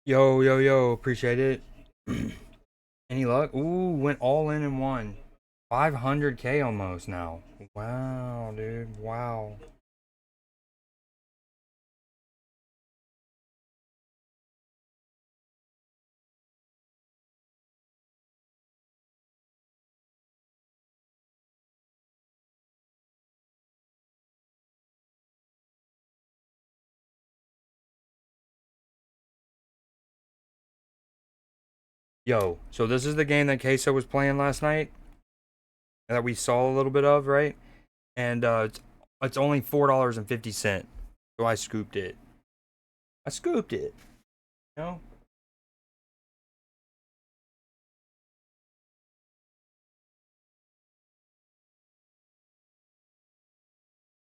Yo, yo, yo, appreciate it. Any luck? Ooh, went all in one. 500K almost now. Wow, dude. Wow. Yo, so this is the game that Queso was playing last night that we saw a little bit of, right? And it's only $4.50. So I scooped it. I scooped it. You know?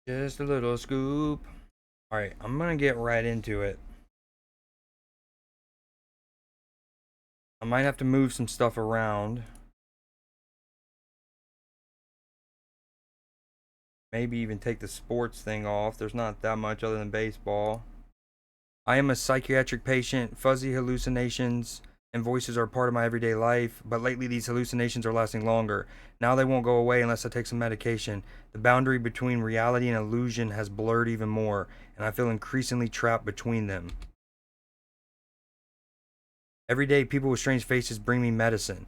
Just a little scoop. Alright, I'm gonna get right into it. I might have to move some stuff around. Maybe even take the sports thing off. There's not that much other than baseball. I am a psychiatric patient. Fuzzy hallucinations and voices are part of my everyday life, but lately these hallucinations are lasting longer. Now they won't go away unless I take some medication. The boundary between reality and illusion has blurred even more, and I feel increasingly trapped between them. Every day, people with strange faces bring me medicine.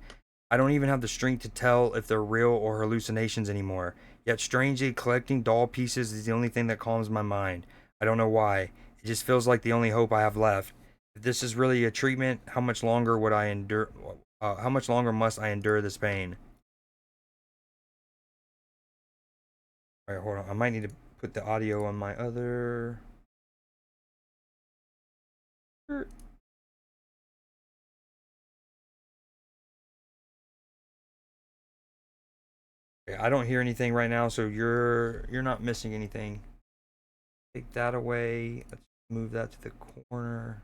I don't even have the strength to tell if they're real or hallucinations anymore. Yet, strangely, collecting doll pieces is the only thing that calms my mind. I don't know why. It just feels like the only hope I have left. If this is really a treatment, how much longer would I endure? How much longer must I endure this pain? All right, hold on. I might need to put the audio on my other. Okay, I don't hear anything right now, so you're not missing anything. Take that away. Let's move that to the corner.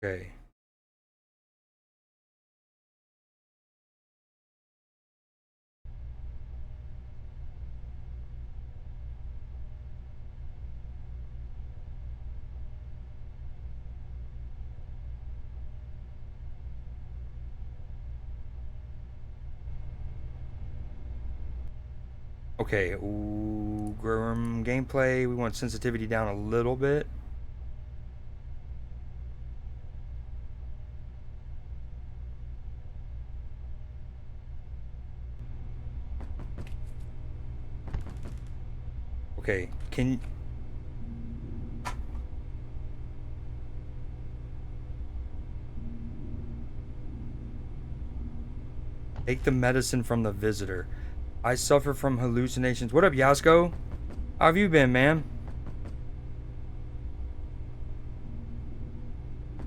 Okay. Okay. Ooh, gameplay. We want sensitivity down a little bit. Okay. Can take the medicine from the visitor. I suffer from hallucinations. What up, Yasko? How have you been, man?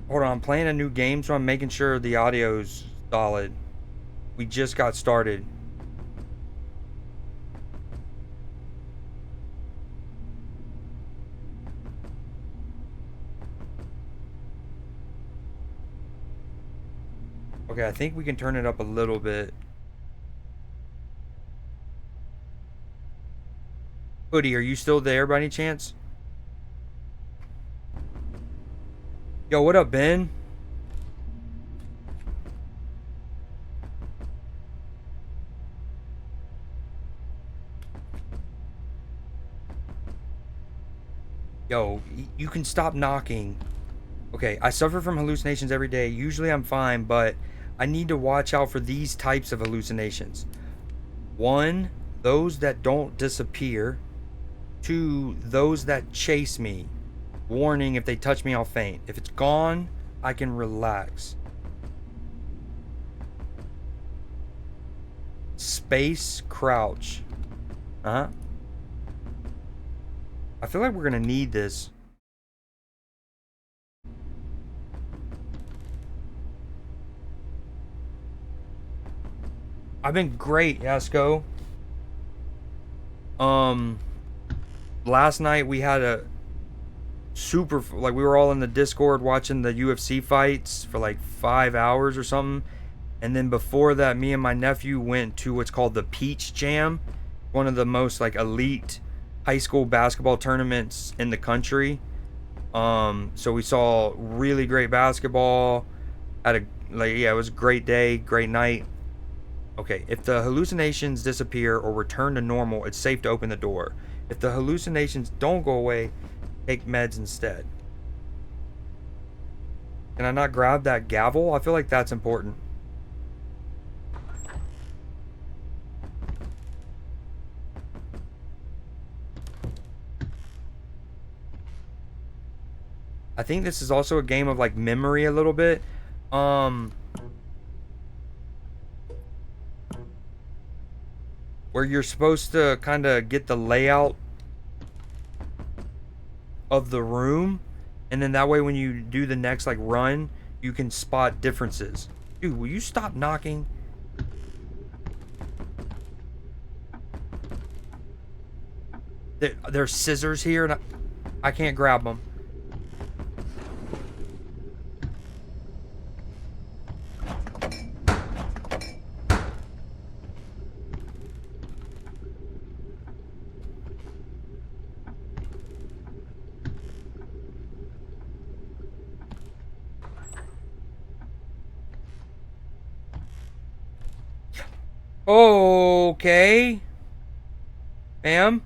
Hold on. I'm playing a new game, so I'm making sure the audio's solid. We just got started. Okay, I think we can turn it up a little bit. Hoodie, are you still there by any chance? Yo, what up, Ben? Yo, you can stop knocking. Okay, I suffer from hallucinations every day. Usually I'm fine, but I need to watch out for these types of hallucinations. One, those that don't disappear. Two, those that chase me. Warning, if they touch me, I'll faint. If it's gone, I can relax. Space crouch. Uh huh. I feel like we're gonna need this. I've been great, Yasko. Last night we had a super, like, we were all in the Discord watching the UFC fights for like 5 hours or something. And then before that, me and my nephew went to what's called the Peach Jam, one of the most like elite high school basketball tournaments in the country. So we saw really great basketball. Had a like yeah, it was a great day, great night. Okay, if the hallucinations disappear or return to normal, it's safe to open the door. If the hallucinations don't go away, take meds instead. Can I not grab that gavel? I feel like that's important. I think this is also a game of like memory a little bit. Where you're supposed to kind of get the layout of the room, and then that way when you do the next like run, you can spot differences. Dude, will you stop knocking? There's scissors here, and I can't grab them. Okay. Ma'am?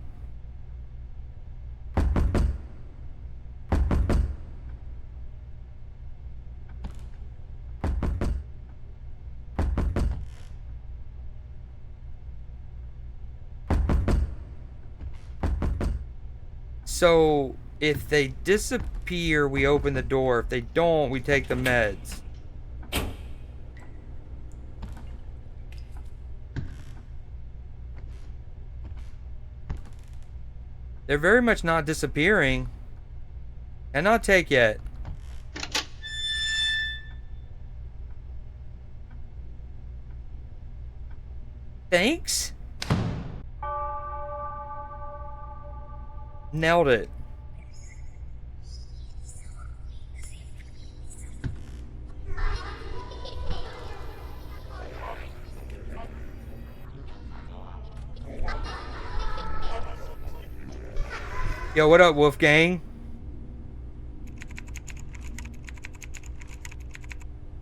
So, if they disappear, we open the door. If they don't, we take the meds. They're very much not disappearing. Cannot take yet. Thanks? Nailed it. Yo, what up, Wolfgang?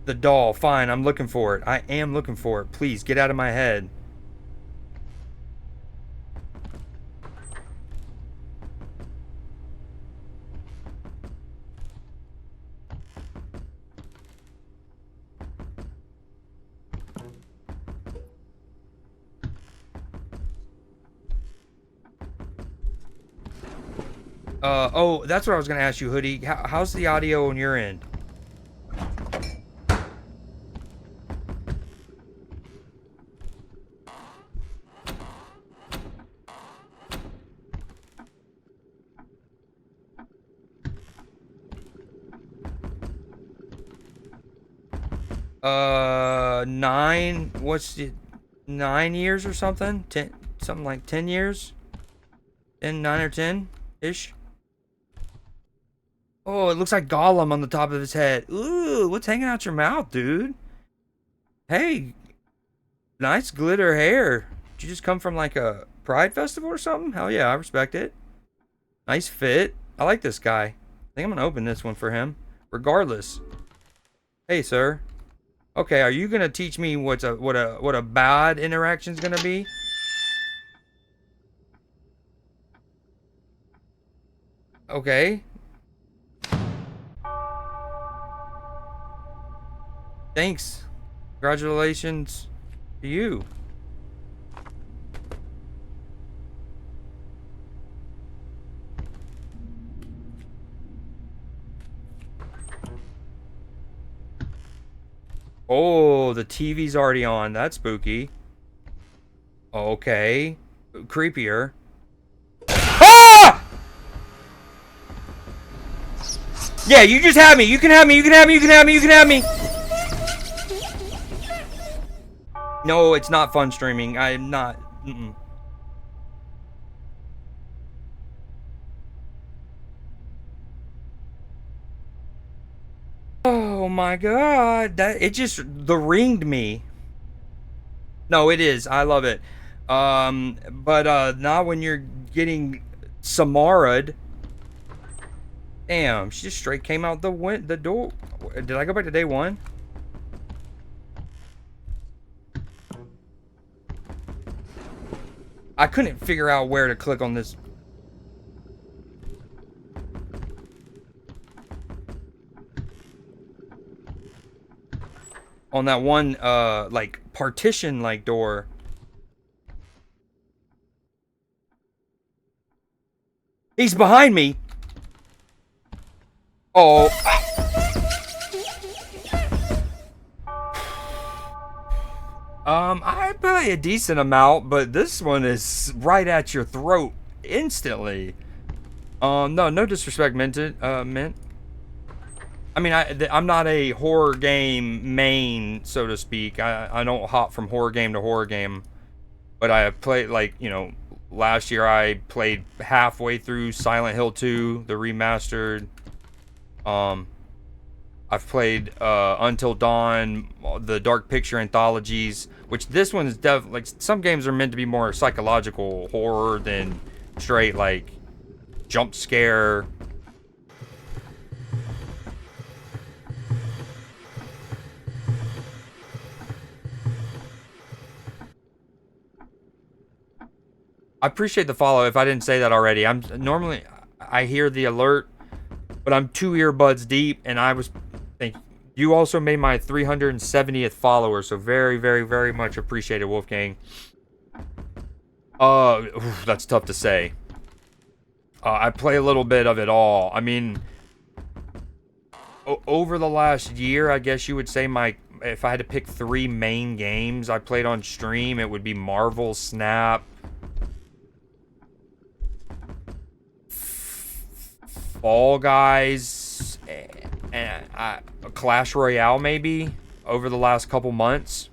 The doll. Fine, I'm looking for it. I am looking for it. Please, get out of my head. Oh, that's what I was gonna ask you, Hoodie. How's the audio on your end? 9, what's it, 9 years or something? 10, something like 10 years? 9 or 10-ish? Oh, it looks like Gollum on the top of his head. Ooh, what's hanging out your mouth, dude? Hey, nice glitter hair. Did you just come from like a Pride festival or something? Hell yeah, I respect it. Nice fit. I like this guy. I think I'm gonna open this one for him. Regardless. Hey, sir. Okay, are you gonna teach me what a bad interaction's gonna be? Okay. Thanks. Congratulations to you. Oh, the TV's already on. That's spooky. Okay. Creepier. Ah! Yeah, you just have me. You can have me. You can have me. You can have me. You can have me. No, it's not fun streaming. I'm not. Oh my god, that it just the ringed me. No, it is. I love it. But not when you're getting Samara'd. Damn, she just straight came out the door. Did I go back to day one? I couldn't figure out where to click on this. On that one, like, partition-like door. He's behind me! Oh. I play a decent amount, but this one is right at your throat instantly. No disrespect meant. I mean, I'm not a horror game main, so to speak. I don't hop from horror game to horror game. But I played, like, you know, last year I played halfway through Silent Hill 2, the remastered. I've played Until Dawn, the Dark Picture anthologies, which this one is like, some games are meant to be more psychological horror than straight, like, jump scare. I appreciate the follow if I didn't say that already. I hear the alert, but I'm 2 earbuds deep, and I was thinking, you also made my 370th follower, so very, very, very much appreciated, Wolfgang. That's tough to say. I play a little bit of it all. I mean, over the last year, I guess you would say if I had to pick 3 main games I played on stream, it would be Marvel Snap, Fall Guys, and Clash Royale maybe over the last couple months.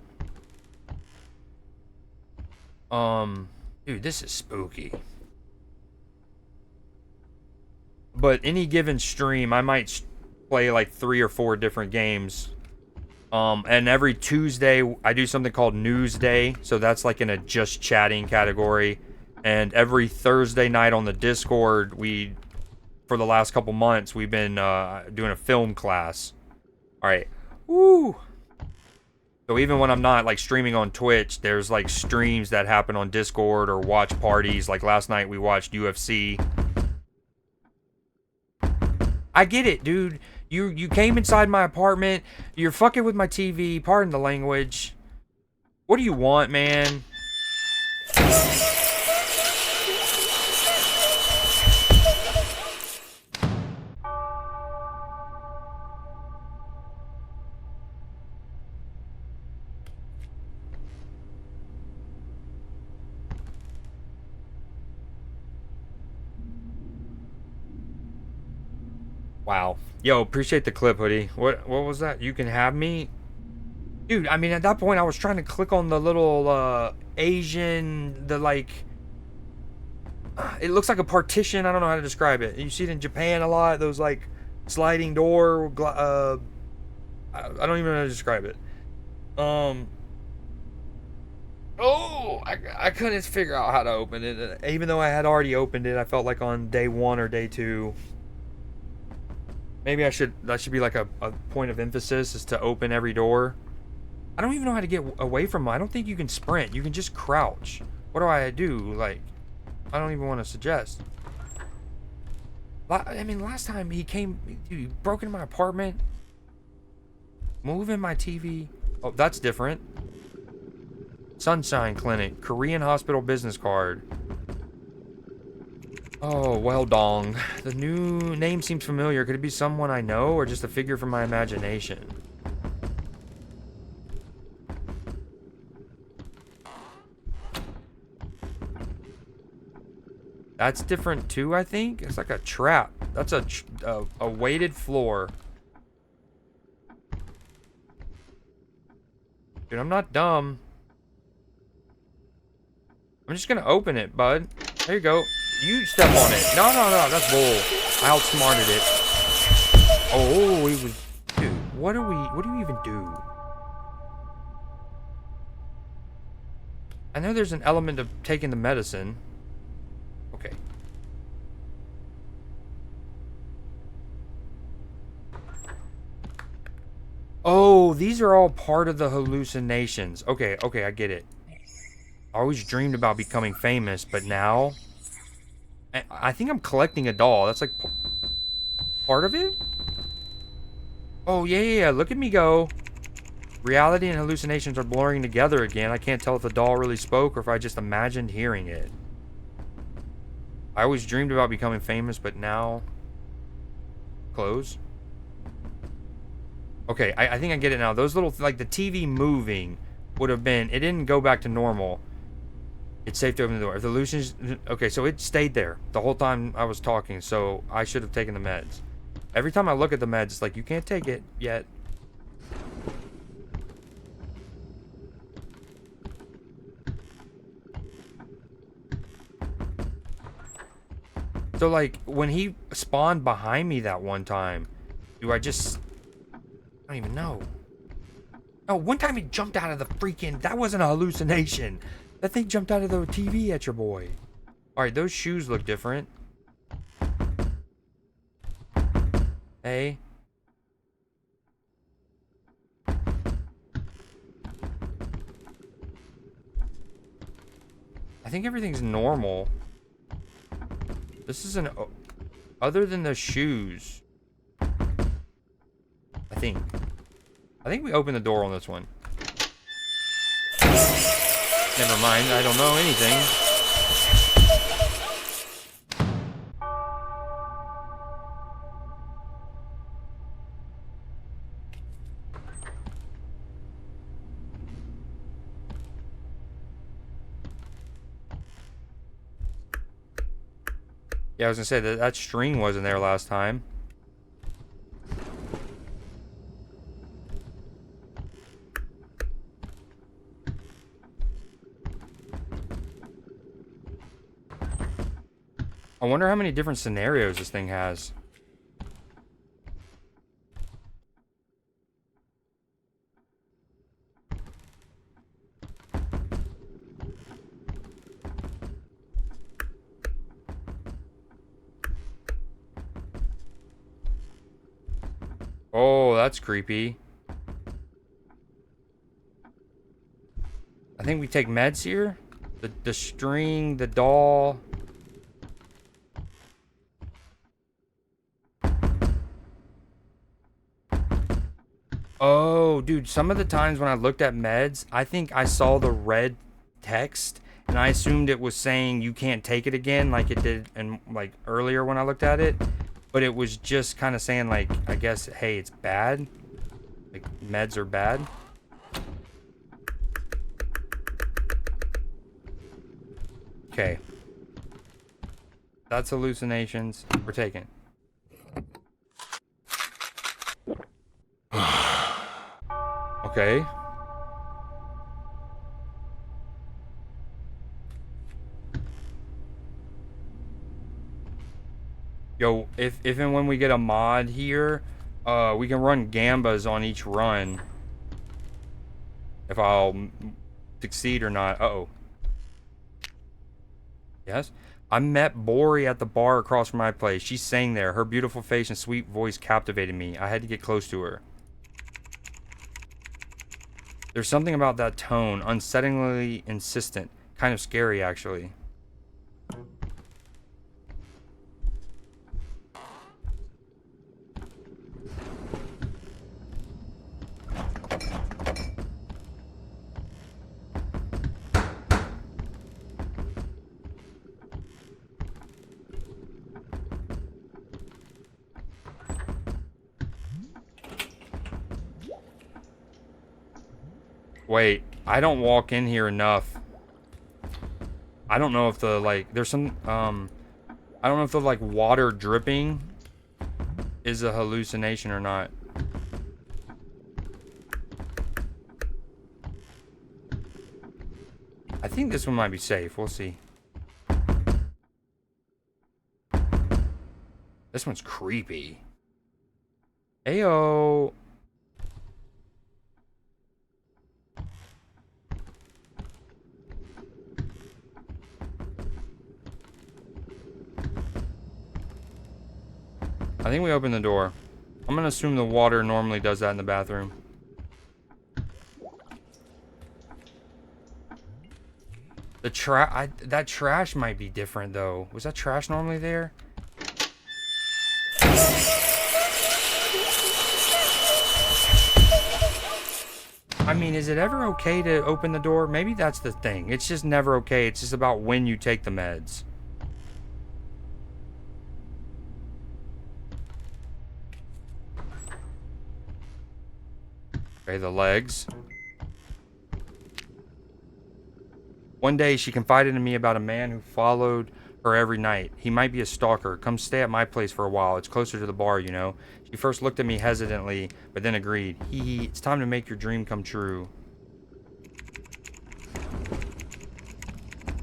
Dude, this is spooky. But any given stream, I might play like 3 or 4 different games. And every Tuesday, I do something called News Day. So that's like in a just chatting category. And every Thursday night on the Discord, for the last couple months, we've been doing a film class. All right. Woo. So even when I'm not like streaming on Twitch, there's like streams that happen on Discord or watch parties. Like last night, we watched UFC. I get it, dude. You came inside my apartment. You're fucking with my TV. Pardon the language. What do you want, man? Wow. Yo, appreciate the clip, Hoodie. What was that? You can have me? Dude, I mean, at that point, I was trying to click on the little Asian, it looks like a partition. I don't know how to describe it. You see it in Japan a lot. Those, like, sliding door, I don't even know how to describe it. I couldn't figure out how to open it. Even though I had already opened it, I felt like on day 1 or day 2. Maybe that should be like a point of emphasis, is to open every door. I don't even know how to get away from them. I don't think you can sprint. You can just crouch. What do I do? Like, I don't even want to suggest. I mean, last time he came, dude, he broke into my apartment, moving my TV. Oh, that's different. Sunshine Clinic, Korean Hospital business card. Oh, well, dong. The new name seems familiar. Could it be someone I know or just a figure from my imagination? That's different too, I think. It's like a trap. That's a weighted floor. Dude, I'm not dumb. I'm just gonna open it, bud. There you go. You step on it. No, no, no, that's bull. I outsmarted it. Oh, he was... Dude, what do you even do? I know there's an element of taking the medicine. Okay. Oh, these are all part of the hallucinations. Okay, okay, I get it. I always dreamed about becoming famous, but now... I think I'm collecting a doll. That's like part of it? Oh, yeah, yeah, yeah. Look at me go. Reality and hallucinations are blurring together again. I can't tell if the doll really spoke or if I just imagined hearing it. I always dreamed about becoming famous, but now... Close. Okay, I think I get it now. Those little, like the TV moving would have been... It didn't go back to normal. It's safe to open the door. If the hallucinations... Okay, so it stayed there the whole time I was talking, so I should have taken the meds. Every time I look at the meds, it's like, you can't take it yet. So, like, when he spawned behind me that one time, do I just... I don't even know. No, one time he jumped out of the freaking... That wasn't a hallucination. That thing jumped out of the TV at your boy. Alright, those shoes look different. Hey. I think everything's normal. This is an... Other than the shoes. I think we opened the door on this one. Never mind, I don't know anything. Yeah, I was gonna say that string wasn't there last time. I wonder how many different scenarios this thing has. Oh, that's creepy. I think we take meds here. The string, the doll. Oh, dude, some of the times when I looked at meds, I think I saw the red text and I assumed it was saying you can't take it again like it did and like earlier when I looked at it, but it was just kind of saying like, I guess, hey, it's bad. Like meds are bad. Okay. That's hallucinations. We're taking. Okay. Yo, if and when we get a mod here, we can run gambas on each run. If I'll succeed or not. Uh-oh. Yes? I met Bori at the bar across from my place. She sang there. Her beautiful face and sweet voice captivated me. I had to get close to her. There's something about that tone, unsettlingly insistent. Kind of scary, actually. Wait, I don't walk in here enough. I don't know if the, like, there's some, I don't know if the, like, water dripping is a hallucination or not. think this one might be safe. We'll see. This one's creepy. Ayo. I think we opened the door. I'm gonna assume the water normally does that in the bathroom. That trash might be different though. Was that trash normally there? I mean, is it ever okay to open the door? Maybe that's the thing. It's just never okay. It's just about when you take the meds. Okay, the legs. One day, she confided in me about a man who followed her every night. He might be a stalker. Come stay at my place for a while. It's closer to the bar, you know. She first looked at me hesitantly, but then agreed. Hee, it's time to make your dream come true.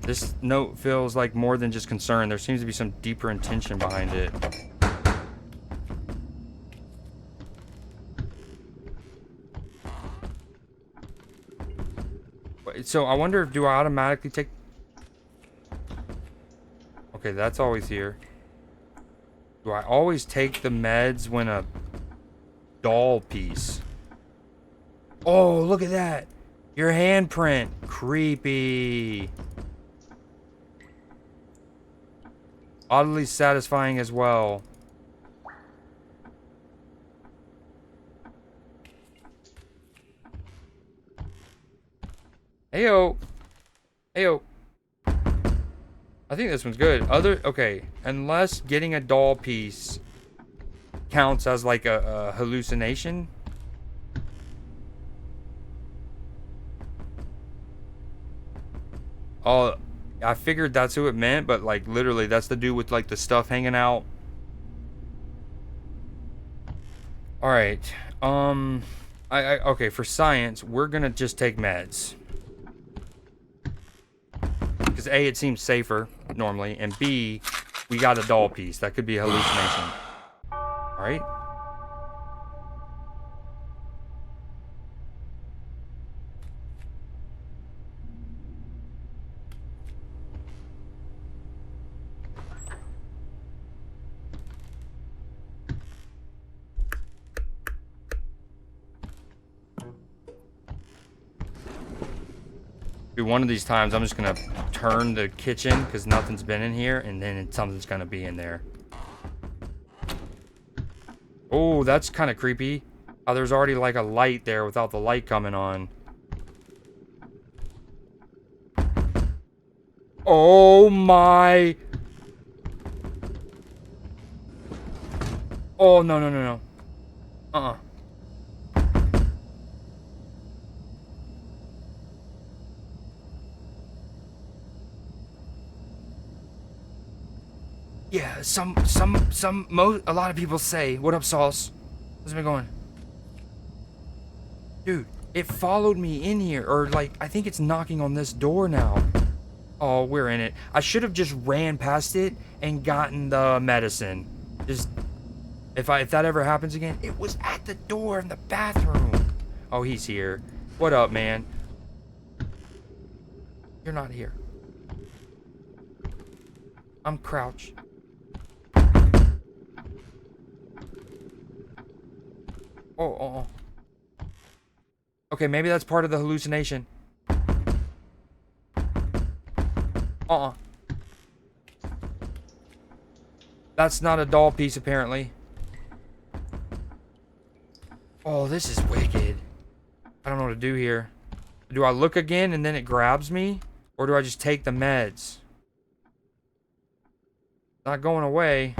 This note feels like more than just concern. There seems to be some deeper intention behind it. So I wonder, do I automatically take... Okay, that's always here. Do I always take the meds when a doll piece? Oh, look at that. Your handprint. Creepy. Oddly satisfying as well. Heyo. Heyo. I think this one's good. Okay, unless getting a doll piece counts as like a hallucination. Oh, I figured that's who it meant, but like literally that's the dude with like the stuff hanging out. All right. Okay, for science, we're gonna just take meds. Because A, it seems safer normally, and B, we got a doll piece. That could be a hallucination. Alright. One of these times I'm just gonna turn the kitchen because nothing's been in here, and then something's gonna be in there. Oh, that's kind of creepy. Oh, there's already like a light there without the light coming on. Oh my. Oh, no, no, no, no. Uh-uh. Yeah, a lot of people say, what up, Sauce? How's it been going? Dude, it followed me in here, or like, I think it's knocking on this door now. Oh, we're in it. I should have just ran past it and gotten the medicine. Just, if that ever happens again, it was at the door in the bathroom. Oh, he's here. What up, man? You're not here. I'm crouched. Oh. Okay, maybe that's part of the hallucination. That's not a doll piece, apparently. Oh, this is wicked. I don't know what to do here. Do I look again and then it grabs me? Or do I just take the meds? Not going away.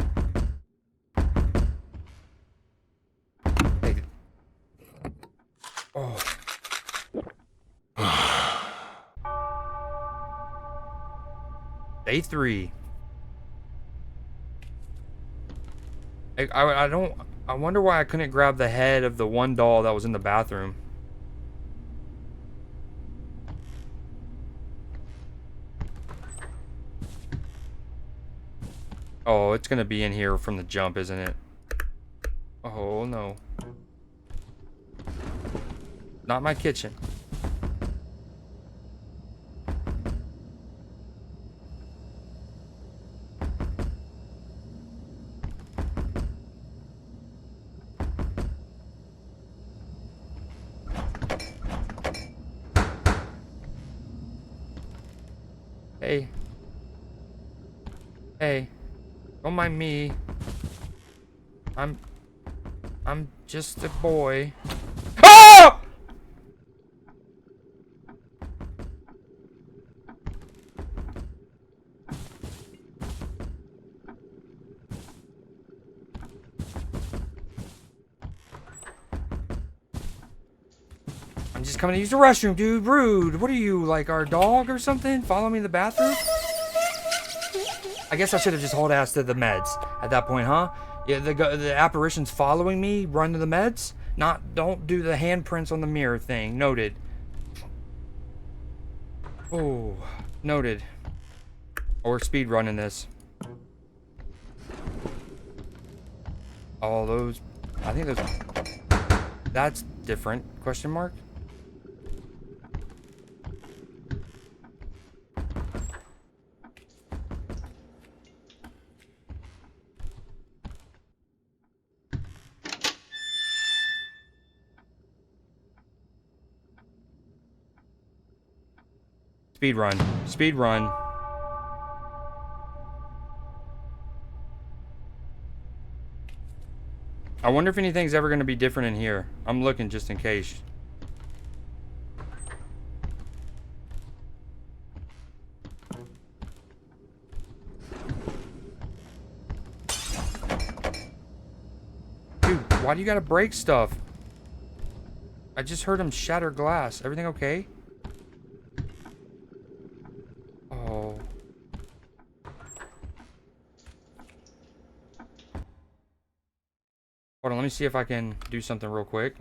Oh. Day 3. I wonder why I couldn't grab the head of the one doll that was in the bathroom. Oh, it's gonna be in here from the jump, isn't it? Oh, no. Not my kitchen. Hey. Hey. Don't mind me. I'm just a boy. Ah! I'm just coming to use the restroom, dude. Rude. What are you, like our dog or something? Follow me to the bathroom? I guess I should have just hauled ass to the meds at that point, huh? Yeah, the apparition's following me. Run to the meds. Don't do the handprints on the mirror thing. Noted. Oh, noted. Or speed running this. All those. I think those. That's different. Question mark. Speed run. Speed run. I wonder if anything's ever going to be different in here. I'm looking just in case. Dude, why do you gotta break stuff? I just heard him shatter glass. Everything okay? Oh. Hold on, let me see if I can do something real quick.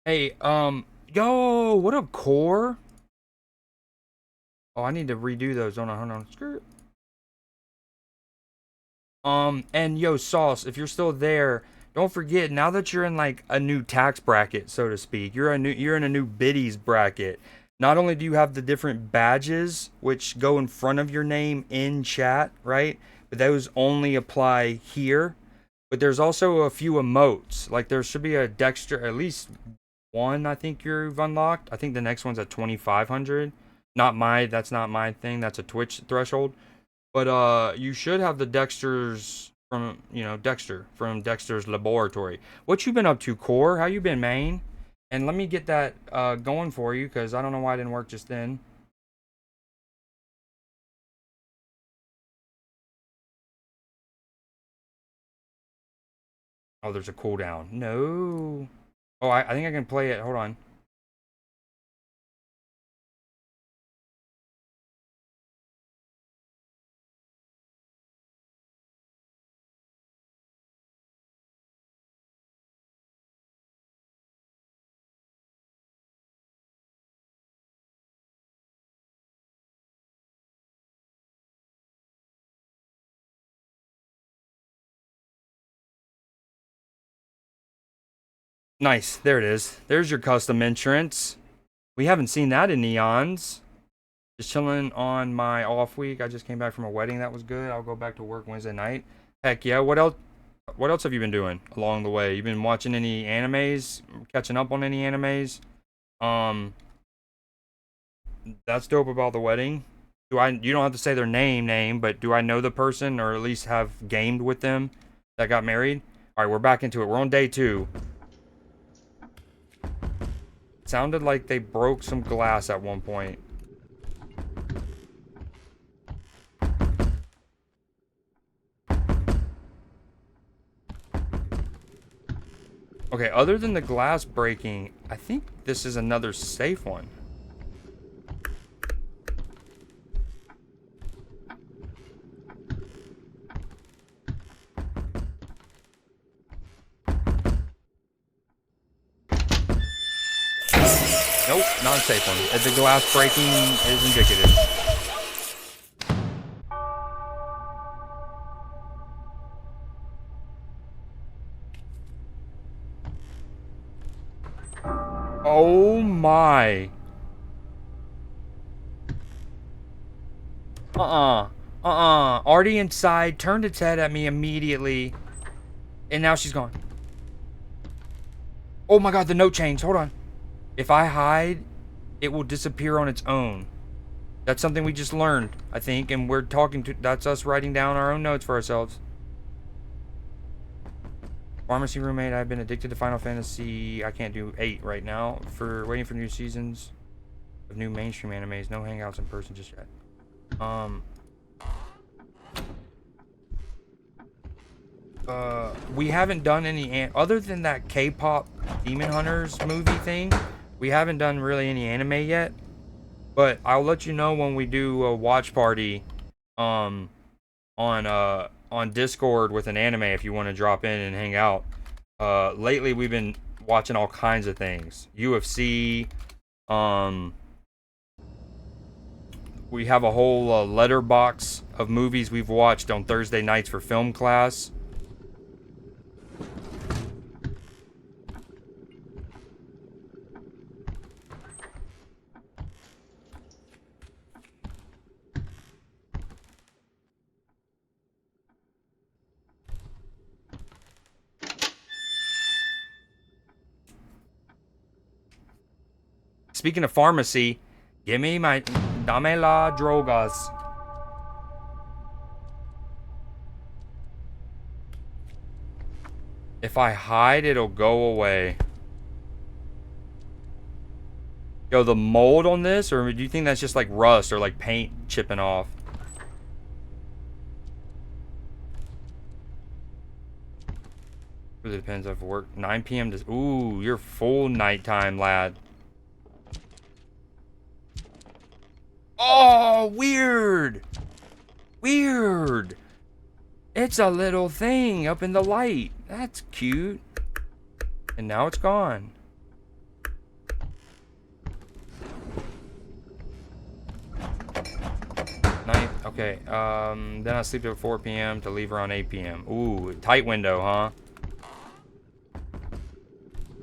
Hey, yo, what up, core? Oh, I need to redo those. Hold on. Skirt. And yo, Sauce, if you're still there, don't forget, now that you're in like a new tax bracket, so to speak, you're in a new biddies bracket. Not only do you have the different badges which go in front of your name in chat, right? But those only apply here. But there's also a few emotes. Like there should be a Dexter, at least one I think you've unlocked. I think the next one's at 2,500. That's not my thing. That's a Twitch threshold. But you should have the Dexter's from, Dexter from Dexter's Laboratory. What you been up to, Core? How you been, man? And let me get that going for you, because I don't know why it didn't work just then. Oh, there's a cooldown. No. Oh, I think I can play it. Hold on. Nice. There it is. There's your custom entrance. We haven't seen that in Neons. Just chilling on my off week. I just came back from a wedding that was good. I'll go back to work Wednesday night. Heck yeah. What else? What else have you been doing along the way? You been watching any animes? Catching up on any animes? Um, that's dope about the wedding. You don't have to say their name, but do I know the person or at least have gamed with them that got married? All right, we're back into it. We're on day 2. It sounded like they broke some glass at one point. Okay, other than the glass breaking, I think this is another safe one. Nope, not a safe one. The glass breaking is indicative. Oh my. Already inside, turned its head at me immediately. And now she's gone. Oh my god, the note changed. Hold on. If I hide, it will disappear on its own. That's something we just learned, I think, and we're talking to... That's us writing down our own notes for ourselves. Pharmacy roommate, I've been addicted to Final Fantasy. I can't do 8 right now. Waiting for new seasons of new mainstream animes. No hangouts in person just yet. We haven't done any... Other than that K-pop Demon Hunters movie thing, we haven't done really any anime yet. But I'll let you know when we do a watch party on Discord with an anime if you want to drop in and hang out. Lately we've been watching all kinds of things. UFC, we have a whole letterbox of movies we've watched on Thursday nights for film class. Speaking of pharmacy, give me my dame la drogas. If I hide, it'll go away. Yo, the mold on this, or do you think that's just like rust or like paint chipping off? Really depends. I've worked 9 p.m. to... Ooh, you're full nighttime, lad. Oh, weird. Weird. It's a little thing up in the light. That's cute. And now it's gone. Night. Okay. Then I sleep till 4 p.m. to leave around 8 p.m. Ooh, tight window, huh?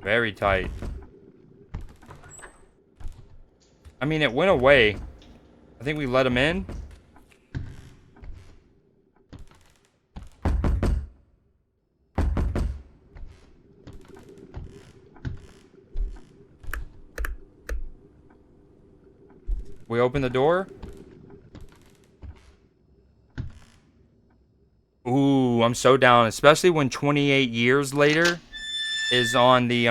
Very tight. I mean, it went away. I think we let him in. We open the door. Ooh, I'm so down, especially when 28 years later is on the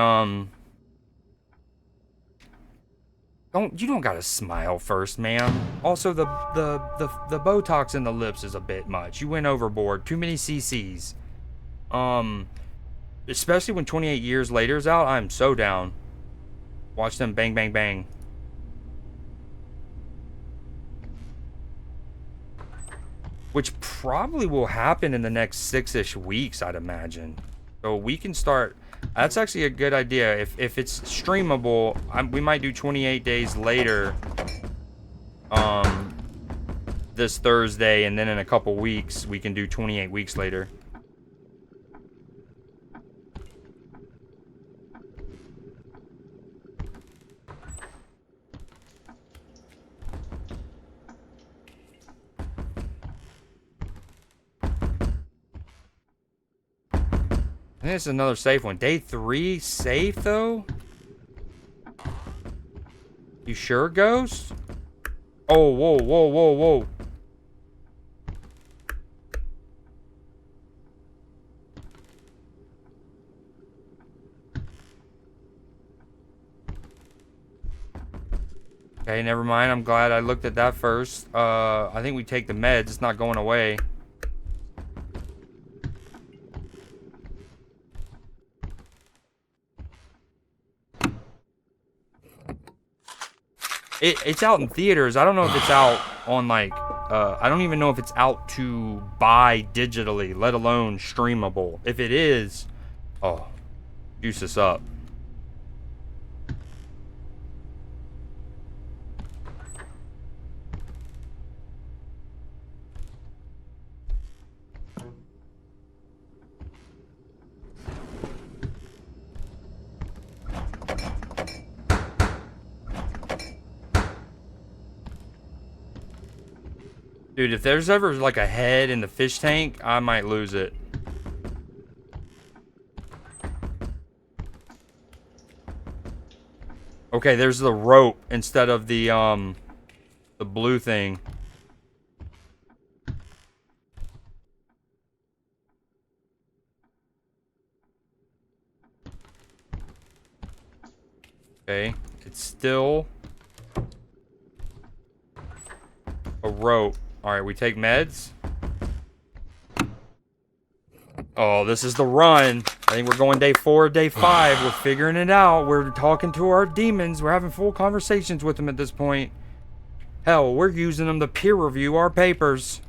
You don't gotta smile first, ma'am. Also, the Botox in the lips is a bit much. You went overboard. Too many CCs. Especially when 28 years later is out, I'm so down. Watch them bang, bang, bang. Which probably will happen in the next 6-ish weeks, I'd imagine. So we can start... That's actually a good idea. If it's streamable, we might do 28 days later. This Thursday, and then in a couple weeks, we can do 28 weeks later. I think it's another safe one. Day 3 safe though? You sure, Ghost? Oh, whoa, whoa, whoa, whoa. Okay, never mind. I'm glad I looked at that first. I think we take the meds. It's not going away. It's out in theaters. I don't know if it's out on like I don't even know if it's out to buy digitally, let alone streamable. If it is, oh, juice us up. Dude, if there's ever like a head in the fish tank, I might lose it. Okay, there's the rope instead of the blue thing. Okay, it's still a rope. Alright, we take meds. Oh, this is the run. I think we're going day 4, day 5. We're figuring it out. We're talking to our demons. We're having full conversations with them at this point. Hell, we're using them to peer review our papers.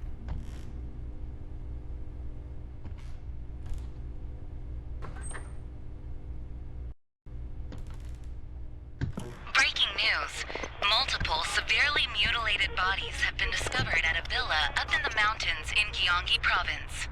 Breaking news. Multiple severely mutilated bodies have been discovered at a villa up in the mountains in Gyeonggi province.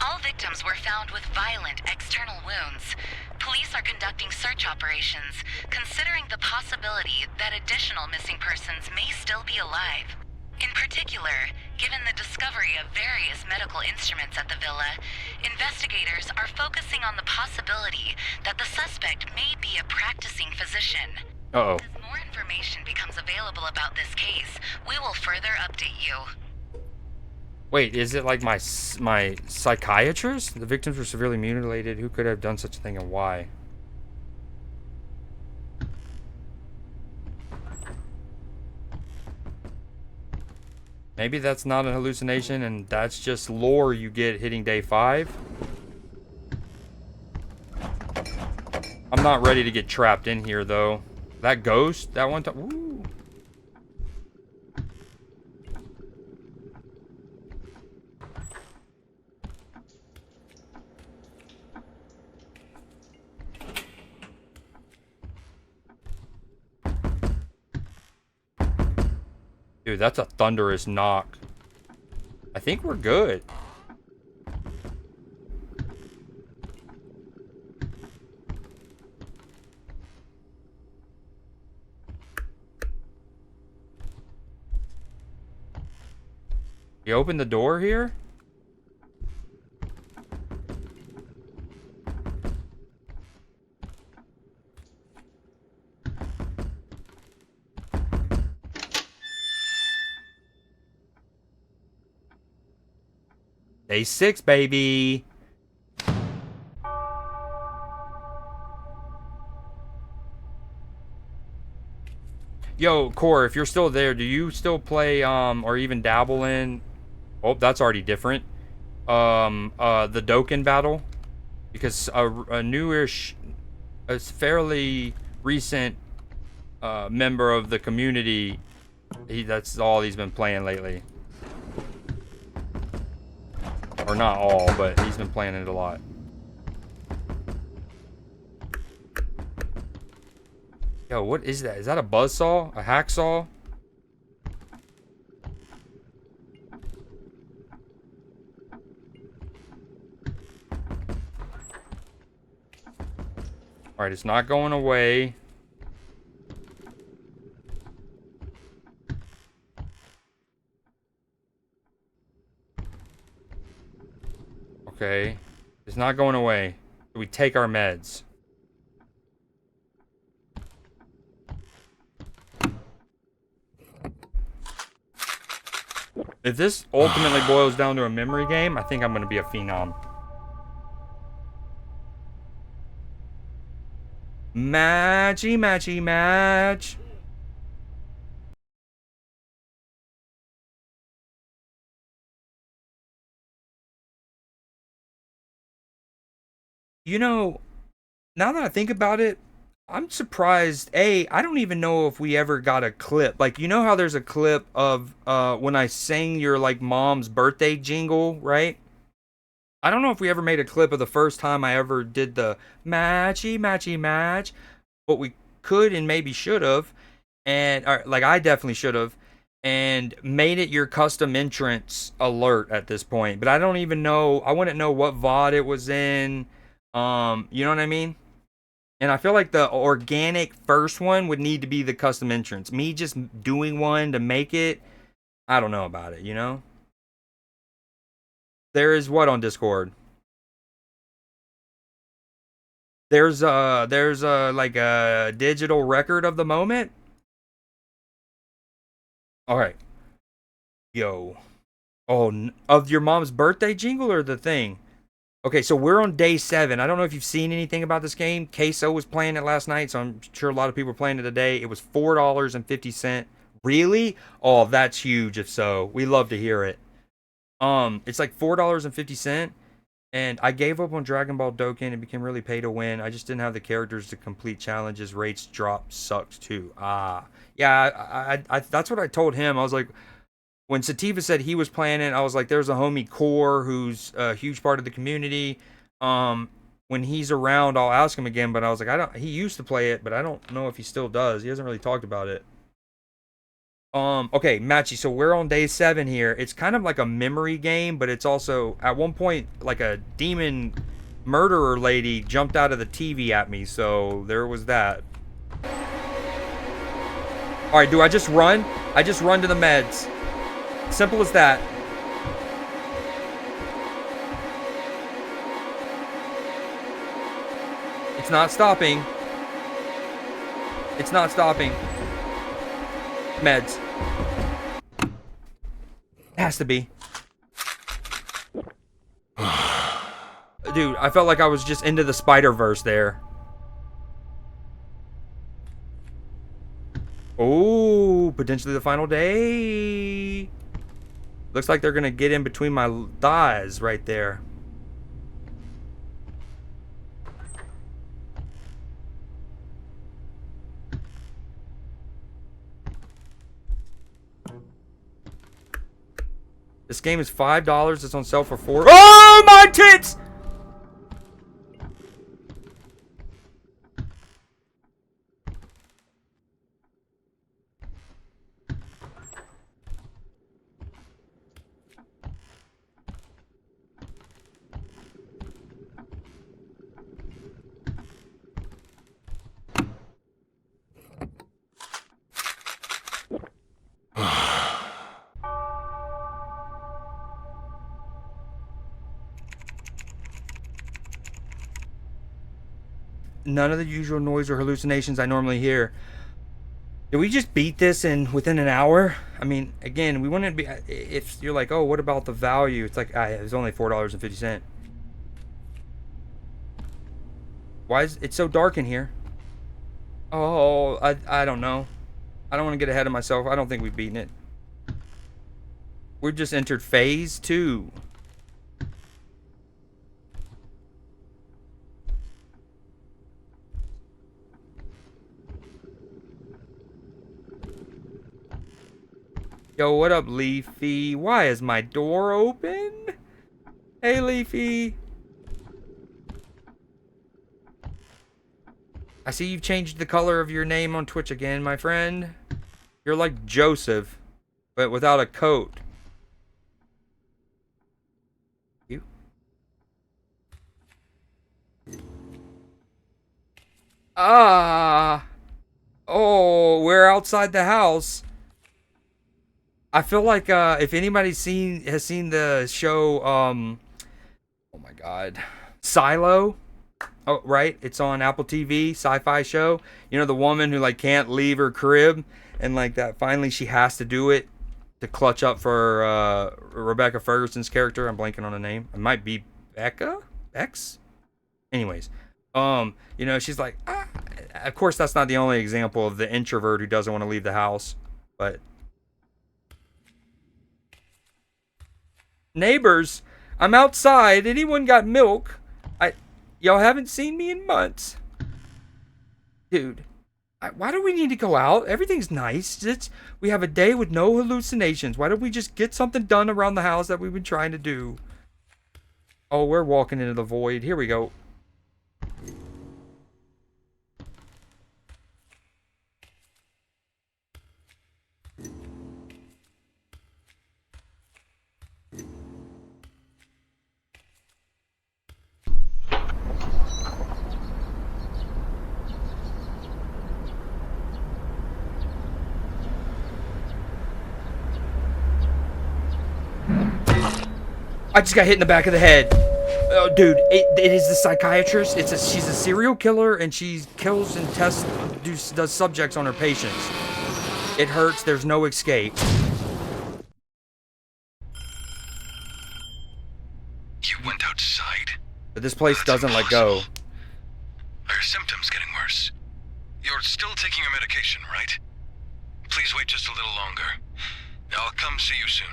All victims were found with violent external wounds. Police are conducting search operations, considering the possibility that additional missing persons may still be alive. In particular, given the discovery of various medical instruments at the villa, investigators are focusing on the possibility that the suspect may be a practicing physician. Uh-oh. As more information becomes available about this case, we will further update you. Wait, is it like my psychiatrist? The victims were severely mutilated. Who could have done such a thing and why? Maybe that's not an hallucination and that's just lore you get hitting day 5. I'm not ready to get trapped in here though. That ghost, that one time. Ooh. Dude, that's a thunderous knock. I think we're good. You open the door here? Day 6, baby. Yo, Core, if you're still there, do you still play or even dabble in? Oh, that's already different. The Dokkan battle, because a newish, a fairly recent member of the community, that's all he's been playing lately. Or not all, but he's been playing it a lot. Yo, what is that? Is that a buzzsaw? A hacksaw? Alright, it's not going away. Okay. It's not going away. We take our meds. If this ultimately boils down to a memory game, I think I'm going to be a phenom. Matchy, matchy, match. You know, now that I think about it, I'm surprised. I don't even know if we ever got a clip. Like, you know how there's a clip of when I sang your like mom's birthday jingle, right? I don't know if we ever made a clip of the first time I ever did the matchy matchy match, but we could and maybe should have, and or, like I definitely should have, and made it your custom entrance alert at this point. But I don't even know. I wouldn't know what VOD it was in. You know what I mean? And I feel like the organic first one would need to be the custom entrance. Me just doing one to make it, I don't know about it, you know? There is what on Discord? There's like a digital record of the moment. All right, yo. Oh, of your mom's birthday jingle or the thing? Okay, so we're on day 7. I don't know if you've seen anything about this game. Queso was playing it last night, so I'm sure a lot of people are playing it today. It was $4.50. Really? Oh, that's huge. If so, we love to hear it. It's like $4.50, and I gave up on Dragon Ball Dokkan. It became really pay to win. I just didn't have the characters to complete challenges. Rates dropped. Sucks too. Yeah. That's what I told him. I was like, when Sativa said he was playing it, I was like, there's a homie Core who's a huge part of the community. When he's around, I'll ask him again. But I was like, I don't. He used to play it, but I don't know if he still does. He hasn't really talked about it. Okay, Machi, so we're on day 7 here. It's kind of like a memory game, but it's also, at one point, like a demon murderer lady jumped out of the TV at me, so there was that. Alright, do I just run? I just run to the meds. Simple as that. It's not stopping. It's not stopping. Meds. It has to be. Dude, I felt like I was just into the Spider-Verse there. Oh, potentially the final day. Looks like they're gonna get in between my thighs right there. This game is $5. It's on sale for $4. Oh, my tits! None of the usual noise or hallucinations I normally hear. Did we just beat this in within an hour? I mean, again, we wouldn't be. If you're like, oh, what about the value? It's like, it was only $4.50. Why is it so dark in here? Oh, I don't know. I don't want to get ahead of myself. I don't think we've beaten it. We've just entered phase 2. Yo, what up, Leafy? Why is my door open? Hey, Leafy. I see you've changed the color of your name on Twitch again, my friend. You're like Joseph, but without a coat. You? Ah. Oh, we're outside the house. I feel like if anybody has seen the show, oh my God, Silo. Oh, right, it's on Apple TV, sci-fi show. You know, the woman who like can't leave her crib, and like that finally she has to do it to clutch up for Rebecca Ferguson's character. I'm blanking on the name. It might be Becca, Bex. Anyways, you know, she's like, ah. Of course, that's not the only example of the introvert who doesn't want to leave the house, but. Neighbors, I'm outside. Anyone got milk? Y'all haven't seen me in months. Dude, why do we need to go out? Everything's nice. We have a day with no hallucinations. Why don't we just get something done around the house that we've been trying to do? Oh, we're walking into the void. Here we go. I just got hit in the back of the head. Oh, dude, it is the psychiatrist. She's a serial killer, and she kills and does subjects on her patients. It hurts. There's no escape. You went outside. But this place doesn't let go. Are your symptoms getting worse? You're still taking your medication, right? Please wait just a little longer. I'll come see you soon.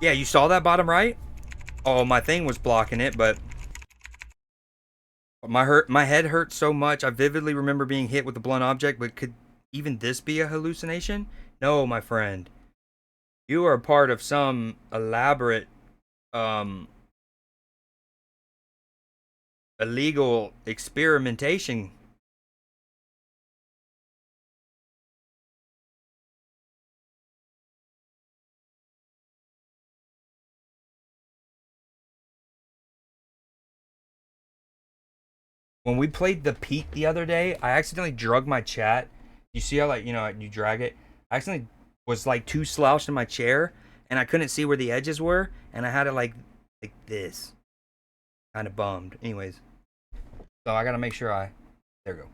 Yeah, you saw that bottom right? Oh, my thing was blocking it, but my head hurt so much. I vividly remember being hit with a blunt object, but could even this be a hallucination? No, my friend. You are part of some elaborate illegal experimentation. When we played the Peak the other day, I accidentally drug my chat. You see how, like, you know, you drag it? I accidentally was like too slouched in my chair, and I couldn't see where the edges were, and I had it like this. Kind of bummed. Anyways, so I gotta make sure there we go. All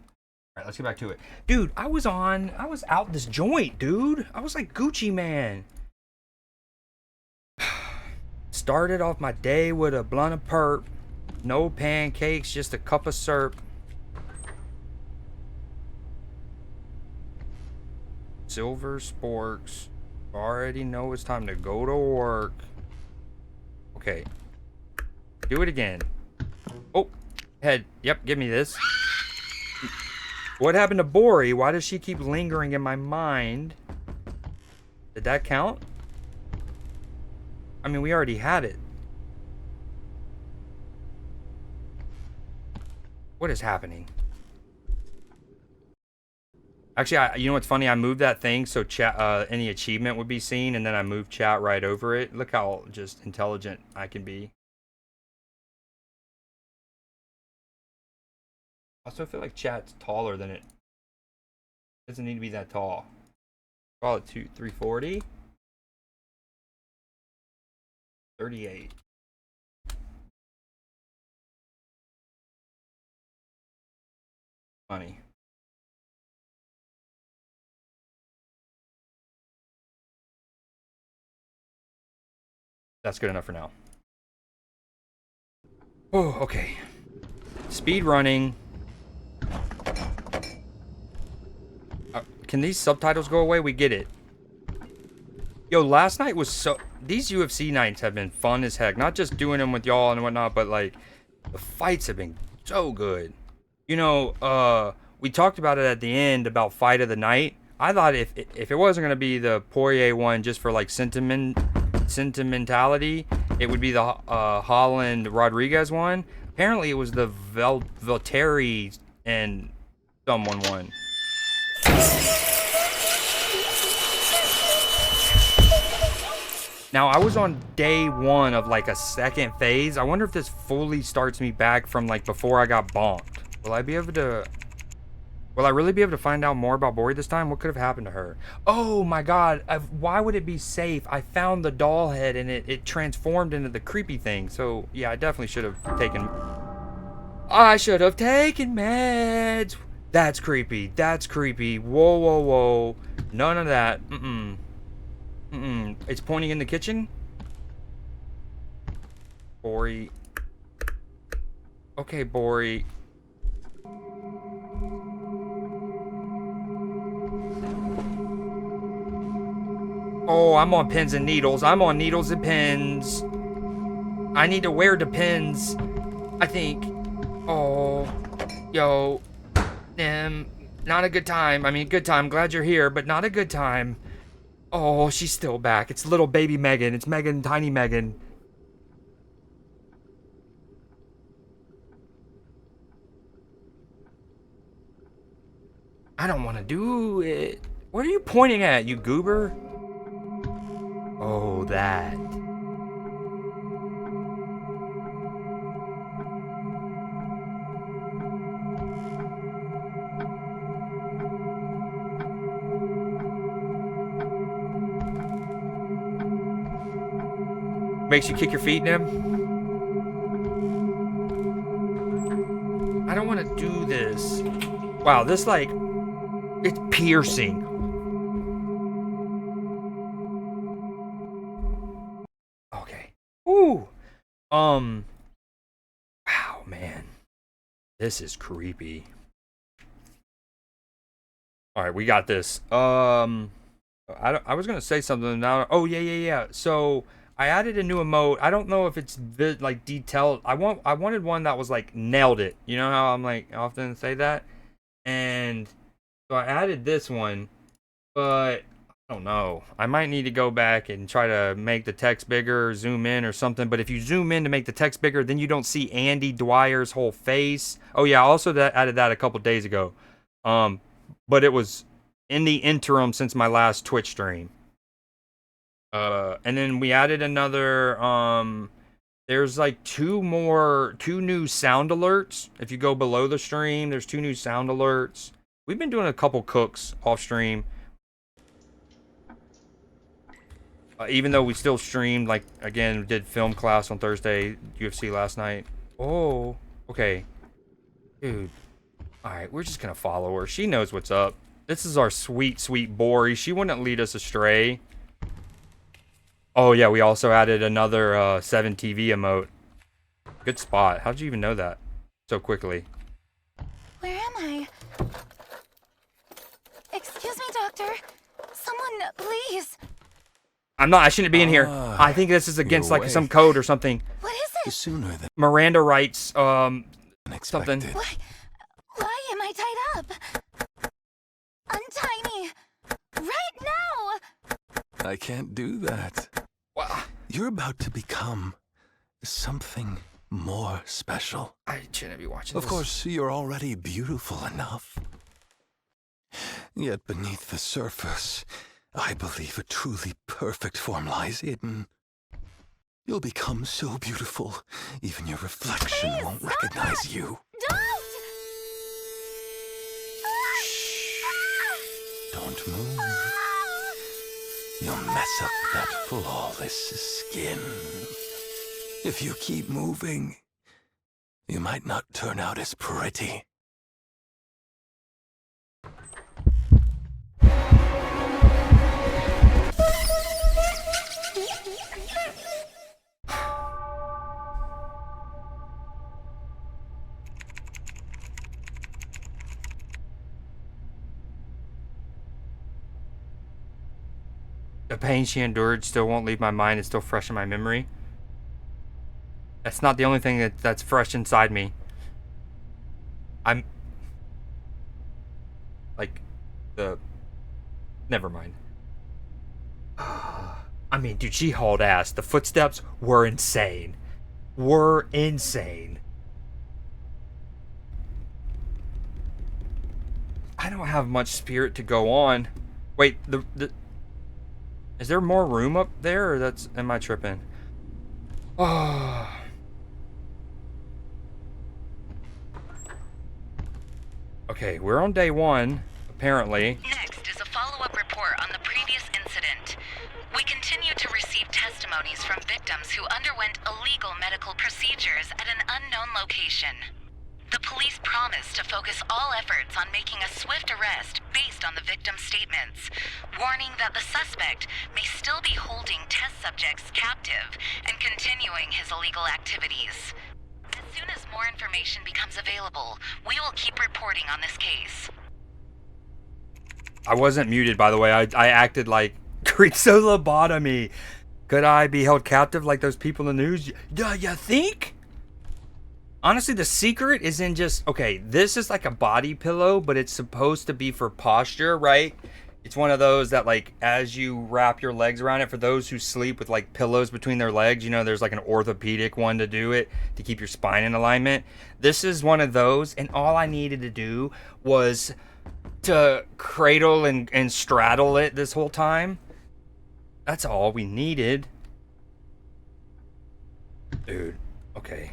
right, let's get back to it. Dude, I was out this joint, dude. I was like Gucci Man. Started off my day with a blunt of perp. No pancakes, just a cup of syrup. Silver sporks. Already know it's time to go to work. Okay. Do it again. Oh, head. Yep, give me this. What happened to Bori? Why does she keep lingering in my mind? Did that count? I mean, we already had it. What is happening? Actually, you know what's funny? I moved that thing so chat, any achievement would be seen, and then I moved chat right over it. Look how just intelligent I can be. Also, I feel like chat's taller than it. Doesn't need to be that tall. Call it 340. 38. Funny. That's good enough for now. Oh, okay. Speed running. Can these subtitles go away? We get it. Yo, last night was so... These UFC nights have been fun as heck. Not just doing them with y'all and whatnot, but, like, the fights have been so good. You know, we talked about it at the end about fight of the night. I thought if it wasn't going to be the Poirier one just for, like, sentimentality, it would be the Holland Rodriquez one. Apparently, it was the Valtteri and someone one. Now, I was on day one of, like, a second phase. I wonder if this fully starts me back from, like, before I got bonked. Will I really be able to find out more about Bori this time? What could have happened to her? Oh, my God. Why would it be safe? I found the doll head, and it transformed into the creepy thing. So, yeah, I definitely should have taken... I should have taken meds. That's creepy. That's creepy. Whoa, whoa, whoa. None of that. It's pointing in the kitchen. Bori. Okay, Bori. Oh, I'm on pins and needles. I'm on needles and pins. I need to wear the pins, I think. Oh, yo. Not a good time. I mean, good time. Glad you're here, but not a good time. Oh, she's still back. It's little baby Megan. It's Megan, tiny Megan. I don't want to do it. What are you pointing at, you goober? Oh, that. Makes you kick your feet in him. I don't want to do this. Wow, this like, it's piercing. Okay. Ooh. Wow, man. This is creepy. All right, we got this. I was gonna say something now. Oh yeah. So I added a new emote. I don't know if it's like detailed. I wanted one that was like nailed it. You know how I'm like often say that. And so I added this one, but I don't know. I might need to go back and try to make the text bigger, or zoom in or something. But if you zoom in to make the text bigger, then you don't see Andy Dwyer's whole face. Oh yeah, I also added that a couple days ago. But it was in the interim since my last Twitch stream. And then we added another, there's like two new sound alerts. If you go below the stream, there's 2 new sound alerts. We've been doing a couple cooks off stream. Even though we still streamed, like, again, we did film class on Thursday, UFC last night. Oh, okay. Dude. Alright, we're just gonna follow her. She knows what's up. This is our sweet, sweet Bori. She wouldn't lead us astray. Oh, yeah, we also added another 7 TV emote. Good spot. How'd you even know that so quickly? Where am I? Excuse me, doctor. Someone, please. I shouldn't be in here. I think this is against, like, some code or something. What is it? Sooner than Miranda rights, expected. something. Why am I tied up? Untie me. Right now. I can't do that. Wow. You're about to become something more special. I shouldn't be watching Of this. course, you're already beautiful enough. Yet beneath the surface, I believe a truly perfect form lies hidden. You'll become so beautiful, even your reflection Please, won't stop recognize it. you. Don't move. You'll mess up that flawless skin. If you keep moving, you might not turn out as pretty. The pain she endured still won't leave my mind. It's still fresh in my memory. That's not the only thing that's fresh inside me. I'm... like... never mind. I mean, dude, she hauled ass. The footsteps were insane. I don't have much spirit to go on. Wait, is there more room up there, or am I tripping? Oh. Okay, we're on day 1, apparently. Next is a follow-up report on the previous incident. We continue to receive testimonies from victims who underwent illegal medical procedures at an unknown location. The police promise to focus all efforts on making a swift arrest based on the victim's statements, warning that the suspect may still be holding test subjects captive and continuing his illegal activities. As soon as more information becomes available, we will keep reporting on this case. I wasn't muted, by the way. I acted like Creezo lobotomy. Could I be held captive like those people in the news? Yeah, you think? Honestly, the secret is in just... okay, this is like a body pillow, but it's supposed to be for posture, right? It's one of those that, like, as you wrap your legs around it, for those who sleep with, like, pillows between their legs, you know, there's, like, an orthopedic one to do it, to keep your spine in alignment. This is one of those, and all I needed to do was to cradle and straddle it this whole time. That's all we needed. Dude, okay.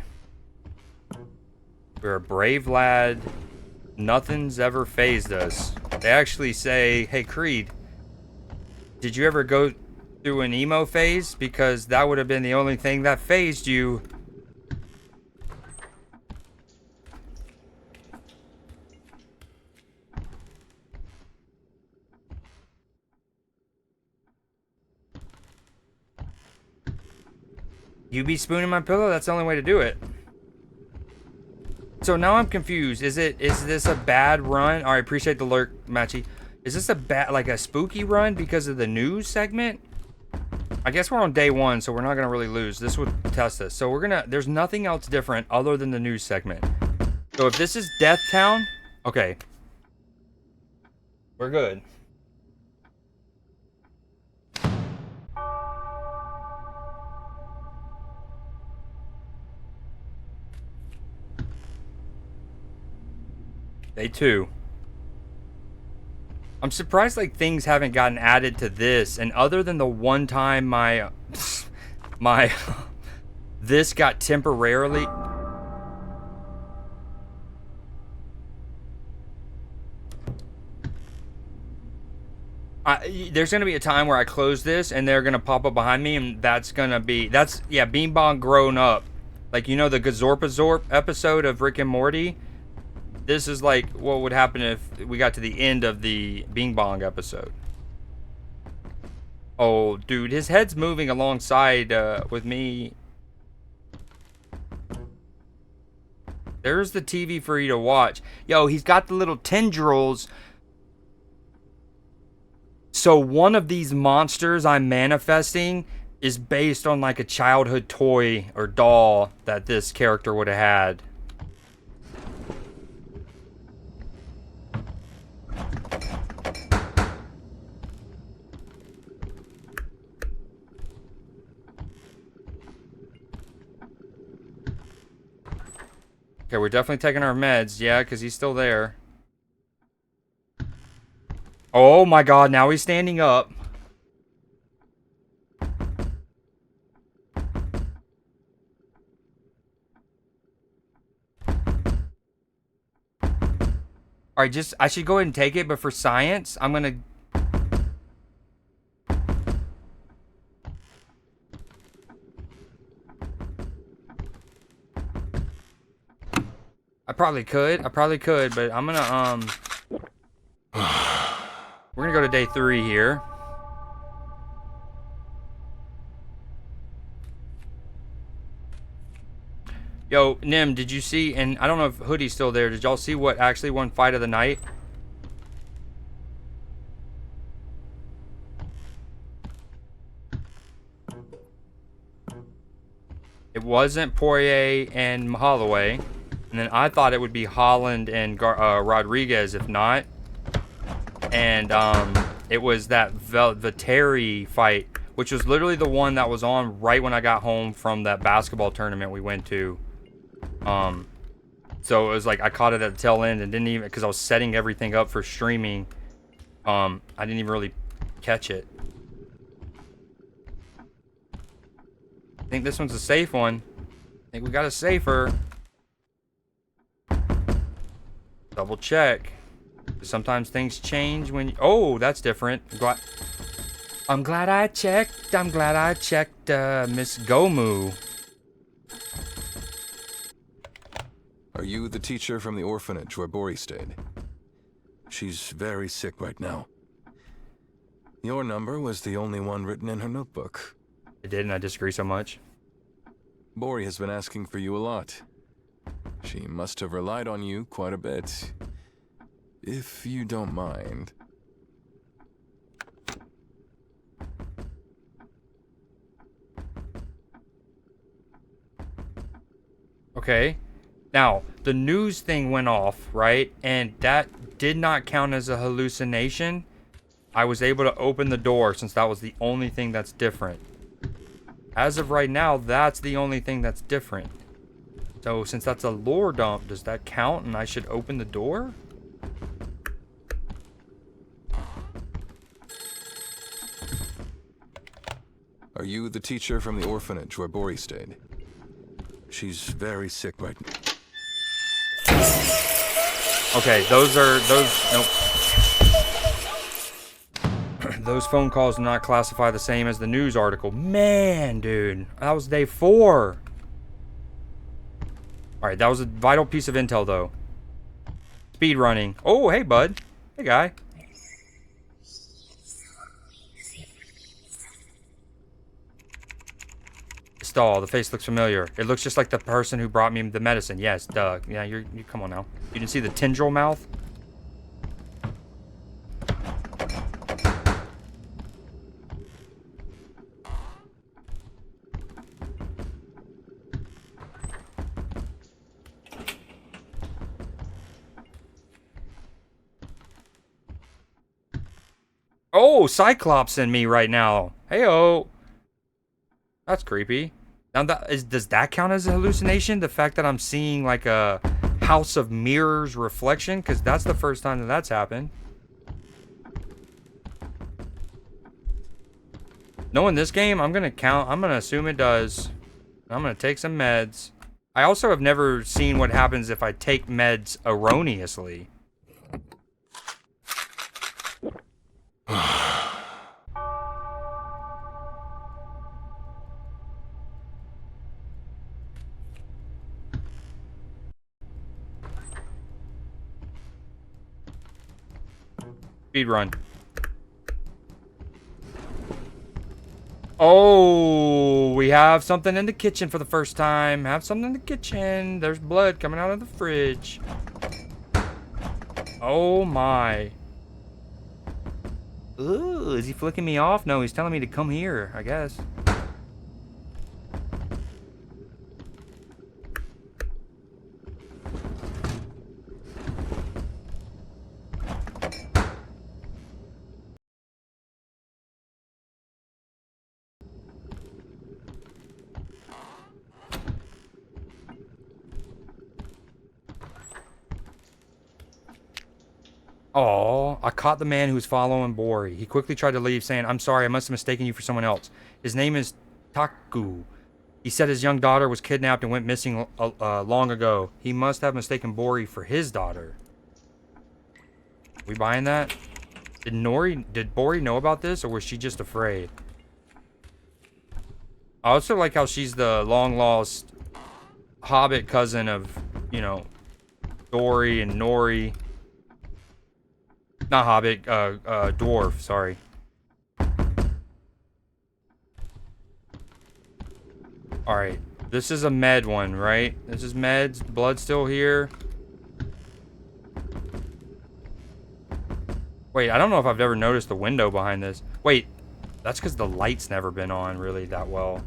We're a brave lad. Nothing's ever phased us. They actually say, hey, Creed, did you ever go through an emo phase, because that would have been the only thing that phased you. You be spooning my pillow? That's the only way to do it. So now I'm confused. Is this a bad run? I appreciate the lurk, Machi. Is this a bad, like a spooky run because of the news segment? I guess we're on day 1, so we're not gonna really lose. This would test us. So there's nothing else different other than the news segment. So if this is Death Town, okay. We're good. Day 2. I'm surprised like things haven't gotten added to this, and other than the one time my this got temporarily there's gonna be a time where I close this and they're gonna pop up behind me, and that's yeah, Bean Bong grown up. Like, you know the Gazorpazorp episode of Rick and Morty? This is like what would happen if we got to the end of the Bing Bong episode. Oh, dude, his head's moving alongside with me. There's the TV for you to watch. Yo, he's got the little tendrils. So one of these monsters I'm manifesting is based on like a childhood toy or doll that this character would have had. Okay, we're definitely taking our meds. Yeah, because he's still there. Oh my god, now he's standing up. Alright, I should go ahead and take it, but for science, I'm gonna... I probably could, but I'm gonna, we're gonna go to day 3 here. Yo, Nim, did you see, and I don't know if Hoodie's still there, did y'all see what actually won fight of the night? It wasn't Poirier and Holloway. And then I thought it would be Holland and Rodriquez, if not. And it was that Viteri fight, which was literally the one that was on right when I got home from that basketball tournament we went to. So it was like I caught it at the tail end and didn't even, because I was setting everything up for streaming. I didn't even really catch it. I think this one's a safe one. I think we got a safer. Double check. Sometimes things change when oh, that's different. I'm glad I checked. Miss Gomu. Are you the teacher from the orphanage where Bori stayed? She's very sick right now. Your number was the only one written in her notebook. I did, and I disagree so much. Bori has been asking for you a lot. She must have relied on you quite a bit. If you don't mind. Okay. Now, the news thing went off, right? And that did not count as a hallucination. I was able to open the door since that was the only thing that's different. As of right now, that's the only thing that's different. So, since that's a lore dump, does that count and I should open the door? Are you the teacher from the orphanage where Bori stayed? She's very sick right now. Okay, nope. Those phone calls do not classify the same as the news article. Man, dude. That was day 4. Alright, that was a vital piece of intel, though. Speed running. Oh, hey, bud. Hey, guy. Stall. The face looks familiar. It looks just like the person who brought me the medicine. Yes, duh. Yeah, you come on now. You didn't see the tendril mouth? Oh, Cyclops in me right now. Heyo. That's creepy. Now does that count as a hallucination? The fact that I'm seeing like a house of mirrors reflection? Because that's the first time that that's happened. Knowing this game, I'm gonna assume it does. I'm gonna take some meds. I also have never seen what happens if I take meds erroneously. Speed run. Oh, we have something in the kitchen for the first time. Have something in the kitchen. There's blood coming out of the fridge. Oh my. Ooh, is he flicking me off? No, he's telling me to come here, I guess. Oh, I caught the man who was following Bori. He quickly tried to leave, saying, "I'm sorry, I must have mistaken you for someone else. His name is Taku. He said his young daughter was kidnapped and went missing long ago. He must have mistaken Bori for his daughter." We buying that? Did Bori know about this, or was she just afraid? I also like how she's the long-lost Hobbit cousin of, you know, Dory and Nori. Not Hobbit, dwarf, sorry. Alright, this is a med one, right? This is meds, blood still here. Wait, I don't know if I've ever noticed the window behind this. Wait, that's because the light's never been on really that well.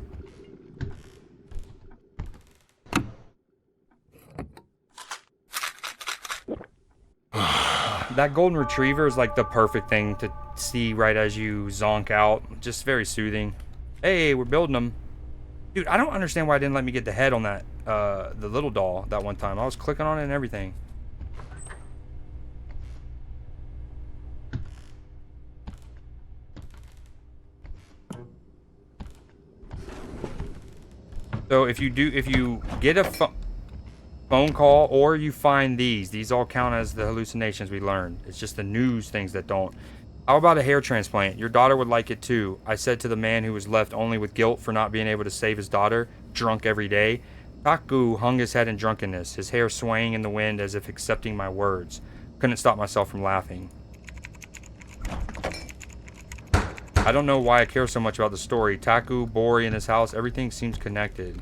That golden retriever is like the perfect thing to see right as you zonk out. Just very soothing. Hey, we're building them. Dude, I don't understand why I didn't let me get the head on that, the little doll that one time. I was clicking on it and everything. So if you get a phone call or you find these all count as the hallucinations we learned. It's just the news things that don't. How about a hair transplant? Your daughter would like it too. I said to the man who was left only with guilt for not being able to save his daughter, drunk every day. Taku hung his head in drunkenness, his hair swaying in the wind as if accepting my words. Couldn't stop myself from laughing. I don't know why I care so much about the story. Taku, Bori, and his house, everything seems connected.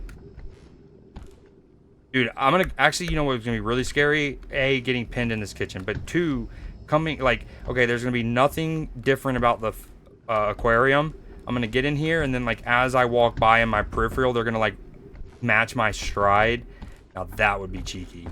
Dude, I'm gonna... Actually, you know what's gonna be really scary? A, getting pinned in this kitchen. But 2, coming... Like, okay, there's gonna be nothing different about the aquarium. I'm gonna get in here, and then, like, as I walk by in my peripheral, they're gonna, like, match my stride. Now, that would be cheeky.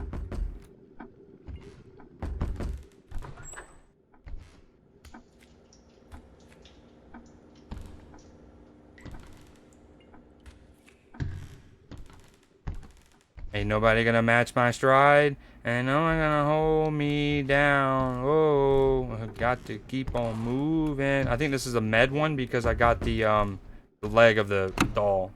Ain't nobody gonna match my stride, and no one gonna hold me down. Oh, I got to keep on moving. I think this is a med one because I got the leg of the doll.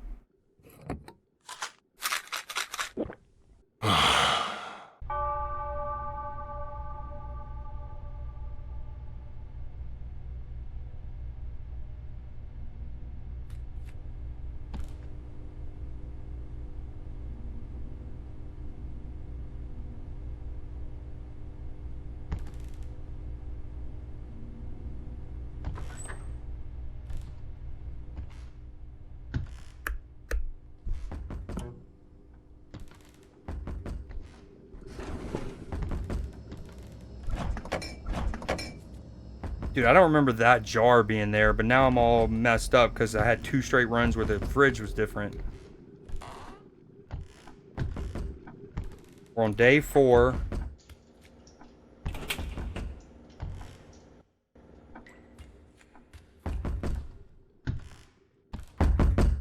Dude, I don't remember that jar being there, but now I'm all messed up because I had 2 straight runs where the fridge was different. We're on day 4.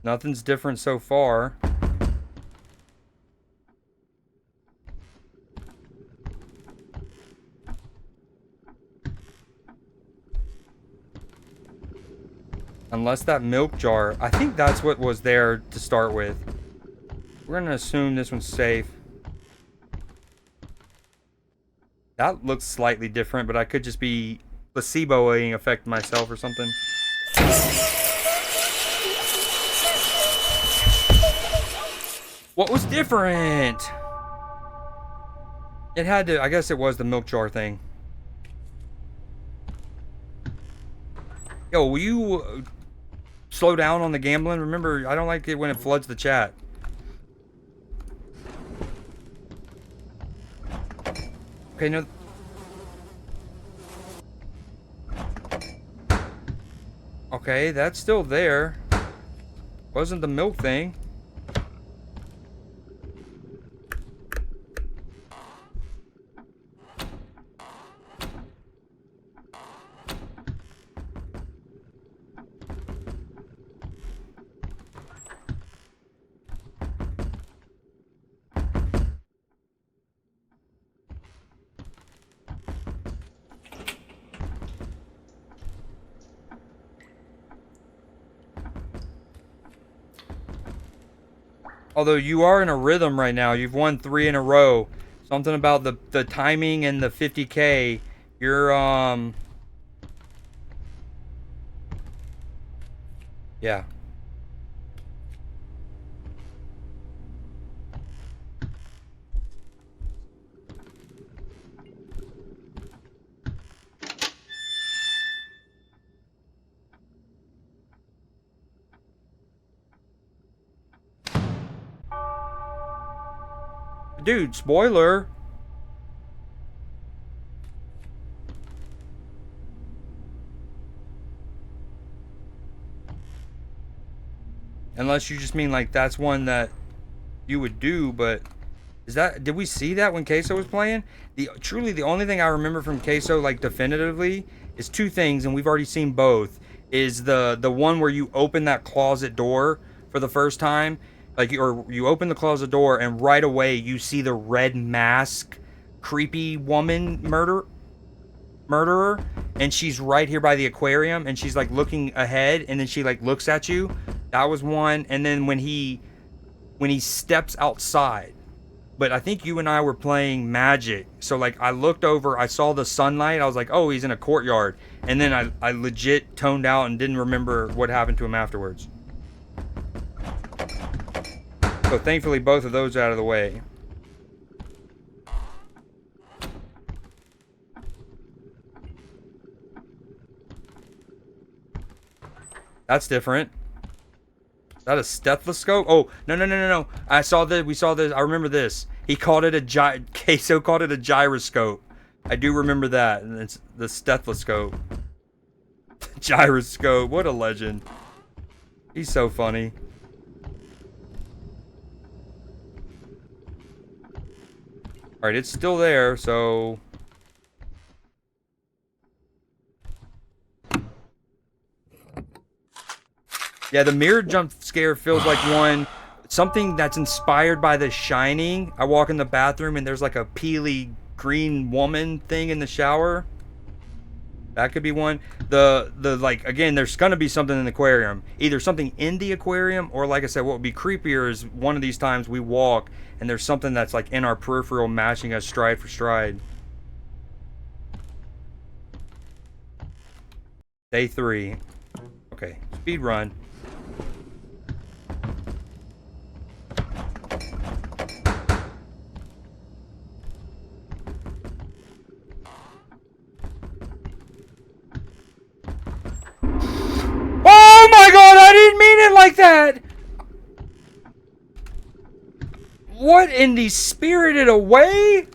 Nothing's different so far. Unless that milk jar. I think that's what was there to start with. We're going to assume this one's safe. That looks slightly different, but I could just be placeboing affect myself or something. What was different? It had to, I guess it was the milk jar thing. Yo, will you slow down on the gambling? Remember, I don't like it when it floods the chat. Okay, no. Okay, that's still there. Wasn't the milk thing. Although you are in a rhythm right now. You've won 3 in a row. Something about the timing and the 50K. You're, yeah. Dude, spoiler. Unless you just mean like that's one that you would do, but did we see that when Queso was playing? Truly the only thing I remember from Queso like definitively is 2 things, and we've already seen both. Is the one where you open that closet door for the first time, like you open the closet door and right away you see the red mask creepy woman murderer, and she's right here by the aquarium, and she's like looking ahead, and then she like looks at you. That was one. And then when he steps outside, but I think you and I were playing Magic, so like I looked over, I saw the sunlight, I was like, oh, he's in a courtyard, and then I legit toned out and didn't remember what happened to him afterwards. So thankfully both of those are out of the way. That's different. Is that a stethoscope? Oh, no. I saw that. We saw this. I remember this. He called it Queso called it a gyroscope. I do remember that. And it's the stethoscope. Gyroscope. What a legend. He's so funny. Alright, it's still there, so... Yeah, the mirror jump scare feels like something that's inspired by The Shining. I walk in the bathroom and there's like a peely green woman thing in the shower. That could be one. The like, again, there's gonna be something in the aquarium. Either something in the aquarium, or like I said, what would be creepier is one of these times we walk and there's something that's like in our peripheral matching us stride for stride. Day 3. Okay, speed run. Oh my god, I didn't mean it like that! What in the Spirited Away?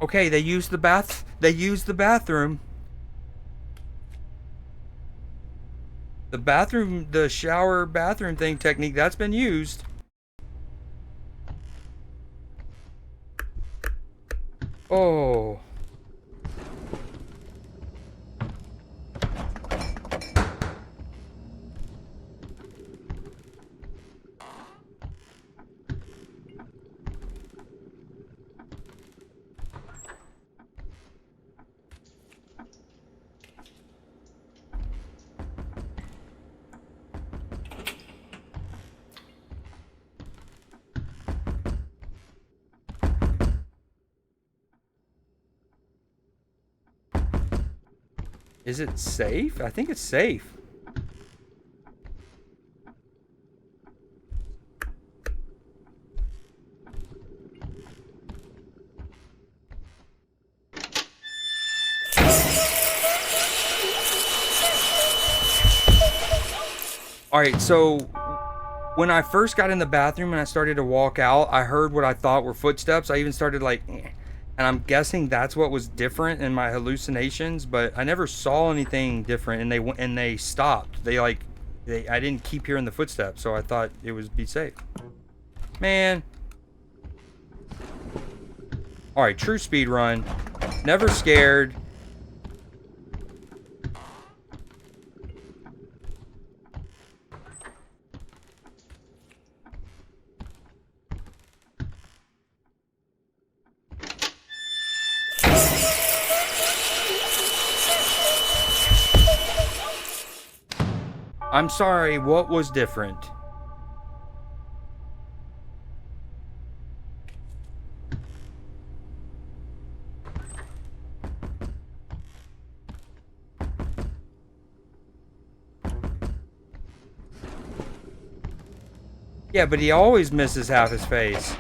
Okay, they used the bathroom. The shower bathroom thing technique, that's been used. Oh. Is it safe? I think it's safe. Alright, so when I first got in the bathroom and I started to walk out, I heard what I thought were footsteps. I even started like, eh. And I'm guessing that's what was different in my hallucinations, but I never saw anything different, and they stopped. I didn't keep hearing the footsteps, so I thought it would be safe. Man. Alright, true speed run. Never scared. I'm sorry, what was different? Yeah, but he always misses half his face.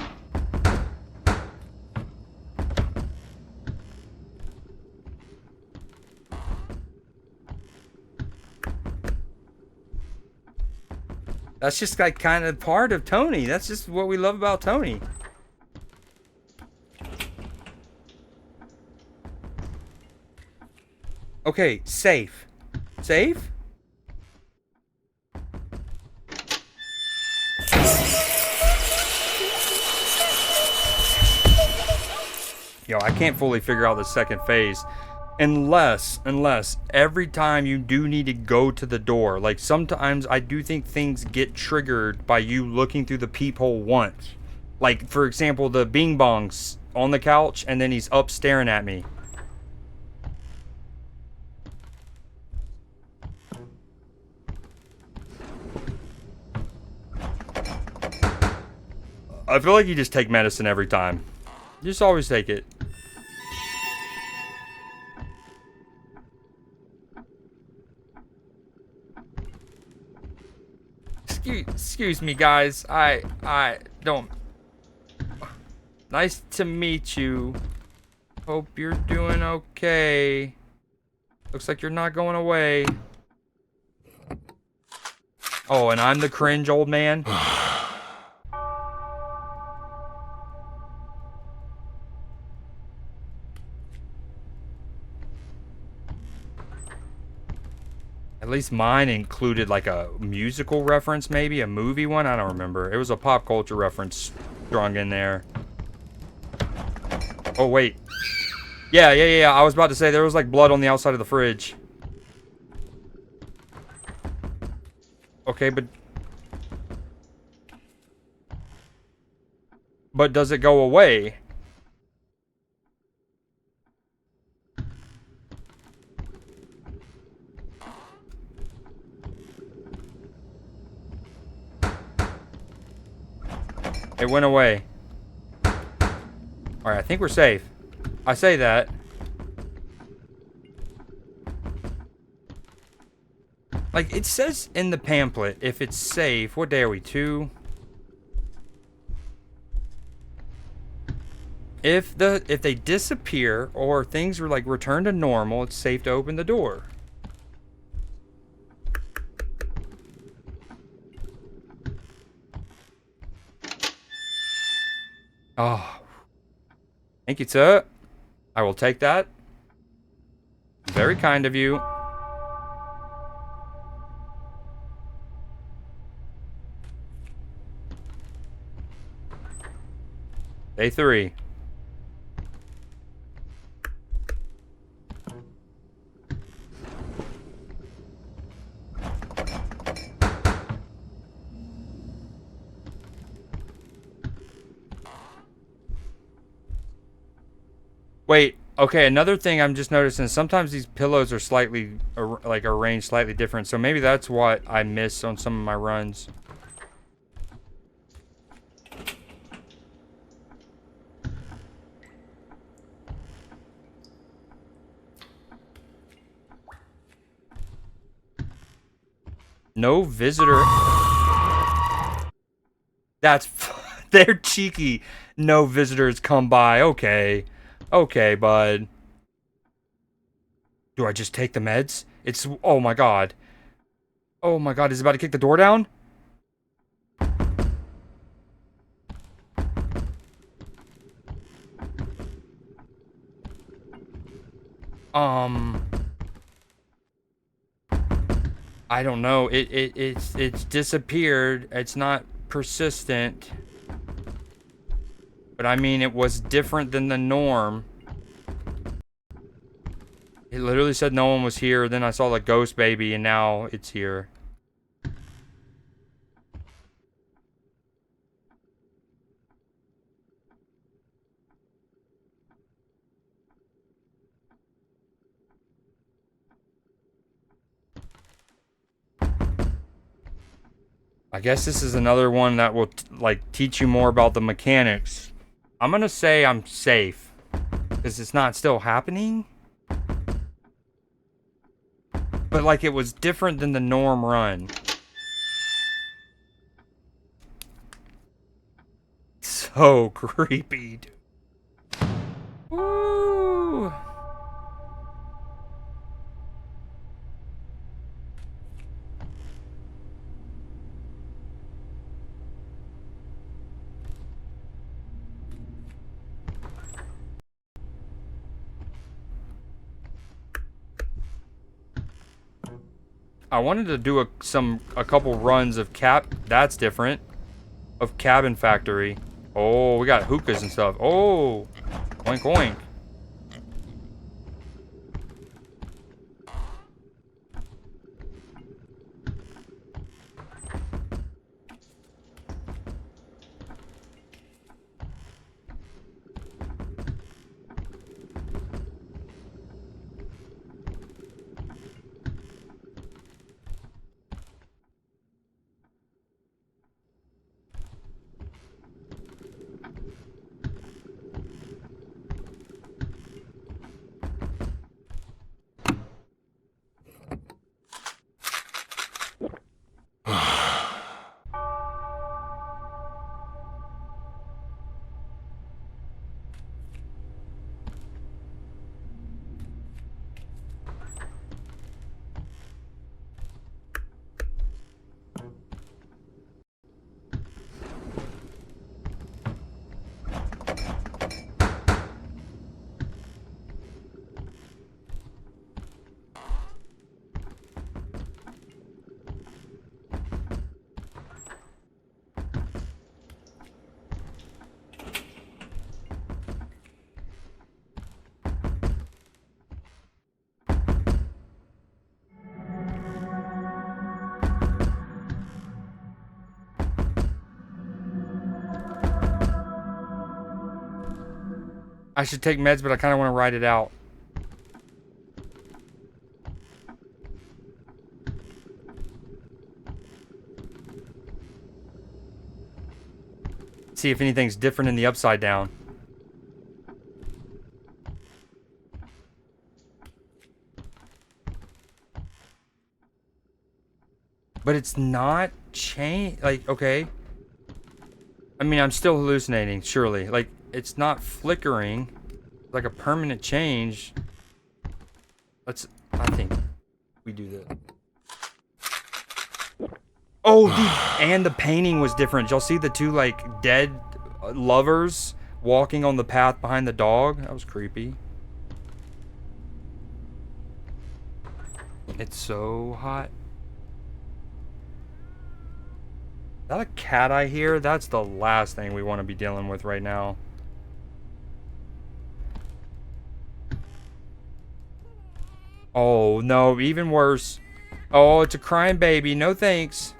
That's just like kind of part of Tony. That's just what we love about Tony. Okay, safe. Safe? Yo, I can't fully figure out the second phase. Unless every time you do need to go to the door. Like sometimes I do think things get triggered by you looking through the peephole once. Like for example, the Bing Bong's on the couch and then he's up staring at me. I feel like you just take medicine every time. You just always take it. Excuse me, guys. I don't. Nice to meet you. Hope you're doing okay. Looks like you're not going away. Oh, and I'm the cringe old man. At least mine included like a musical reference, maybe a movie one. I don't remember. It was a pop culture reference strung in there. Oh wait, yeah. I was about to say there was like blood on the outside of the fridge. Okay, but does it go away? It went away. Alright, I think we're safe. I say that. Like, it says in the pamphlet, if it's safe. What day are we? 2? If they disappear or things are like return to normal, it's safe to open the door. Oh. Thank you, sir. I will take that. Very kind of you. Day 3. Wait, okay, another thing I'm just noticing, sometimes these pillows are slightly, like, arranged slightly different, so maybe that's what I miss on some of my runs. No visitor. That's... They're cheeky. No visitors come by. Okay. Okay, bud. Do I just take the meds? It's... Oh, my God. Oh, my God. Is it about to kick the door down? I don't know. It's disappeared. It's not persistent. But I mean, it was different than the norm. It literally said no one was here. Then I saw the ghost baby, and now it's here. I guess this is another one that will, like, teach you more about the mechanics. I'm gonna say I'm safe. Because it's not still happening. But, like, it was different than the norm run. So creepy, dude. Woo! I wanted to do a couple runs of that's different. Of Cabin Factory. Oh, we got hookahs and stuff. Oh, oink oink. I should take meds, but I kind of want to ride it out. See if anything's different in the upside down. But it's not like, okay. I mean, I'm still hallucinating, surely. Like, it's not flickering. Like a permanent change. I think we do this. Oh, dude, and the painting was different. Y'all see the two, like, dead lovers walking on the path behind the dog? That was creepy. It's so hot. Is that a cat I hear? That's the last thing we want to be dealing with right now. Oh, no, even worse. Oh, it's a crying baby. No thanks.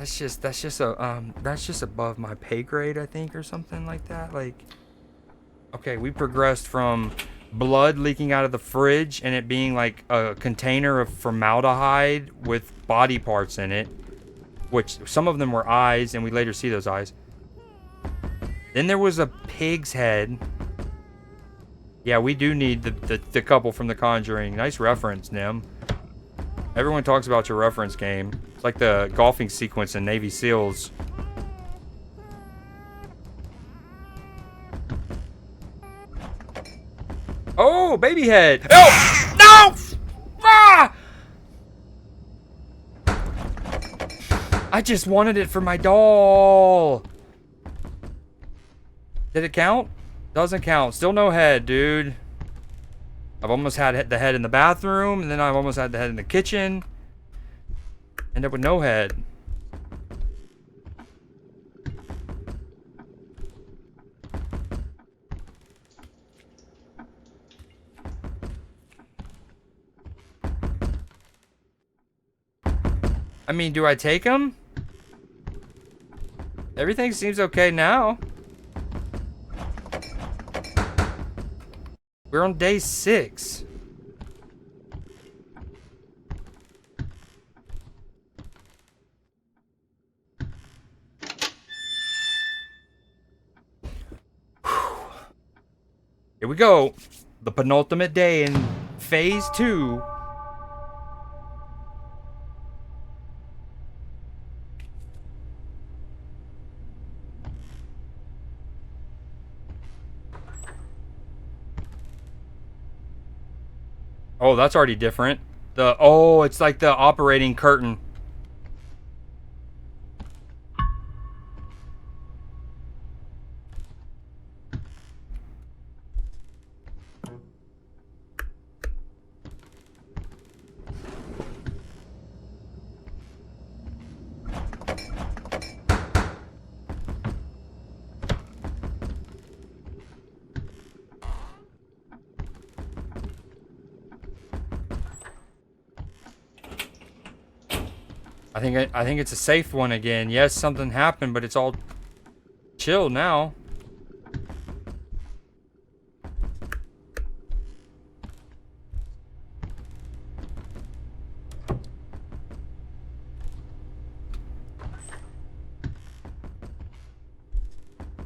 That's just above my pay grade, I think, or something like that. Like, okay, we progressed from blood leaking out of the fridge and it being like a container of formaldehyde with body parts in it, which some of them were eyes, and we later see those eyes. Then there was a pig's head. Yeah, we do need the couple from The Conjuring. Nice reference, Nim. Everyone talks about your reference game. It's like the golfing sequence in Navy SEALs. Oh, baby head. Oh, no! Ah! I just wanted it for my doll. Did it count? Doesn't count. Still no head, dude. I've almost had the head in the bathroom, and then I've almost had the head in the kitchen. End up with no head. I mean, do I take him? Everything seems okay now. We're on day 6. Here we go. The penultimate day in phase 2. Oh, that's already different. It's like the operating curtain. I think it's a safe one again. Yes, something happened, but it's all chill now.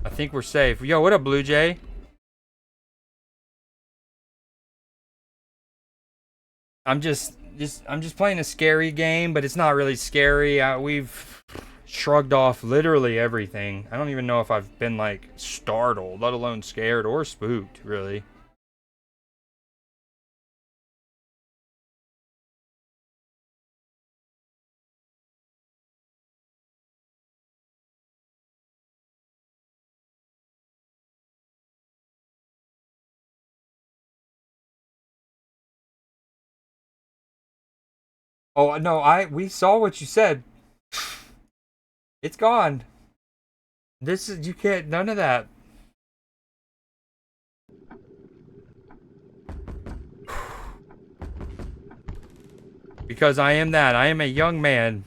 I think we're safe. Yo, what up, Blue Jay? I'm just playing a scary game, but it's not really scary. We've shrugged off literally everything. I don't even know if I've been like startled, let alone scared or spooked, really. Oh no, we saw what you said. It's gone. You can't, none of that. Because I am that. I am a young man.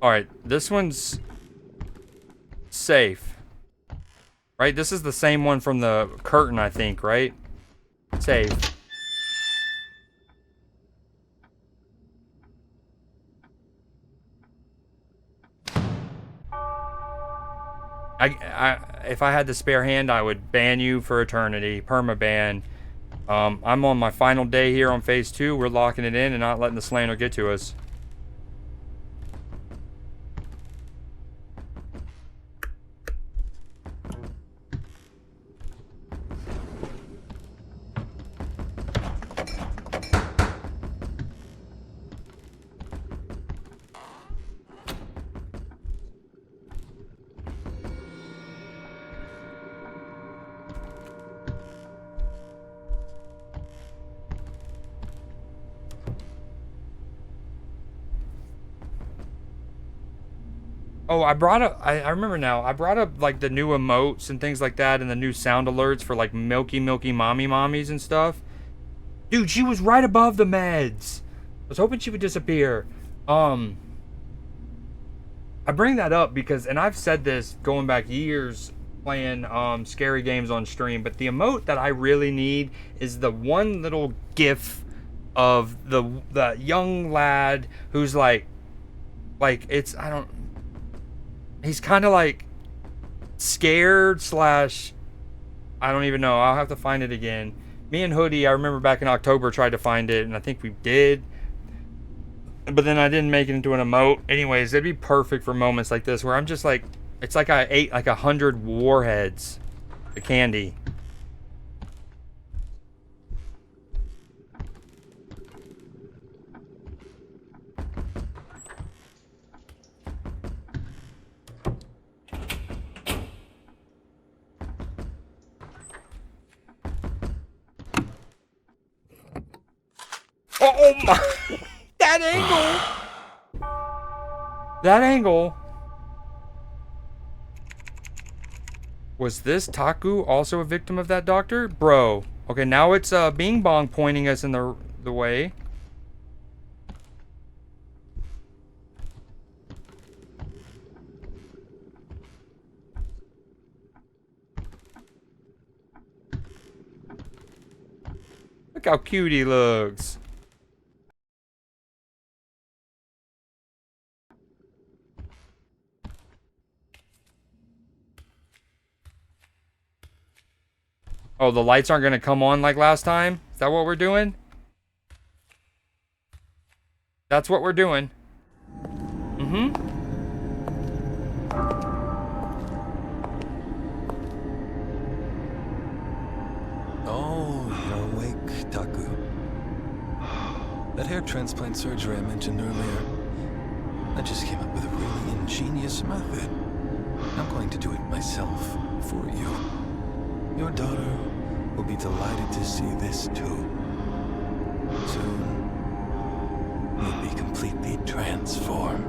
Alright, this one's safe. Right? This is the same one from the curtain, I think, right? Safe. If I had the spare hand, I would ban you for eternity. Permaban. I'm on my final day here on phase 2. We're locking it in and not letting the slander get to us. Oh, I brought up, I remember now. I brought up like the new emotes and things like that and the new sound alerts for like milky, milky mommies and stuff. Dude, she was right above the meds. I was hoping she would disappear. I bring that up because, and I've said this going back years playing scary games on stream, but the emote that I really need is the one little gif of the young lad who's like it's, I don't, he's kind of like scared slash, I don't even know. I'll have to find it again. Me and Hoodie, I remember back in October, tried to find it, and I think we did. But then I didn't make it into an emote. Anyways, it'd be perfect for moments like this where I'm just like, it's like I ate like 100 warheads, the candy. Oh my, that angle. That angle. Was this Taku also a victim of that doctor? Bro. Okay, now it's Bing Bong pointing us in the way. Look how cute he looks. Oh, the lights aren't going to come on like last time? Is that what we're doing? That's what we're doing. Mm-hmm. Oh, you're awake, Taku. That hair transplant surgery I mentioned earlier, I just came up with a really ingenious method. I'm going to do it myself for you. Your daughter will be delighted to see this too. Soon, you'll be completely transformed.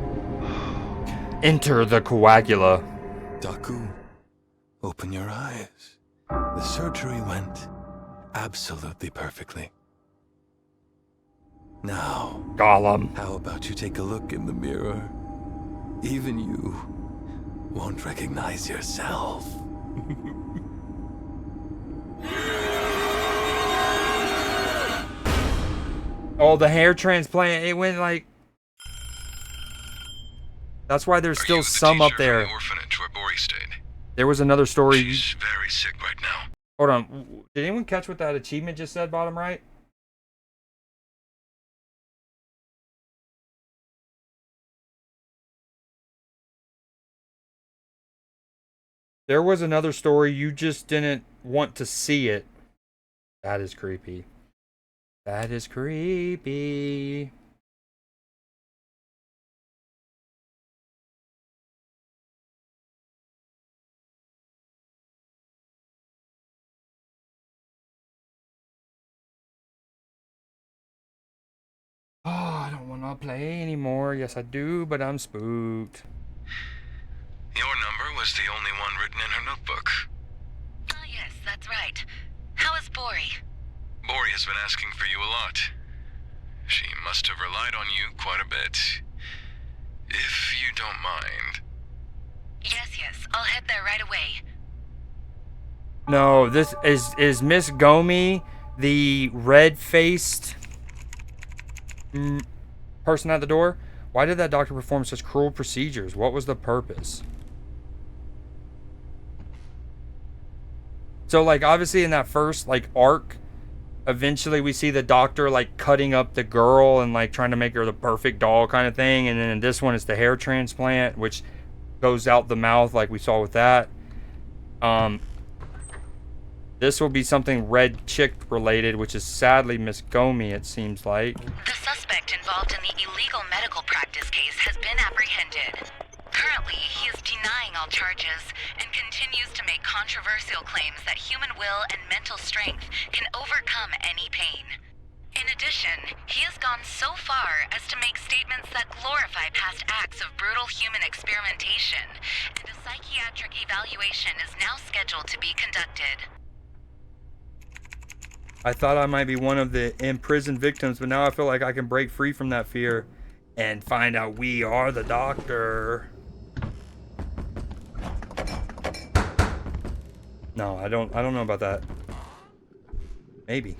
Enter the coagula. Taku, open your eyes. The surgery went absolutely perfectly. Now, Gollum. how about you take a look in the mirror? Even you won't recognize yourself. Oh, the hair transplant, it went like... That's why there's still some up there. Orphanage where Bori stayed. There was another story. She's very sick right now. Hold on. Did anyone catch what that achievement just said, bottom right? There was another story, you just didn't want to see it. That is creepy. That is creepy. Oh, I don't want to play anymore. Yes, I do, but I'm spooked. Your number was the only one written in her notebook. Ah, yes, that's right. How is Bori? Bori has been asking for you a lot. She must have relied on you quite a bit. If you don't mind. Yes, I'll head there right away. No, this is Miss Gomi, the red-faced person at the door. Why did that doctor perform such cruel procedures? What was the purpose? So, like, obviously in that first, like, arc, eventually we see the doctor, like, cutting up the girl and, like, trying to make her the perfect doll kind of thing. And then in this one, it's the hair transplant, which goes out the mouth like we saw with that. This will be something red chick related, which is sadly Miss Gomi, it seems like. The suspect involved in the illegal medical practice case has been apprehended. Currently, he is denying all charges and continues to make controversial claims that human will and mental strength can overcome any pain. In addition, he has gone so far as to make statements that glorify past acts of brutal human experimentation, and a psychiatric evaluation is now scheduled to be conducted. I thought I might be one of the imprisoned victims, but now I feel like I can break free from that fear and find out we are the doctor. No, I don't know about that. Maybe.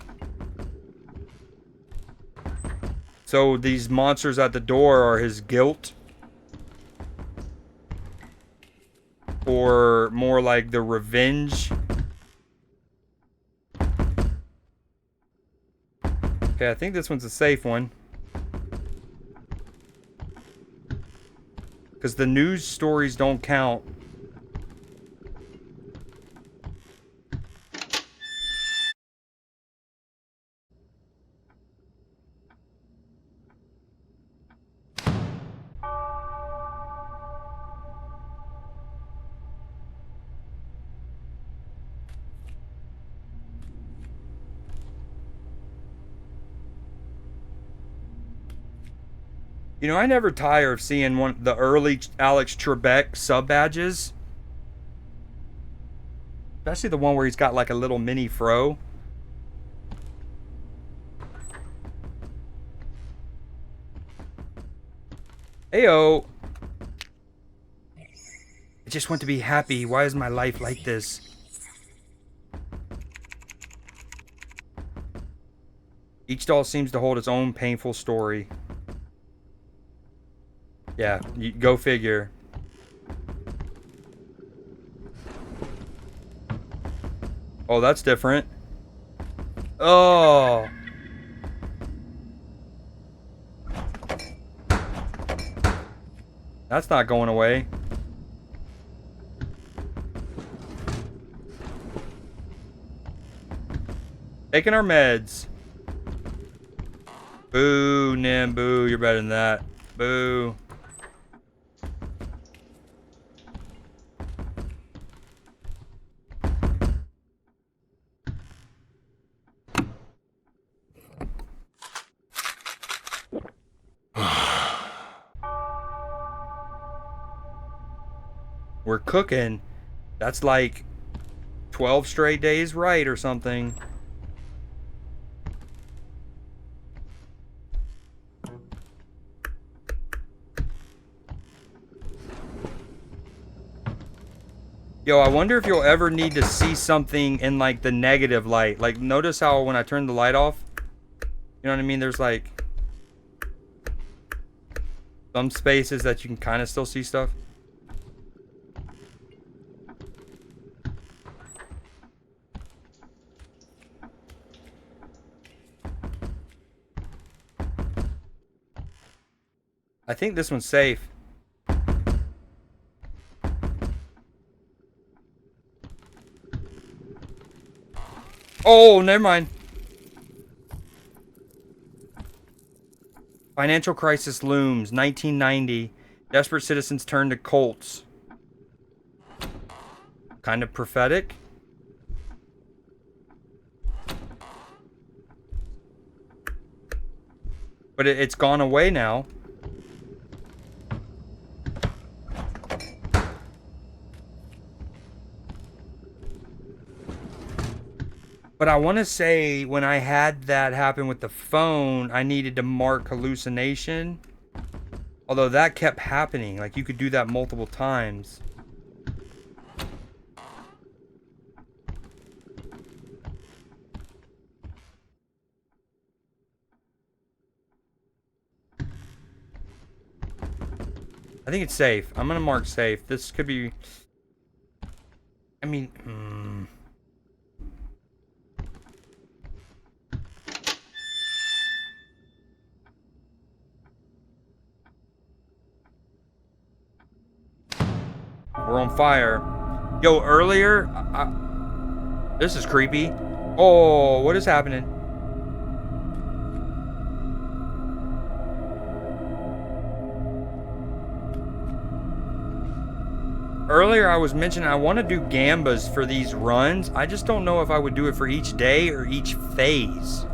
So these monsters at the door are his guilt? Or more like the revenge? Okay, I think this one's a safe one. Because the news stories don't count. You know, I never tire of seeing the early Alex Trebek sub badges. Especially the one where he's got like a little mini fro. Heyo. I just want to be happy. Why is my life like this? Each doll seems to hold its own painful story. Yeah, you go figure. Oh, that's different. Oh. That's not going away. Taking our meds. Boo, Nim, boo. You're better than that. Boo. We're cooking. That's like 12 straight days right or something. Yo, I wonder if you'll ever need to see something in like the negative light. Like, notice how when I turn the light off, you know what I mean? There's like some spaces that you can kind of still see stuff. I think this one's safe. Oh, never mind. Financial crisis looms. 1990. Desperate citizens turn to cults. Kind of prophetic. But it's gone away now. But I want to say when I had that happen with the phone, I needed to mark hallucination. Although that kept happening. Like, you could do that multiple times. I think it's safe. I'm going to mark safe. This could be... I mean... We're on fire. Yo, earlier... This is creepy. Oh, what is happening? Earlier I was mentioning I want to do gambas for these runs. I just don't know if I would do it for each day or each phase.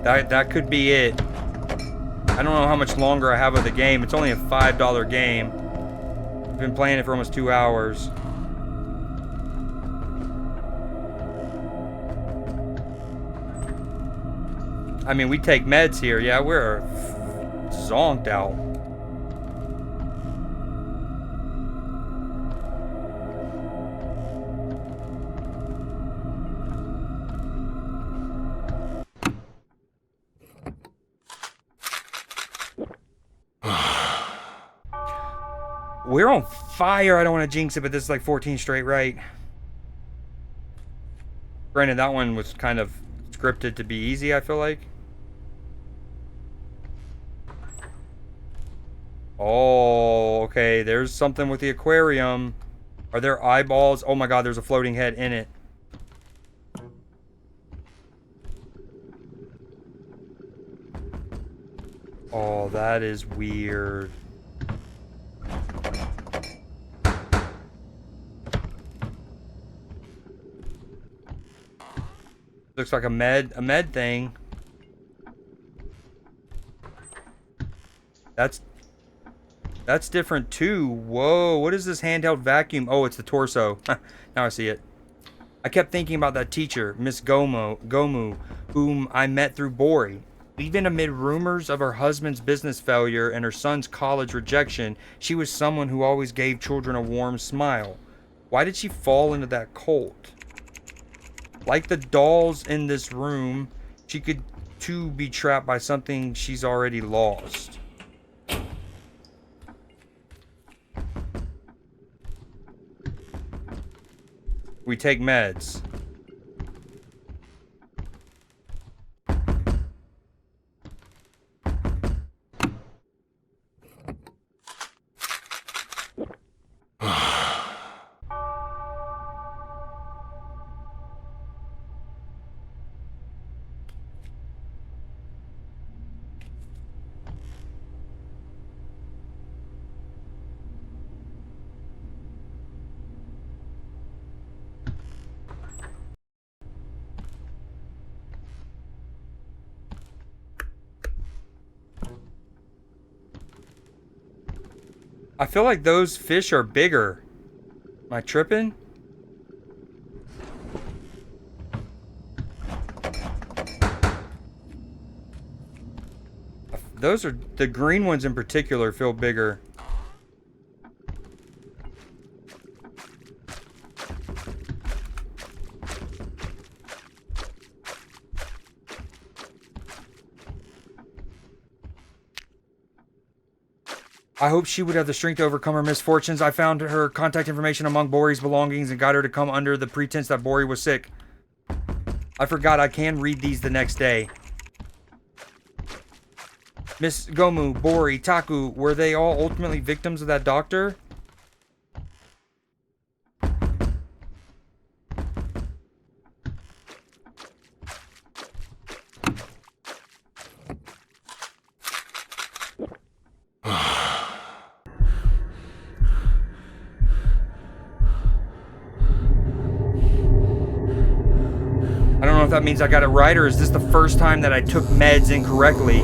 That could be it. I don't know how much longer I have of the game. It's only a $5 game. I've been playing it for almost 2 hours. I mean, we take meds here. Yeah, we're zonked out. We're on fire. I don't want to jinx it, but this is like 14 straight right. Granted, that one was kind of scripted to be easy, I feel like. Oh, okay. There's something with the aquarium. Are there eyeballs? Oh my god, there's a floating head in it. Oh, that is weird. Looks like a med thing. That's different too. Whoa, what is this handheld vacuum? Oh, it's the torso. Now I see it. I kept thinking about that teacher, Miss Gomu, whom I met through Bori. Even amid rumors of her husband's business failure and her son's college rejection, she was someone who always gave children a warm smile. Why did she fall into that cult? Like the dolls in this room, she could too be trapped by something she's already lost. We take meds. I feel like those fish are bigger. Am I tripping? Those are the green ones in particular feel bigger. I hope she would have the strength to overcome her misfortunes. I found her contact information among Bori's belongings and got her to come under the pretense that Bori was sick. I forgot I can read these the next day. Miss Gomu, Bori, Taku, were they all ultimately victims of that doctor? I don't know if that means I got it right, or is this the first time that I took meds incorrectly?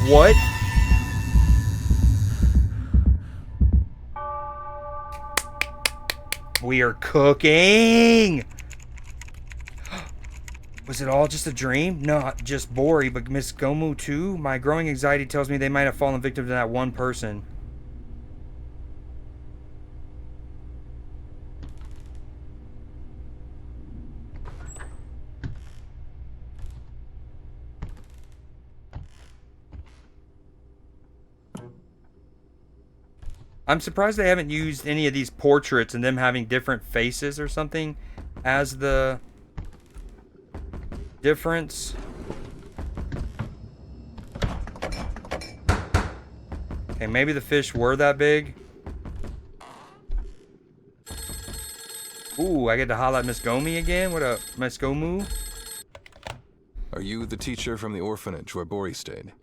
What? We are cooking! Was it all just a dream? Not just Bori, but Miss Gomu too? My growing anxiety tells me they might have fallen victim to that one person. I'm surprised they haven't used any of these portraits and them having different faces or something as the difference. Okay, maybe the fish were that big. Ooh, I get to holla at Miss Gomi again? What up, Miss Gomu? Are you the teacher from the orphanage where Bori stayed?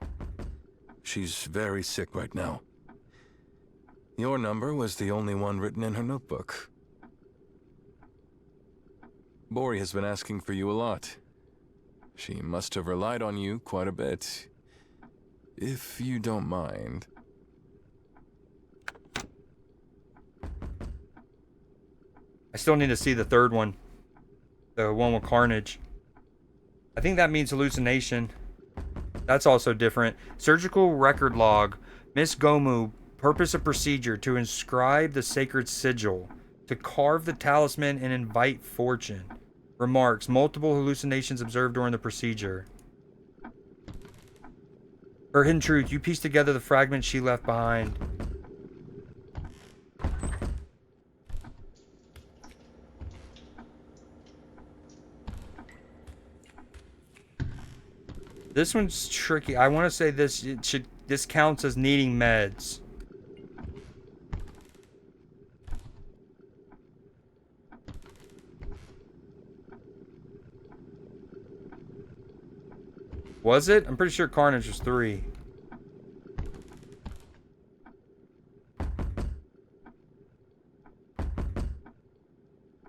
She's very sick right now. Your number was the only one written in her notebook. Bori has been asking for you a lot. She must have relied on you quite a bit. If you don't mind. I still need to see the third one. The one with Carnage. I think that means hallucination. That's also different. Surgical record log. Miss Gomu, purpose of procedure to inscribe the sacred sigil, to carve the talisman and invite fortune. Remarks, multiple hallucinations observed during the procedure. Her hidden truth, you piece together the fragments she left behind. This one's tricky. I want to say this counts as needing meds. Was it? I'm pretty sure Carnage was 3.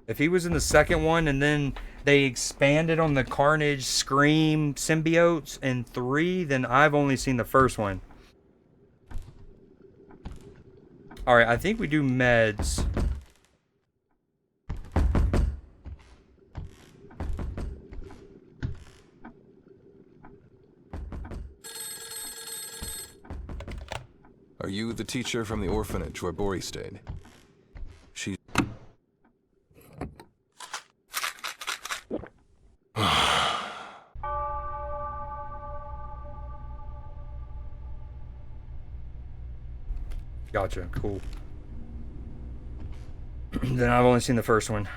If he was in the second one and then they expanded on the Carnage Scream symbiotes in 3, then I've only seen the first one. Alright, I think we do meds. Are you the teacher from the orphanage where Bori stayed? She... Gotcha, cool. Then I've only seen the first one.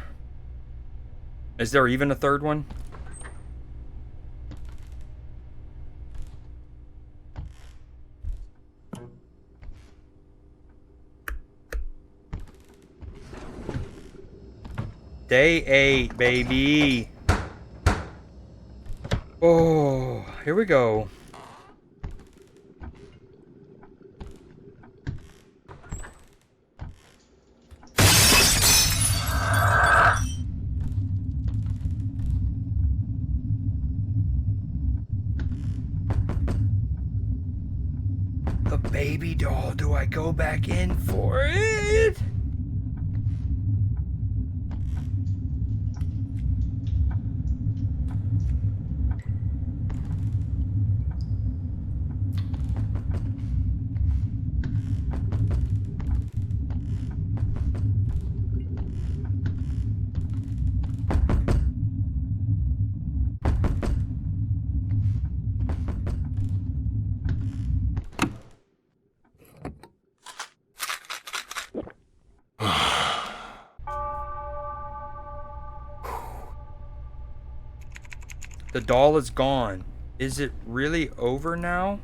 Is there even a third one? Day 8, baby. Oh, here we go. The baby doll, do I go back in for it? The doll is gone. Is it really over now?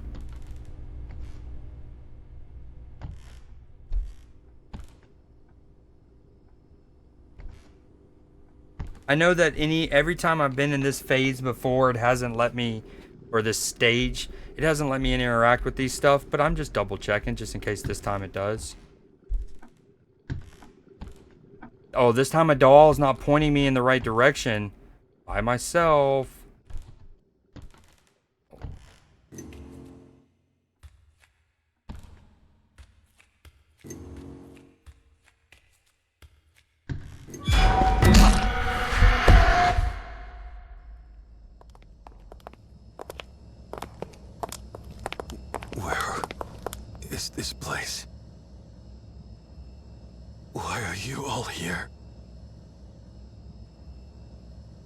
I know that every time I've been in this phase before, it hasn't let me, or this stage, it hasn't let me interact with these stuff, but I'm just double checking just in case this time it does. Oh, this time a doll is not pointing me in the right direction by myself. Where is this place? Why are you all here?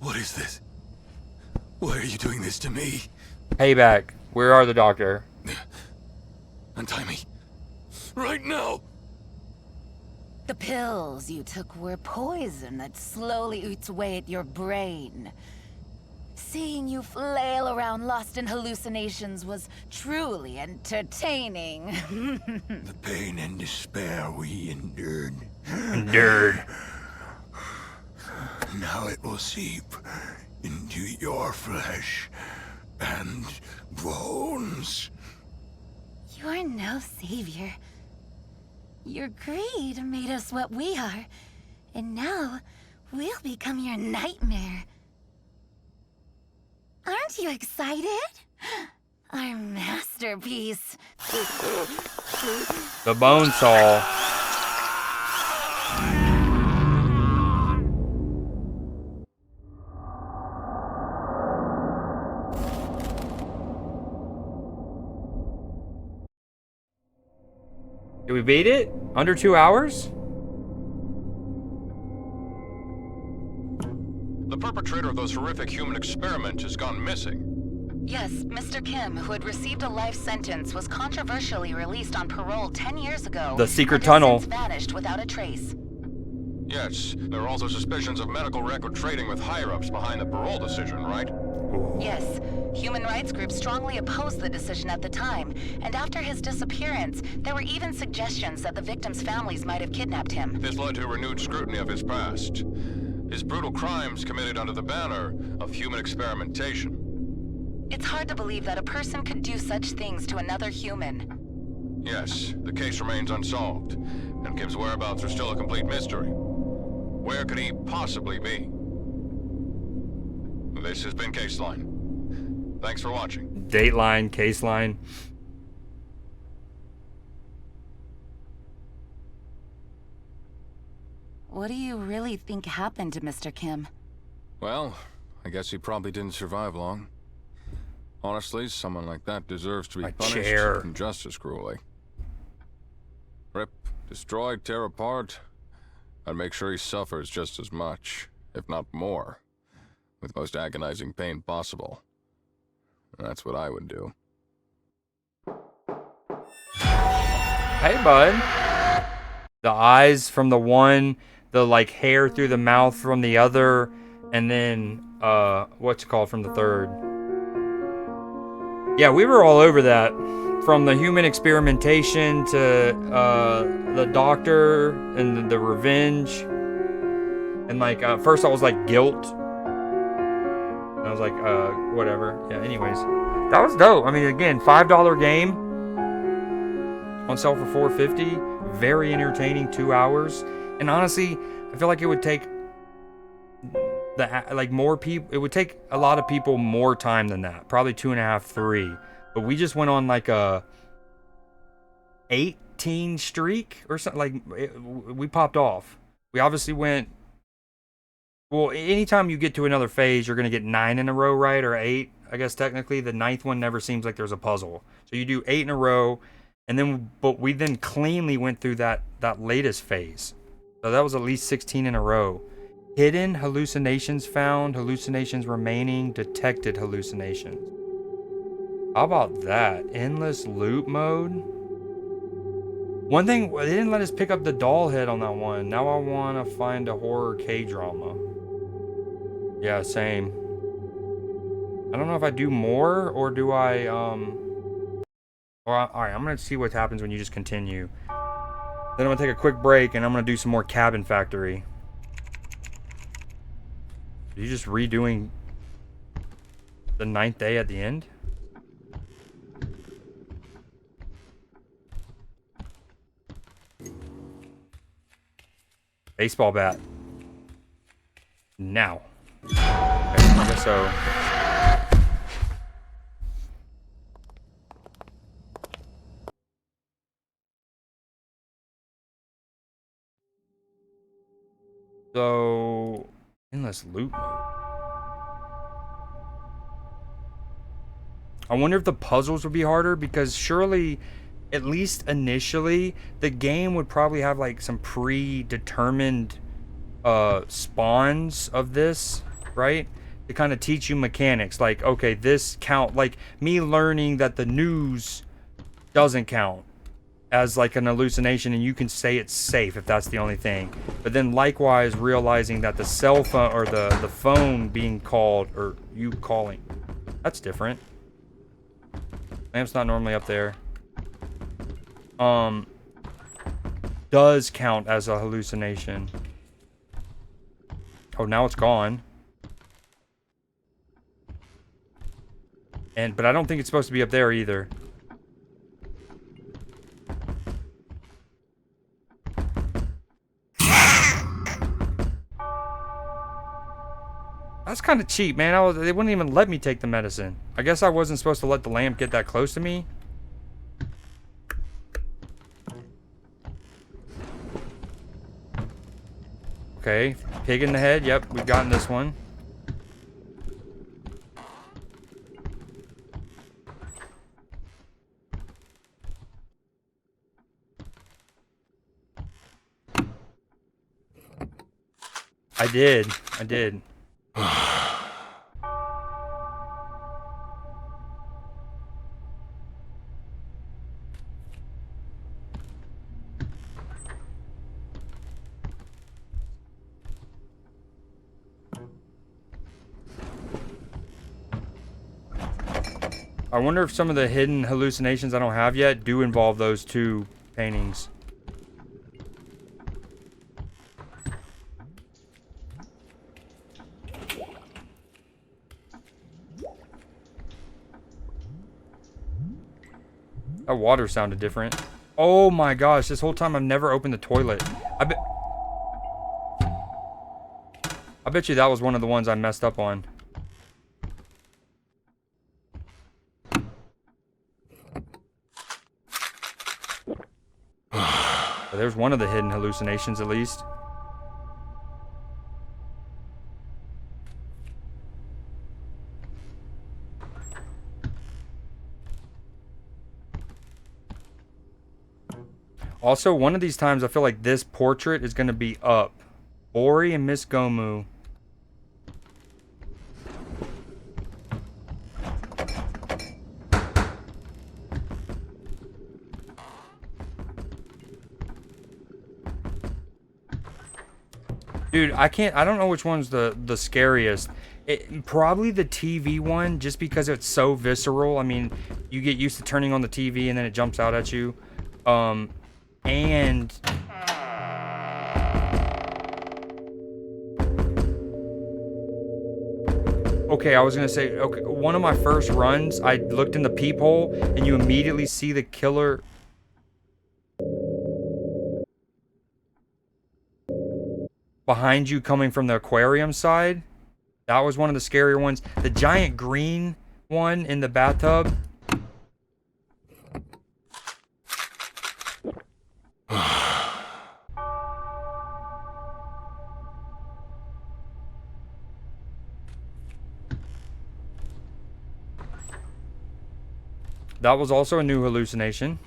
What is this? Why are you doing this to me? Payback. Where are the doctor? Untie me. Right now! The pills you took were poison that slowly eats away at your brain. Seeing you flail around lost in hallucinations was truly entertaining. The pain and despair we endured. Now it will seep into your flesh and bones. You're no savior. Your greed made us what we are, and now We'll become your nightmare. Aren't you excited? Our masterpiece. The bone saw. Did we beat it? Under 2 hours? The perpetrator of those horrific human experiments has gone missing. Yes, Mr. Kim, who had received a life sentence, was controversially released on parole 10 years ago. The secret and has tunnel. since vanished without a trace. Yes, there are also suspicions of medical record trading with higher-ups behind the parole decision, right? Yes, human rights groups strongly opposed the decision at the time, and after his disappearance, there were even suggestions that the victims' families might have kidnapped him. This led to renewed scrutiny of his past. His brutal crimes committed under the banner of human experimentation. It's hard to believe that a person could do such things to another human. Yes, the case remains unsolved, and Kim's whereabouts are still a complete mystery. Where could he possibly be? This has been Caseline. Thanks for watching. Dateline, case line. What do you really think happened to Mr. Kim? Well, I guess he probably didn't survive long. Honestly, someone like that deserves to be A punished chair. and just as cruelly. Rip, destroy, tear apart. I'd make sure he suffers just as much, if not more, with most agonizing pain possible. That's what I would do. Hey, bud. The eyes from the one, the like hair through the mouth from the other, and then what's it called from the third? Yeah, we were all over that. From the human experimentation to the doctor and the revenge. And like first I was like guilt. And I was like, whatever. Yeah, anyways. That was dope. I mean, again, $5 game. On sale for $4.50. Very entertaining, 2 hours. And honestly, I feel like it would take more people. It would take a lot of people more time than that. Probably 2.5, 3. But we just went on like a 18 streak or something. Like we popped off. We obviously went. Well, anytime you get to another phase, you're gonna get 9 in a row, right? Or 8. I guess technically the 9th one never seems like there's a puzzle. So you do 8 in a row, and then but we then cleanly went through that latest phase. So that was at least 16 in a row. Hidden hallucinations found, hallucinations remaining, detected hallucinations. How about that? Endless loop mode. One thing, they didn't let us pick up the doll head on that one. Now I want to find a horror K-drama. Yeah, same. I don't know if I do more or do I, Well, alright, I'm going to see what happens when you just continue. Then I'm going to take a quick break and I'm going to do some more Cabin Factory. Are you just redoing the 9th day at the end? Baseball bat. Now. Okay, I guess so. So, endless loop mode. I wonder if the puzzles would be harder, because surely, at least initially, the game would probably have like some predetermined spawns of this, right? To kind of teach you mechanics. Like, okay, this count, like me learning that the news doesn't count as like an hallucination, and you can say it's safe if that's the only thing. But then likewise realizing that the cell phone or the phone being called, or you calling, that's different. Lamp's not normally up there. Does count as a hallucination. Oh, now it's gone. But I don't think it's supposed to be up there either. kind of cheap, man. They wouldn't even let me take the medicine. I guess I wasn't supposed to let the lamp get that close to me. Okay, pig in the head. Yep, we've gotten this one. I did. I wonder if some of the hidden hallucinations I don't have yet do involve those two paintings. That water sounded different. Oh my gosh, this whole time I've never opened the toilet. I bet you that was one of the ones I messed up on. There's one of the hidden hallucinations at least. Also, one of these times I feel like this portrait is going to be up. Ori and Miss Gomu. Dude, I don't know which one's the scariest. Probably the TV one, just because it's so visceral. I mean, you get used to turning on the TV and then it jumps out at you. And okay, I was gonna say, okay, one of my first runs, I looked in the peephole and you immediately see the killer behind you coming from the aquarium side. That was one of the scarier ones. The giant green one in the bathtub. That was also a new hallucination.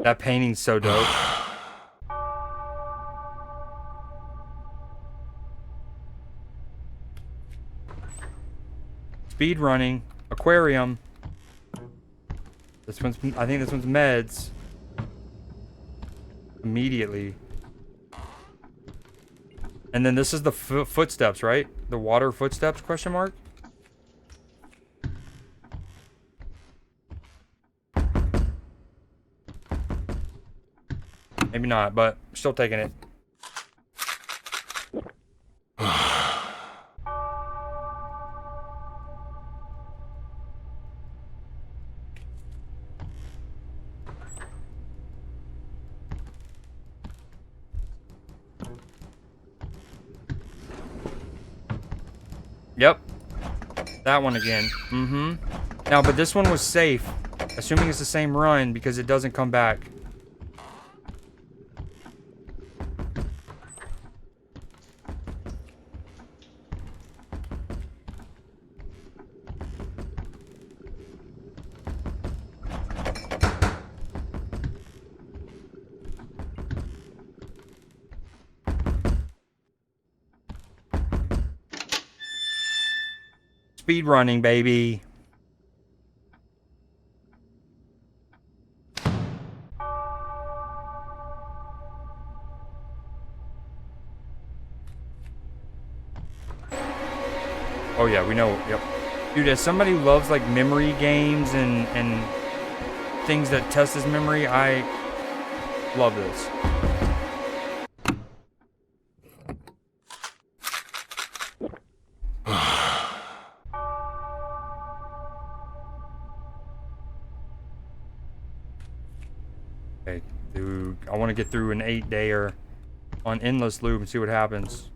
That painting's so dope. Speed running, aquarium. This one's, I think this one's meds. Immediately. And then this is the footsteps, right? The water footsteps, question mark? Maybe not, but still taking it. Yep. That one again. Now, but this one was safe. Assuming it's the same run because it doesn't come back. Speed running, baby. Oh yeah, we know. Yep. Dude, as somebody who loves like memory games and things that test his memory, I love this. Okay, dude, I want to get through an 8-dayer on endless loop and see what happens.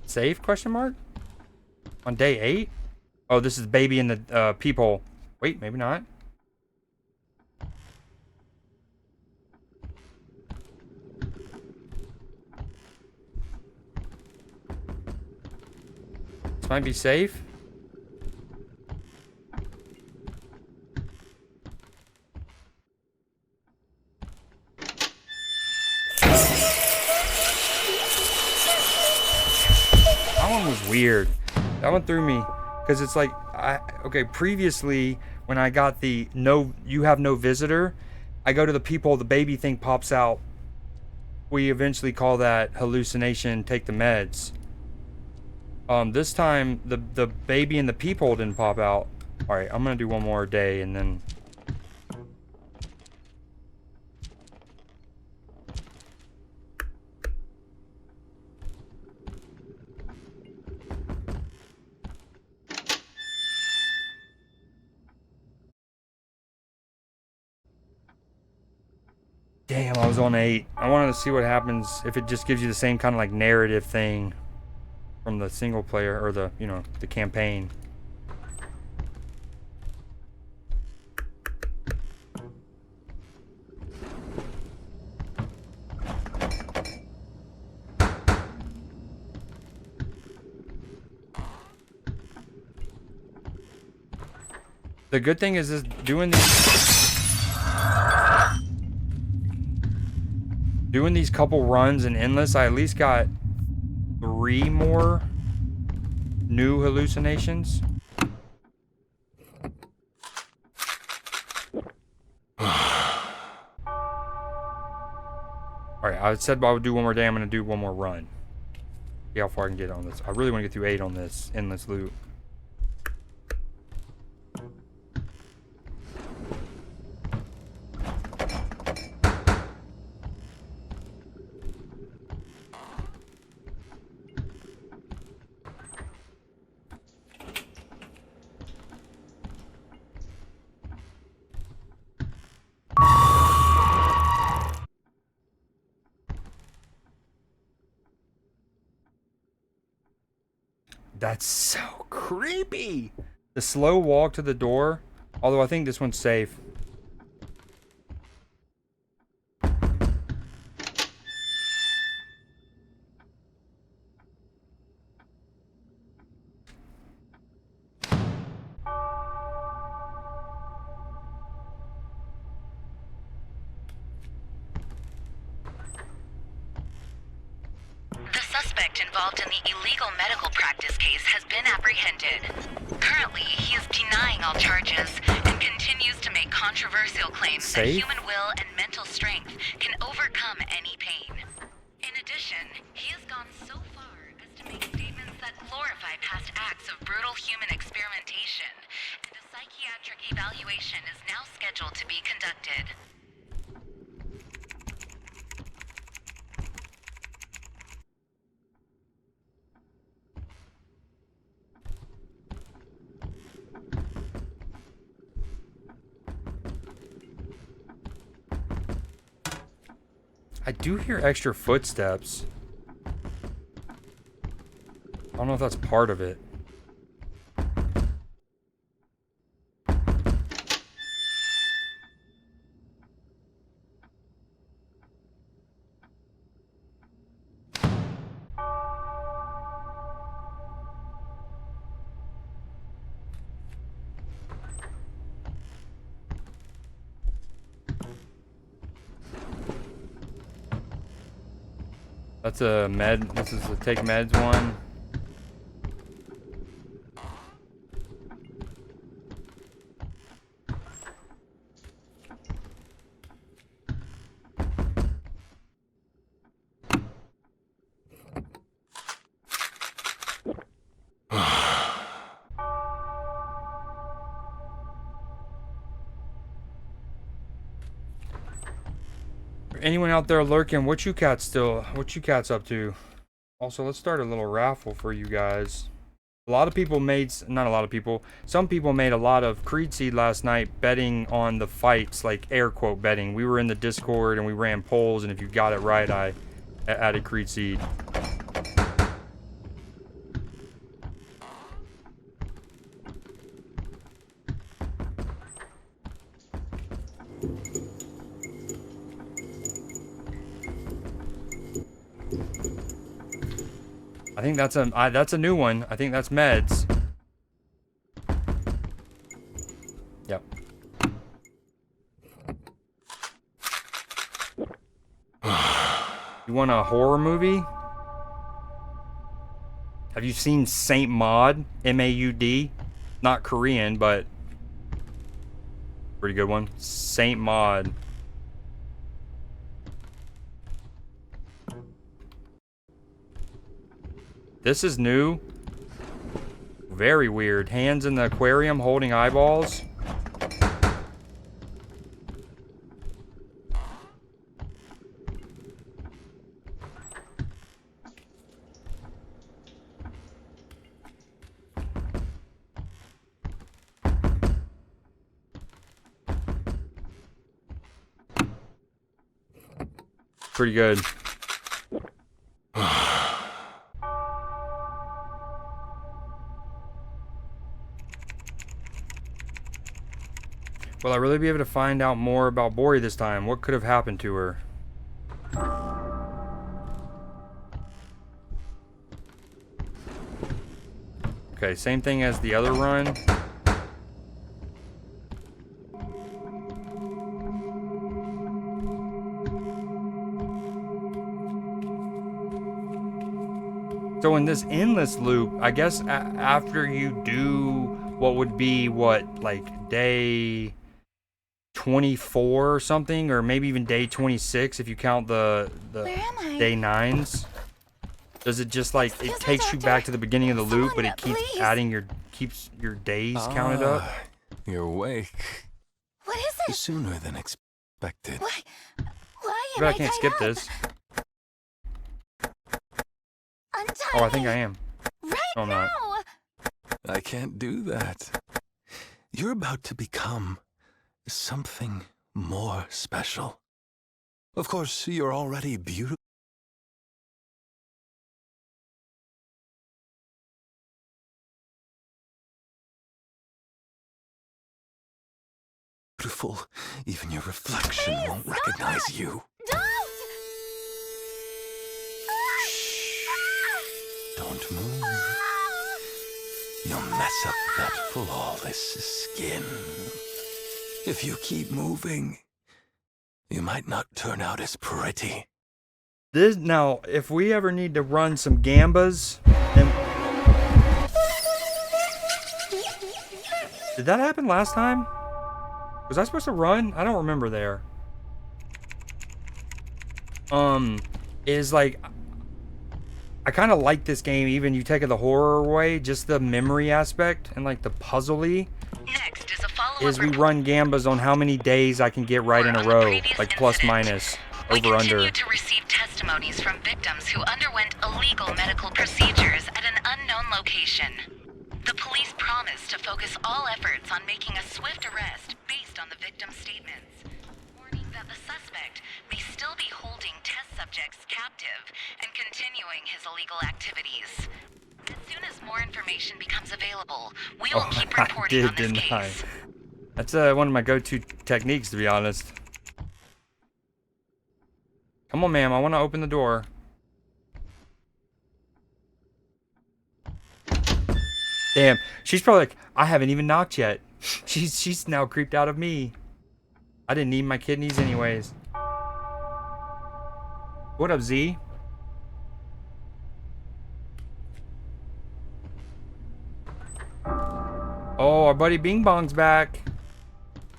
Save? Question mark? On day 8? Oh, this is baby in the peephole. Wait, maybe not. This might be safe. That one was weird. That one threw me because it's like okay, previously when I got the you have no visitor, I go to the peephole, the baby thing pops out. We eventually call that hallucination, take the meds. This time the baby in the peephole didn't pop out. All right, I'm gonna do one more day and then. Damn, I was on 8. I wanted to see what happens if it just gives you the same kind of like narrative thing from the single player or the, you know, the campaign. The good thing is doing these couple runs in endless, I at least got 3 more new hallucinations. Alright, I said I would do one more day. I'm going to do one more run. See how far I can get on this. I really want to get through 8 on this endless loop. That's so creepy. The slow walk to the door. Although I think this one's safe. The suspect involved in the illegal medical practice case has been apprehended. Currently, he is denying all charges and continues to make controversial claims that human will and mental strength can overcome any pain. In addition, he has gone so far as to make statements that glorify past acts of brutal human experimentation, and a psychiatric evaluation is now scheduled to be conducted. I do hear extra footsteps. I don't know if that's part of it. That's a med. This is a take meds one. anyone out there lurking, what you cats up to? Also, let's start a little raffle for you guys. A lot of people made, not a lot of people, some people made a lot of Creed Seed last night betting on the fights, like air quote betting. We were in the Discord and we ran polls, and if you got it right, I added Creed Seed. I think that's a new one. I think that's meds. Yep. You want a horror movie? Have you seen Saint Maud? M-A-U-D? Not Korean, but pretty good one. Saint Maud. This is new. Very weird. Hands in the aquarium holding eyeballs. Pretty good. Will I really be able to find out more about Bori this time? What could have happened to her? Okay, same thing as the other run. So in this endless loop, I guess after you do what would be like day 24 or something, or maybe even day 26 if you count the day 9s. Does it just like it takes you back to the beginning of the loop, but it keeps your days counted up? You're awake. What is it? Sooner than expected. Why I bet I can't skip this. Oh, I think I am. Right No, I'm not. now. I can't do that. You're about to become something more special. Of course, you're already beautiful. Even your reflection won't recognize you. Don't! Don't move. You'll mess up that flawless skin. If you keep moving, you might not turn out as pretty. This now, if we ever need to run some gambas, then did that happen last time? Was I supposed to run? I don't remember there. Is like, I kind of like this game, even you take it the horror way, just the memory aspect and like the puzzly. Next is a follow-up Is we report. run gambas on how many days I can get right in a On the row, previous like plus incident, minus, We over continue under. to receive testimonies from victims who underwent illegal medical procedures at an unknown location. The police promise to focus all efforts on making a swift arrest based on the victim's statements, warning that the suspect may still be holding test subjects captive and continuing his illegal activities. As soon as more information becomes available, we will keep I reporting did, on this didn't I? case. That's one of my go-to techniques, to be honest. Come on, ma'am. I want to open the door. Damn. She's probably like, I haven't even knocked yet. She's now creeped out of me. I didn't need my kidneys anyways. What up, Z? Oh, our buddy Bing Bong's back.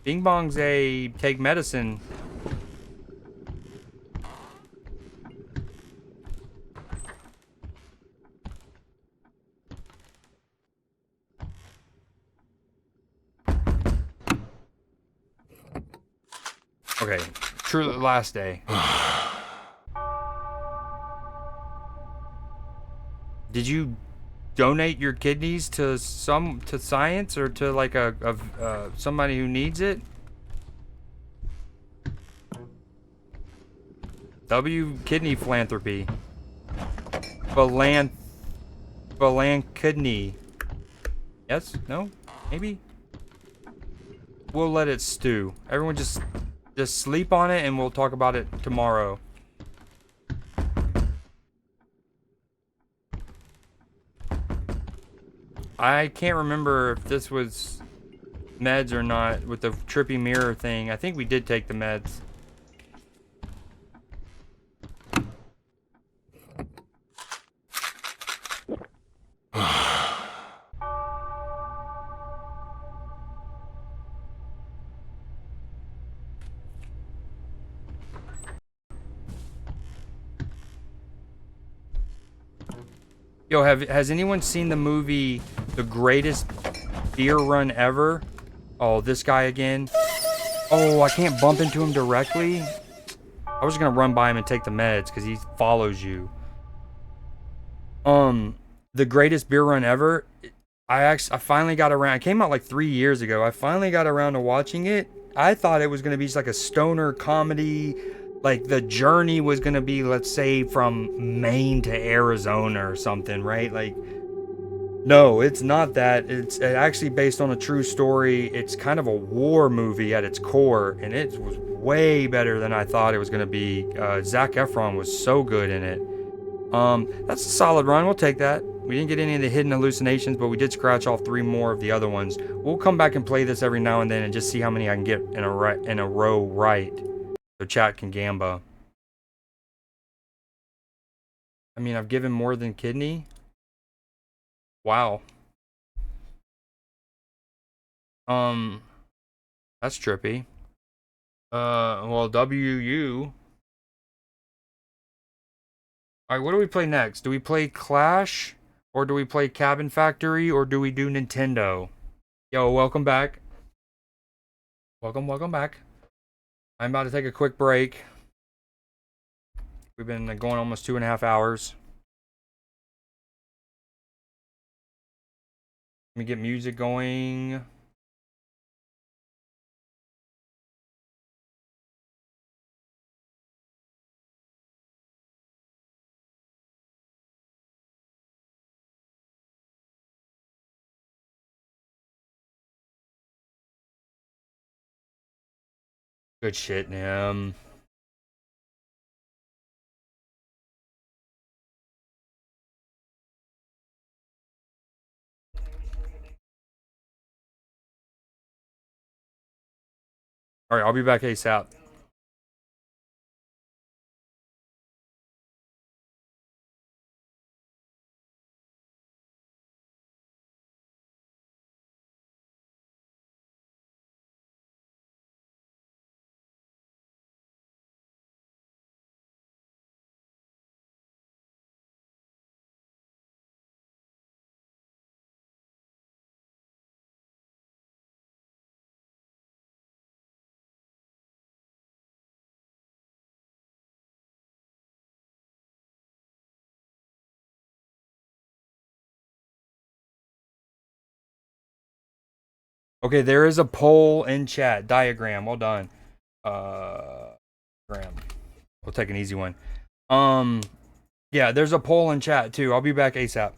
Bing Bong's a take medicine. Okay, truly the last day. Did you donate your kidneys to science or to like somebody who needs it? W kidney philanthropy. Kidney. Yes? No? Maybe? We'll let it stew. Everyone just sleep on it and we'll talk about it tomorrow. I can't remember if this was meds or not with the trippy mirror thing. I think we did take the meds. Yo, has anyone seen the movie The Greatest Beer Run Ever? Oh, this guy again. Oh, I can't bump into him directly. I was just gonna run by him and take the meds because he follows you. The Greatest Beer Run Ever. I finally got around. It came out like 3 years ago. I finally got around to watching it. I thought it was gonna be just like a stoner comedy. Like the journey was gonna be, let's say, from Maine to Arizona or something, right? Like, no, it's not that. It's actually based on a true story. It's kind of a war movie at its core, and it was way better than I thought it was gonna be. Zac Efron was so good in it. That's a solid run. We'll take that. We didn't get any of the hidden hallucinations, but we did scratch off 3 more of the other ones. We'll come back and play this every now and then and just see how many I can get in a row right. So chat can gamba. I mean, I've given more than kidney. Wow. That's trippy. Well, WU. Alright, what do we play next? Do we play Clash? Or do we play Cabin Factory? Or do we do Nintendo? Yo, welcome back. Welcome back. I'm about to take a quick break. We've been going almost 2.5 hours. Let me get music going. Good shit, man. Alright, I'll be back ASAP. Okay, there is a poll in chat. Diagram, well done. Gram. We'll take an easy one. Yeah, there's a poll in chat too. I'll be back ASAP.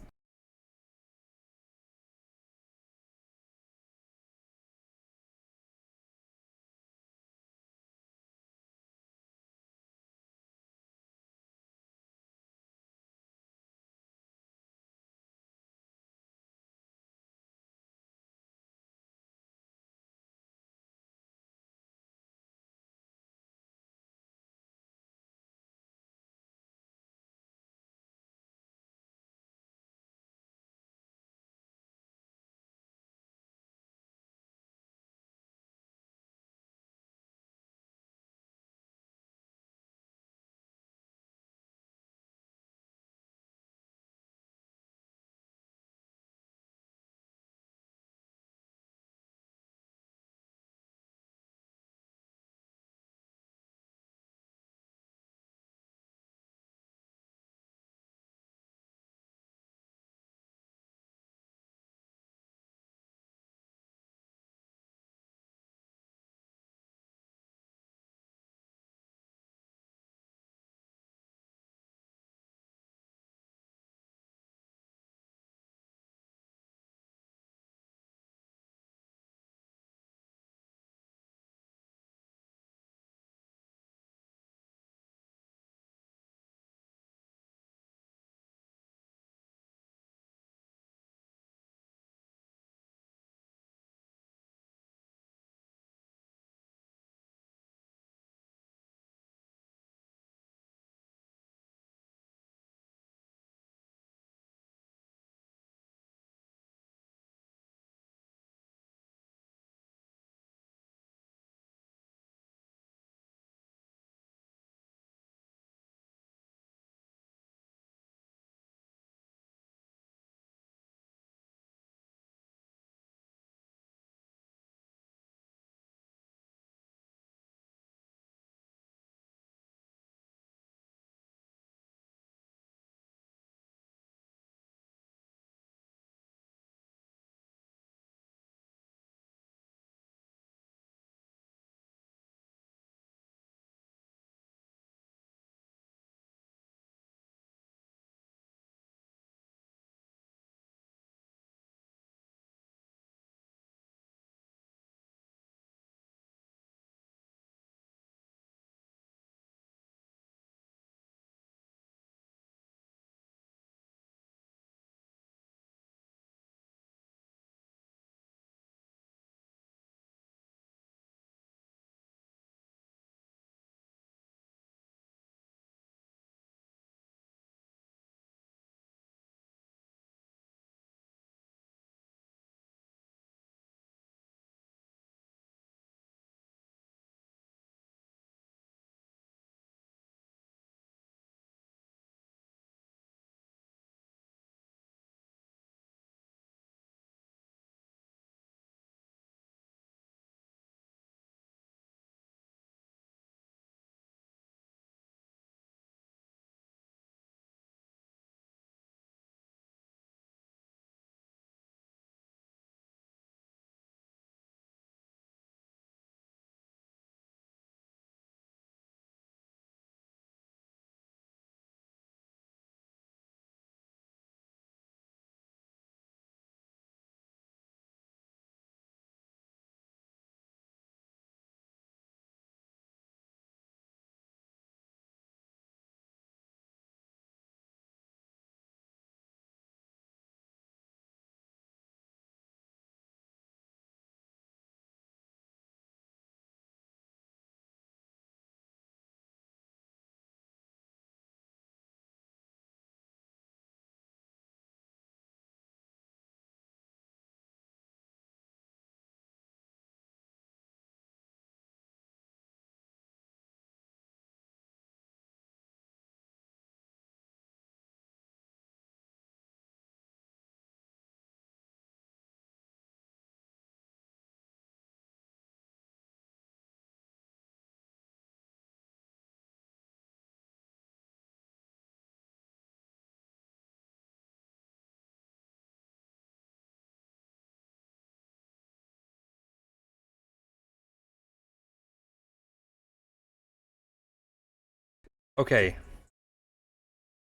Okay.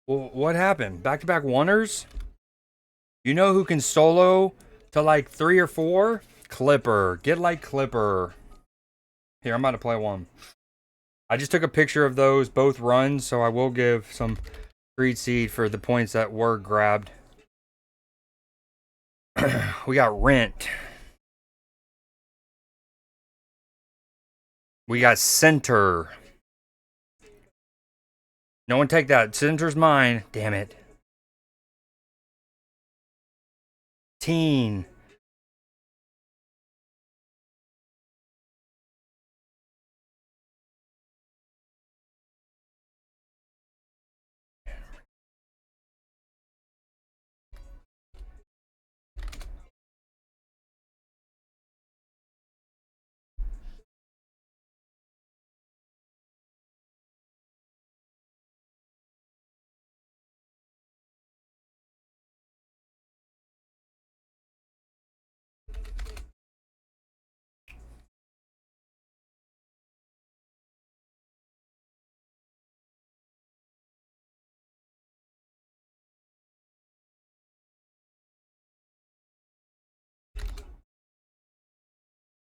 Well, what happened? Back-to-back oneers? You know who can solo to like 3 or 4? Clipper. Get like Clipper. Here, I'm about to play one. I just took a picture of those both runs, so I will give some Greed Seed for the points that were grabbed. We got Rent. We got Center. No one take that. Center's mine. Damn it. Teen.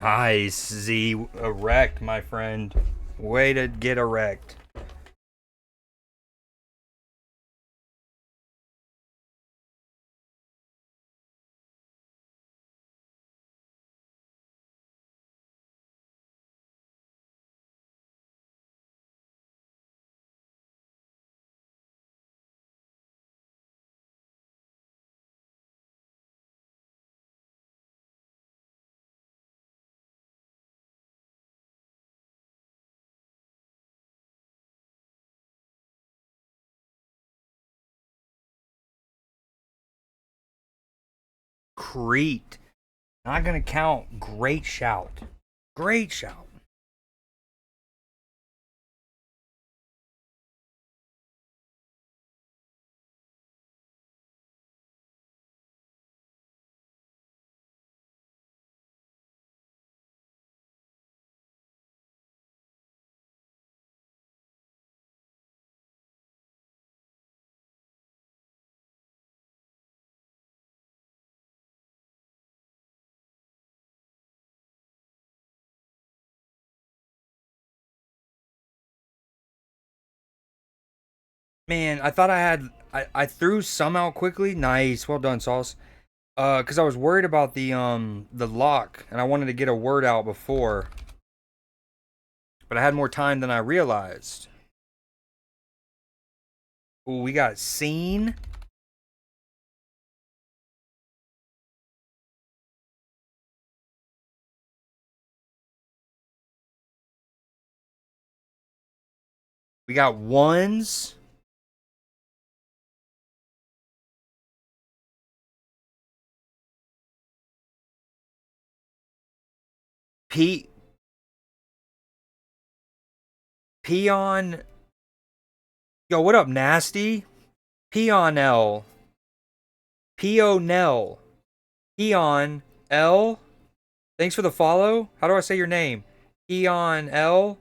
Nice, Z. Erect, my friend. Way to get erect. Crete. Not gonna count. Great shout. Great shout. Man, I thought I had. I threw some out quickly. Nice. Well done, Sauce. Because I was worried about the lock, and I wanted to get a word out before. But I had more time than I realized. Ooh, we got Scene. We got Ones. P. Peon. Yo, what up, Nasty? Peonel. Peonel. Peon L. Thanks for the follow. How do I say your name? Peon L.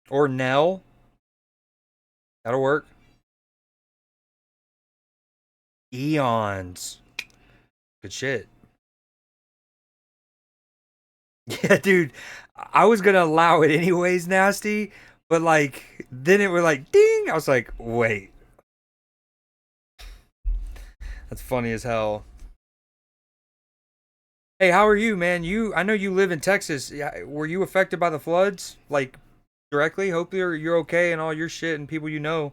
Or Nell. That'll work. Eons. Good shit. Yeah, dude. I was gonna allow it anyways, Nasty. But like, then it was like, ding. I was like, wait. That's funny as hell. Hey, how are you, man? I know you live in Texas. Yeah, were you affected by the floods? Like directly? Hopefully you're okay and all your shit and people you know.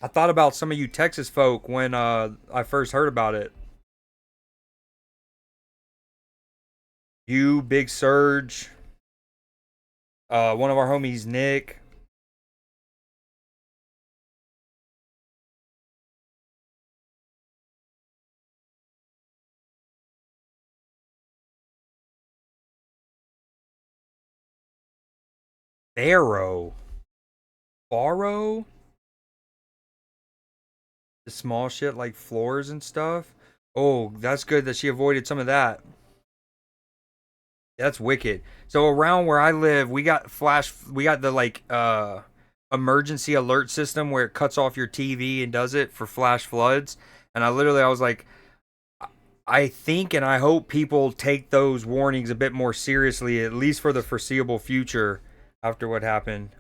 I thought about some of you Texas folk when I first heard about it. You, Big Surge, one of our homies, Nick. Barrow. Barrow? The small shit like floors and stuff. Oh, that's good that she avoided some of that. That's wicked. So around where I live, we got the like emergency alert system where it cuts off your TV and does it for flash floods. And I was like, I think and I hope people take those warnings a bit more seriously, at least for the foreseeable future after what happened.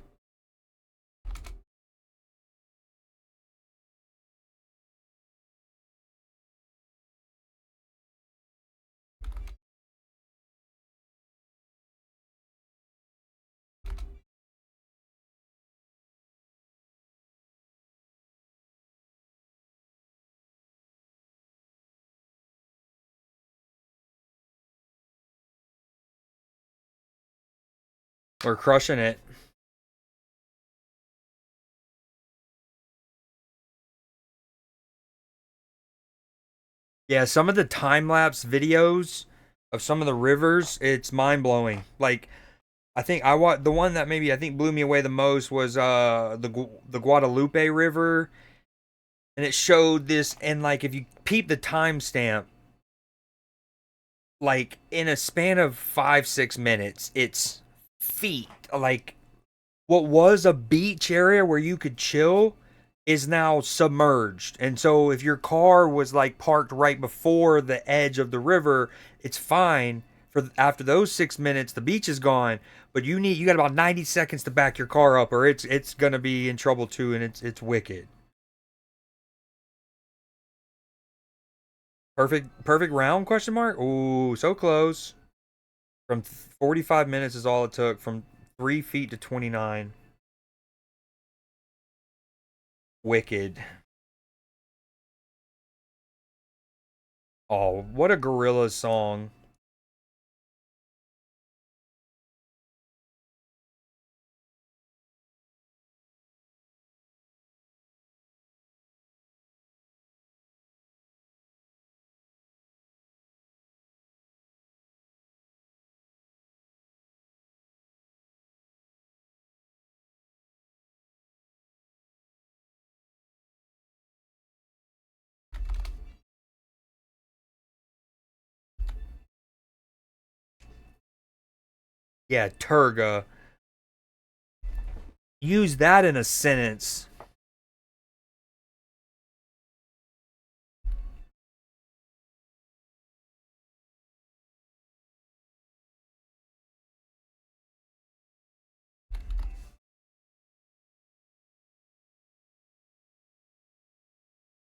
We're crushing it. Yeah, some of the time lapse videos of some of the rivers, it's mind blowing. Like I think I watched the one that maybe I think blew me away the most was the Guadalupe River, and it showed this, and like if you peep the timestamp, like in a span of 5-6 minutes, it's feet. Like what was a beach area where you could chill is now submerged. And so if your car was like parked right before the edge of the river, it's fine for after those 6 minutes the beach is gone, but you got about 90 seconds to back your car up or it's going to be in trouble too, and it's wicked. Perfect round question mark? Ooh, so close. From 45 minutes is all it took from 3 feet to 29. Wicked. Oh, what a gorilla song. Yeah, Turga. Use that in a sentence.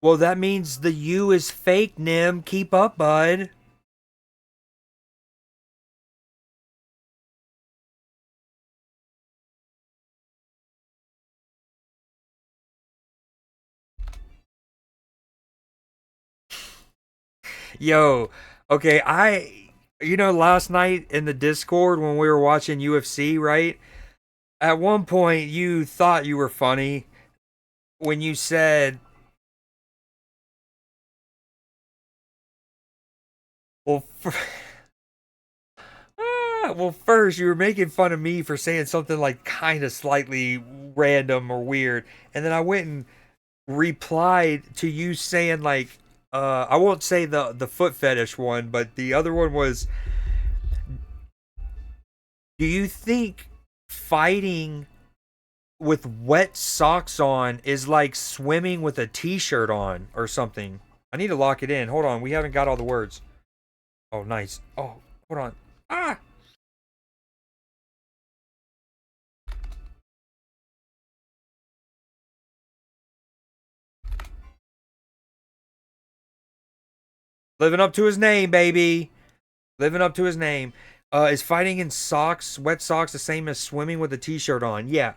Well, that means the U is fake, Nim. Keep up, bud. Yo, okay, last night in the Discord when we were watching UFC, right? At one point, you thought you were funny when you said, well, first, you were making fun of me for saying something like kind of slightly random or weird. And then I went and replied to you saying, like, I won't say the foot fetish one, but the other one was, do you think fighting with wet socks on is like swimming with a t-shirt on or something? I need to lock it in. Hold on, we haven't got all the words. Oh, nice. Oh, hold on. Ah! Living up to his name, baby. Living up to his name. Is fighting in socks, wet socks, the same as swimming with a t-shirt on? Yeah.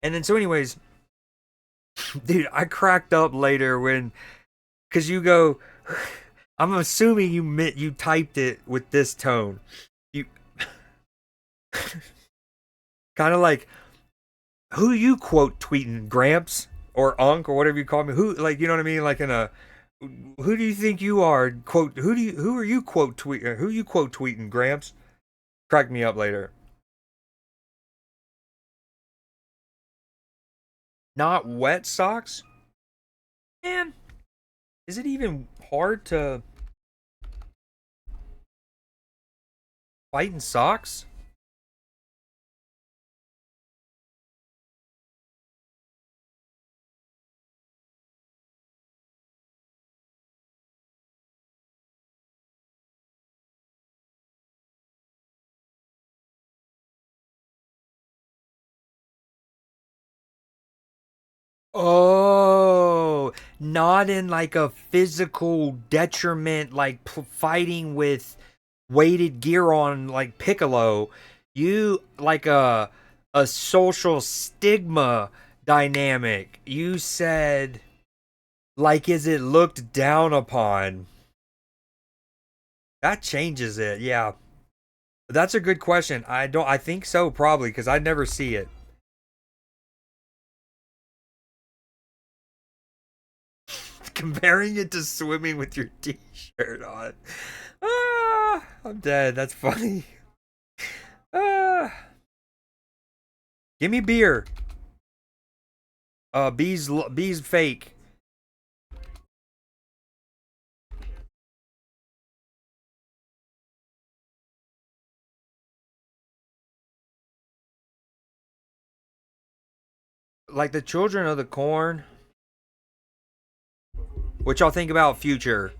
And then so anyways, dude, I cracked up later when, cause you go, I'm assuming you typed it with this tone. You kind of like, who you quote tweeting, Gramps or Unc or whatever you call me? Who, like, you know what I mean? Like in a, who do you think you are? Quote, who are you quote tweet, who you quote tweeting, Gramps? Crack me up later. Not wet socks, man. Is it even hard to fight in socks? Oh, not in like a physical detriment, like fighting with weighted gear on, like Piccolo. You like a social stigma dynamic. You said like, is it looked down upon? That changes it. Yeah, that's a good question. I don't. I think so, probably, because I never see it. Comparing it to swimming with your t-shirt on. Ah, I'm dead. That's funny. Ah, give me beer. Bees fake. Like the children of the corn. What y'all think about Future?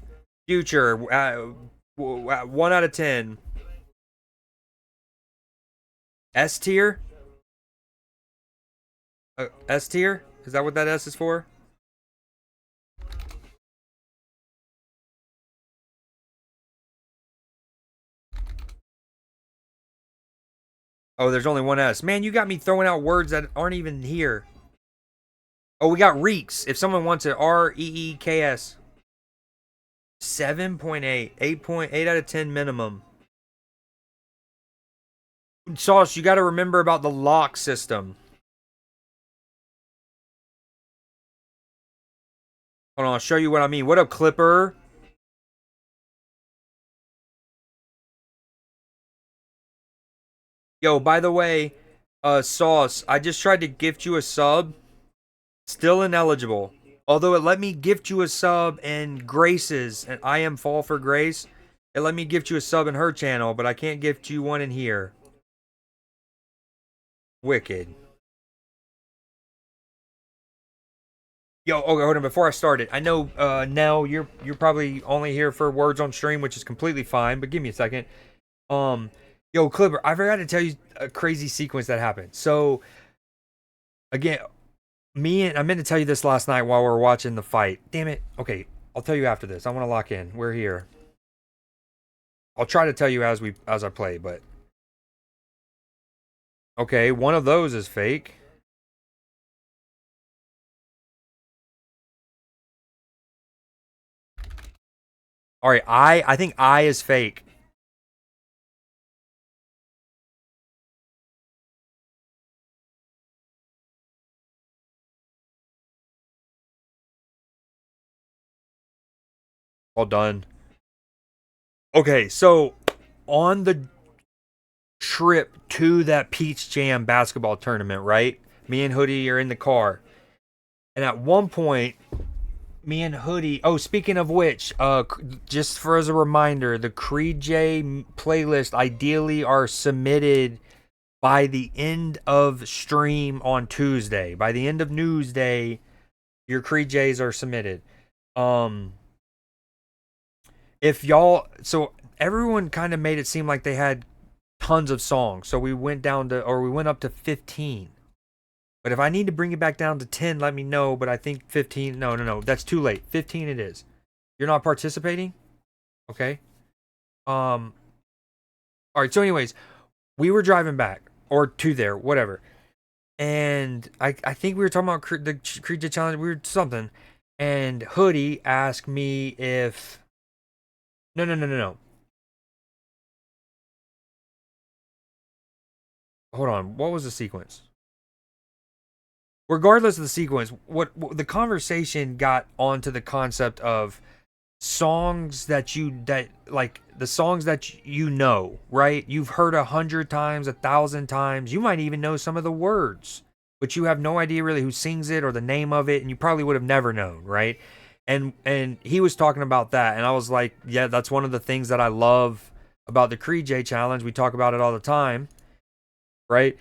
Future. 1 out of 10. S tier. S tier. Is that what that S is for? Oh, there's only one S. Man, you got me throwing out words that aren't even here. Oh, we got Reeks. If someone wants it, REEKS. 7.8. 8.8 out of 10 minimum. Sauce, you got to remember about the lock system. Hold on, I'll show you what I mean. What up, Clipper? Yo, by the way, Sauce, I just tried to gift you a sub. Still ineligible. Although it let me gift you a sub in Grace's, and I am Fall for Grace. It let me gift you a sub in her channel, but I can't gift you one in here. Wicked. Yo, okay, hold on. Before I start it, I know Nell, you're probably only here for words on stream, which is completely fine. But give me a second. Yo, Clipper, I forgot to tell you a crazy sequence that happened. So, again, I meant to tell you this last night while we were watching the fight. Damn it. Okay, I'll tell you after this. I want to lock in. We're here. I'll try to tell you as I play, but okay, one of those is fake. All right, I think I is fake. All done. Okay, so on the trip to that Peach Jam basketball tournament, right? Me and Hoodie are in the car. And at one point, me and Hoodie, oh, speaking of which, just for as a reminder, the Creed J playlist ideally are submitted by the end of stream on Tuesday. By the end of Newsday, your Creed J's are submitted. If y'all, so everyone kind of made it seem like they had tons of songs, so we went up to 15. But if I need to bring it back down to 10, let me know. But I think 15, no, that's too late. 15 it is. You're not participating? Okay. All right, so anyways, we were driving back, or to there, whatever. And I think we were talking about the Creature Challenge, we were something. And Hoodie asked me if... No. Hold on, what was the sequence? Regardless of the sequence, what the conversation got onto the concept of songs the songs that you know, right? You've heard 100 times, 1,000 times. You might even know some of the words, but you have no idea really who sings it or the name of it, and you probably would have never known, right? And he was talking about that, and I was like, yeah, that's one of the things that I love about the Creed J challenge. We talk about it all the time, right?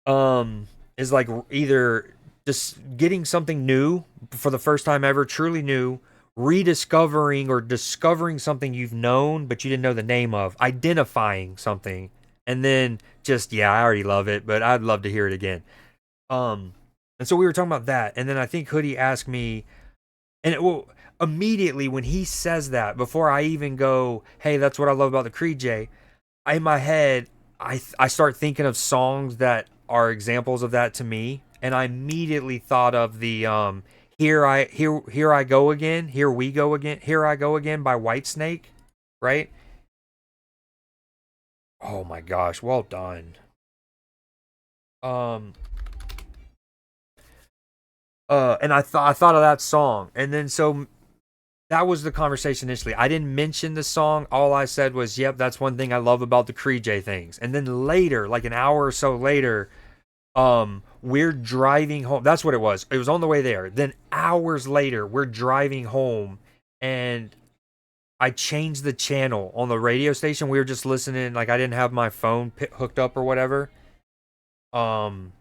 Is like either just getting something new for the first time ever, truly new, rediscovering or discovering something you've known but you didn't know the name of, identifying something, and then just, yeah, I already love it, but I'd love to hear it again. And so we were talking about that, and then I think Hoodie asked me, and immediately when he says that, before I even go, hey, that's what I love about the Creed J, in my head, I start thinking of songs that are examples of that to me, and I immediately thought of the here I go again, here we go again, here I go again by Whitesnake, right? Oh my gosh, well done. Um and I thought of that song, and then so that was the conversation initially. I didn't mention the song. All I said was, "Yep, that's one thing I love about the Creed J things." And then later, like an hour or so later, we're driving home. That's what it was. It was on the way there. Then hours later, we're driving home, and I changed the channel on the radio station. We were just listening. Like I didn't have my phone hooked up or whatever. Um,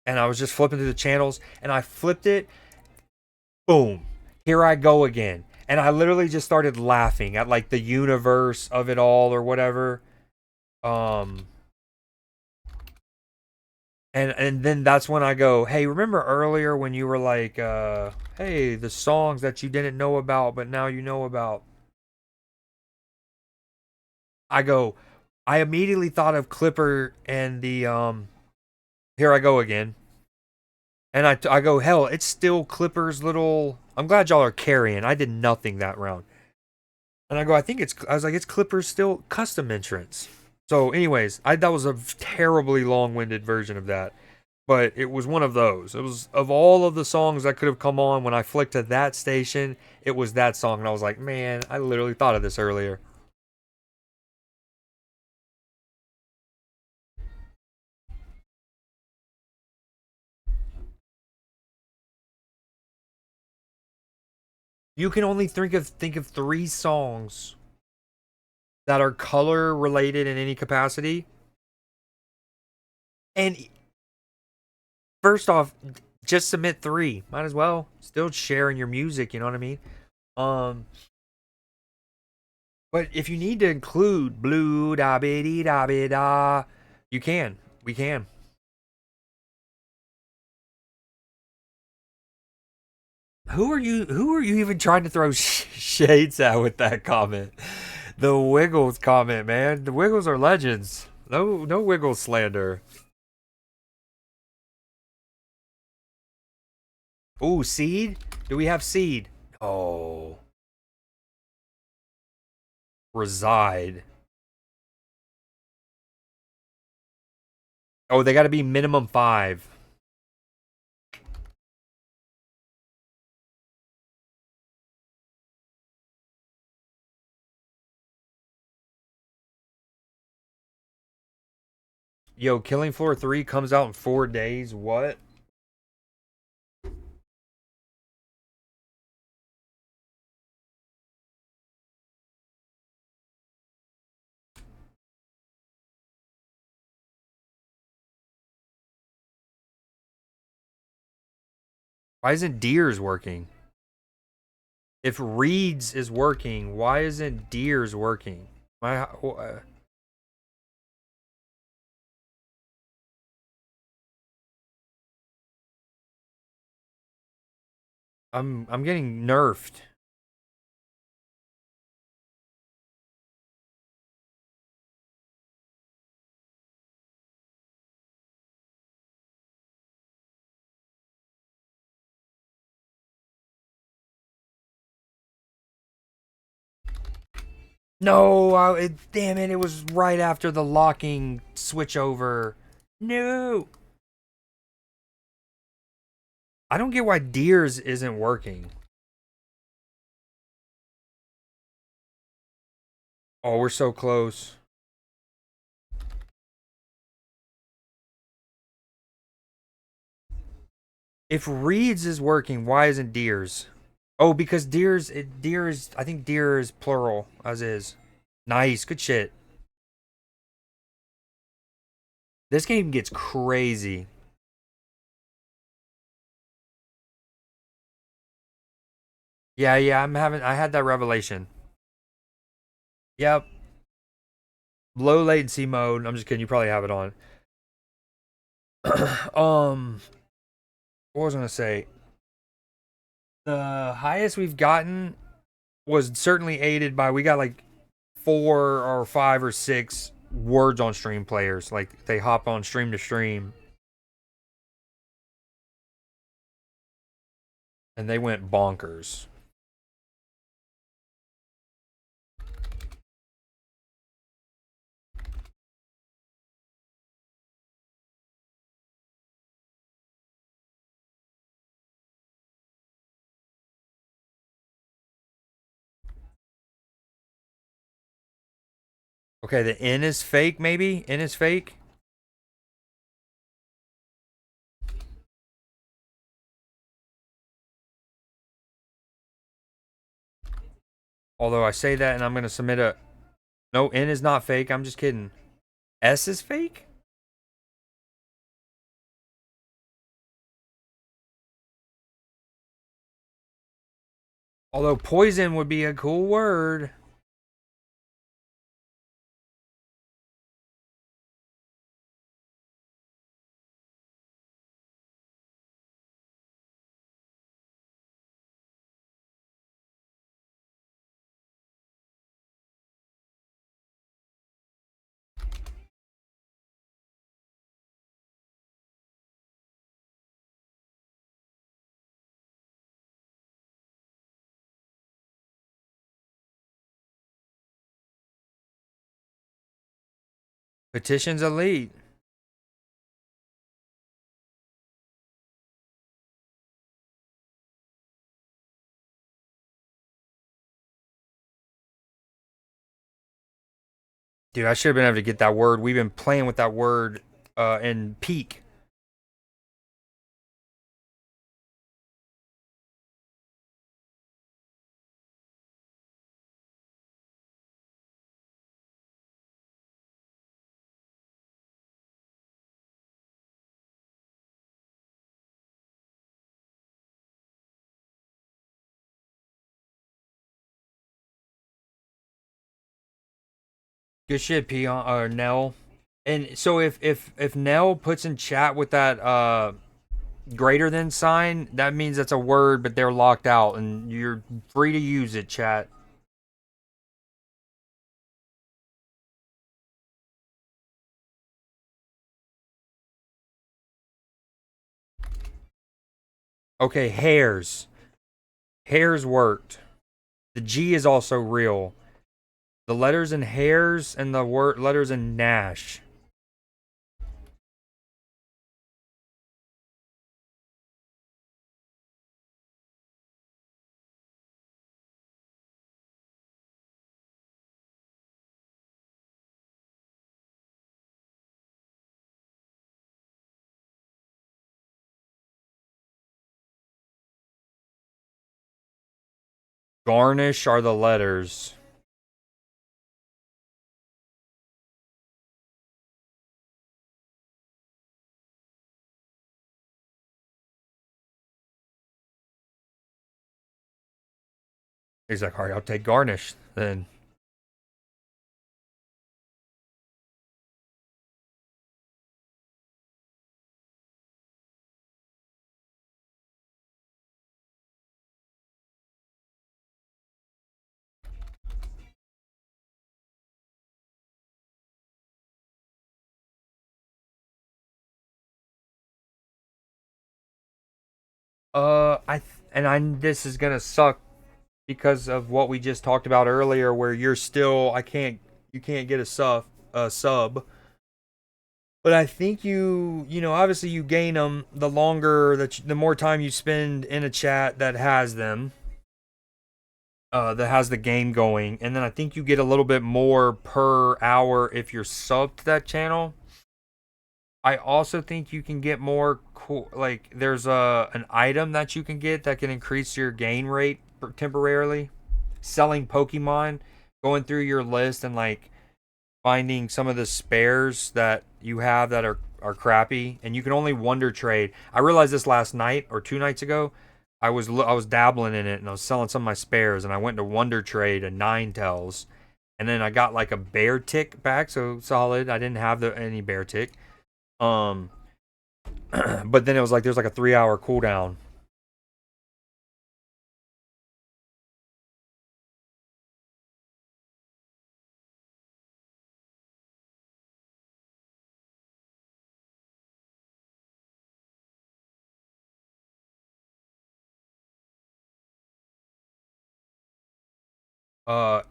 and I was just flipping through the channels, and I flipped it. Boom, here I go again. And I literally just started laughing at like the universe of it all or whatever. Um and then that's when I go, hey, remember earlier when you were like, hey, the songs that you didn't know about but now you know about. I go, I immediately thought of Clipper and the here I go again. And I go, hell, it's still Clipper's little. I'm glad y'all are carrying. I did nothing that round. And I go, I was like, it's Clipper's still custom entrance. So, anyways, that was a terribly long-winded version of that, but it was one of those. It was, of all of the songs that could have come on when I flicked to that station, it was that song, and I was like, man, I literally thought of this earlier. You can only think of 3 songs that are color related in any capacity. And first off, just submit 3. Might as well. Still sharing your music, you know what I mean? Um, but if you need to include blue da bi dee da bi da, you can. We can. Who are you even trying to throw shades at with that comment? The Wiggles comment, man. The Wiggles are legends. No Wiggles slander. Ooh, seed? Do we have seed? Oh. Reside. Oh, they got to be minimum 5. Yo, Killing Floor 3 comes out in 4 days. What? Why isn't Deers working? If Reeds is working, why isn't Deers working? My I'm getting nerfed. No, damn it, it was right after the locking switch over. No. I don't get why Deers isn't working. Oh, we're so close. If Reed's is working, why isn't Deer's? Oh, because deer is I think deer is plural as is. Nice, good shit. This game gets crazy. Yeah, yeah, I had that revelation. Yep. Low latency mode. I'm just kidding, you probably have it on. um what was I gonna say? The highest we've gotten was certainly aided by we got like 4 or 5 or 6 words on stream players. Like they hop on stream to stream and they went bonkers. Okay, the N is fake, maybe? N is fake? Although I say that and I'm gonna submit a... No, N is not fake, I'm just kidding. S is fake? Although poison would be a cool word. Petition's elite. Dude, I should have been able to get that word. We've been playing with that word in peak. Good shit, Peon or Nell. And so if Nell puts in chat with that greater than sign, that means that's a word, but they're locked out, and you're free to use it, chat. Okay, hairs. Hairs worked. The G is also real. The letters in hairs and the word letters in Nash. Garnish are the letters. He's like, alright, I'll take garnish then. This is gonna suck because of what we just talked about earlier, where you're still you can't get a sub. But I think you know obviously you gain them the longer the more time you spend in a chat that has them, that has the game going, and then I think you get a little bit more per hour if you're subbed to that channel. I also think you can get more cool. Like there's an item that you can get that can increase your gain rate temporarily. Selling Pokemon, going through your list and like finding some of the spares that you have that are crappy, and you can only wonder trade. I realized this last night or 2 nights ago. I was dabbling in it and I was selling some of my spares, and I went to wonder trade a Ninetales, and then I got like a bear tick back, so solid. I didn't have any bear tick. Um, but then it was like there's like a 3 hour cooldown.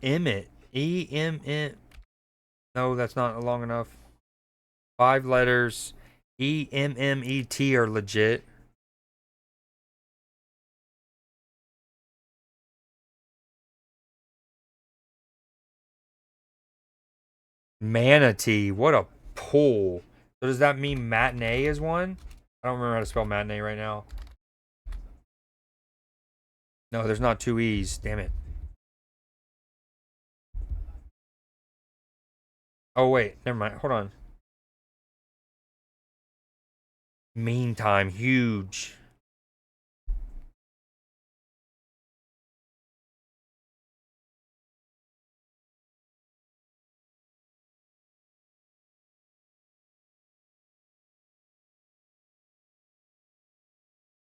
Emmett, E-M-N. No, that's not long enough. 5 letters. E-M-M-E-T are legit. Manatee. What a pull. So does that mean matinee is one? I don't remember how to spell matinee right now. No, there's not two E's. Damn it. Oh, wait. Never mind. Hold on. Meantime. Huge.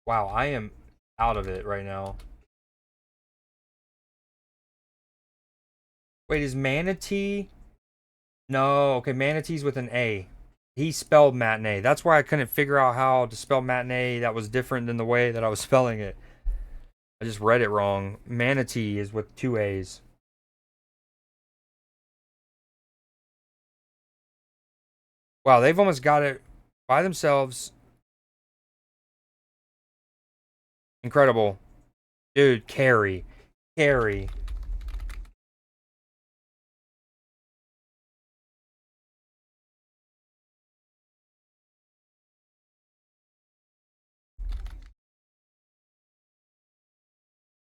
Wow, I am out of it right now. Wait, is manatee? No, okay, manatee's with an A. He spelled matinee. That's why I couldn't figure out how to spell matinee that was different than the way that I was spelling it. I just read it wrong. Manatee is with two A's. Wow, they've almost got it by themselves. Incredible. Dude, carry. Carry.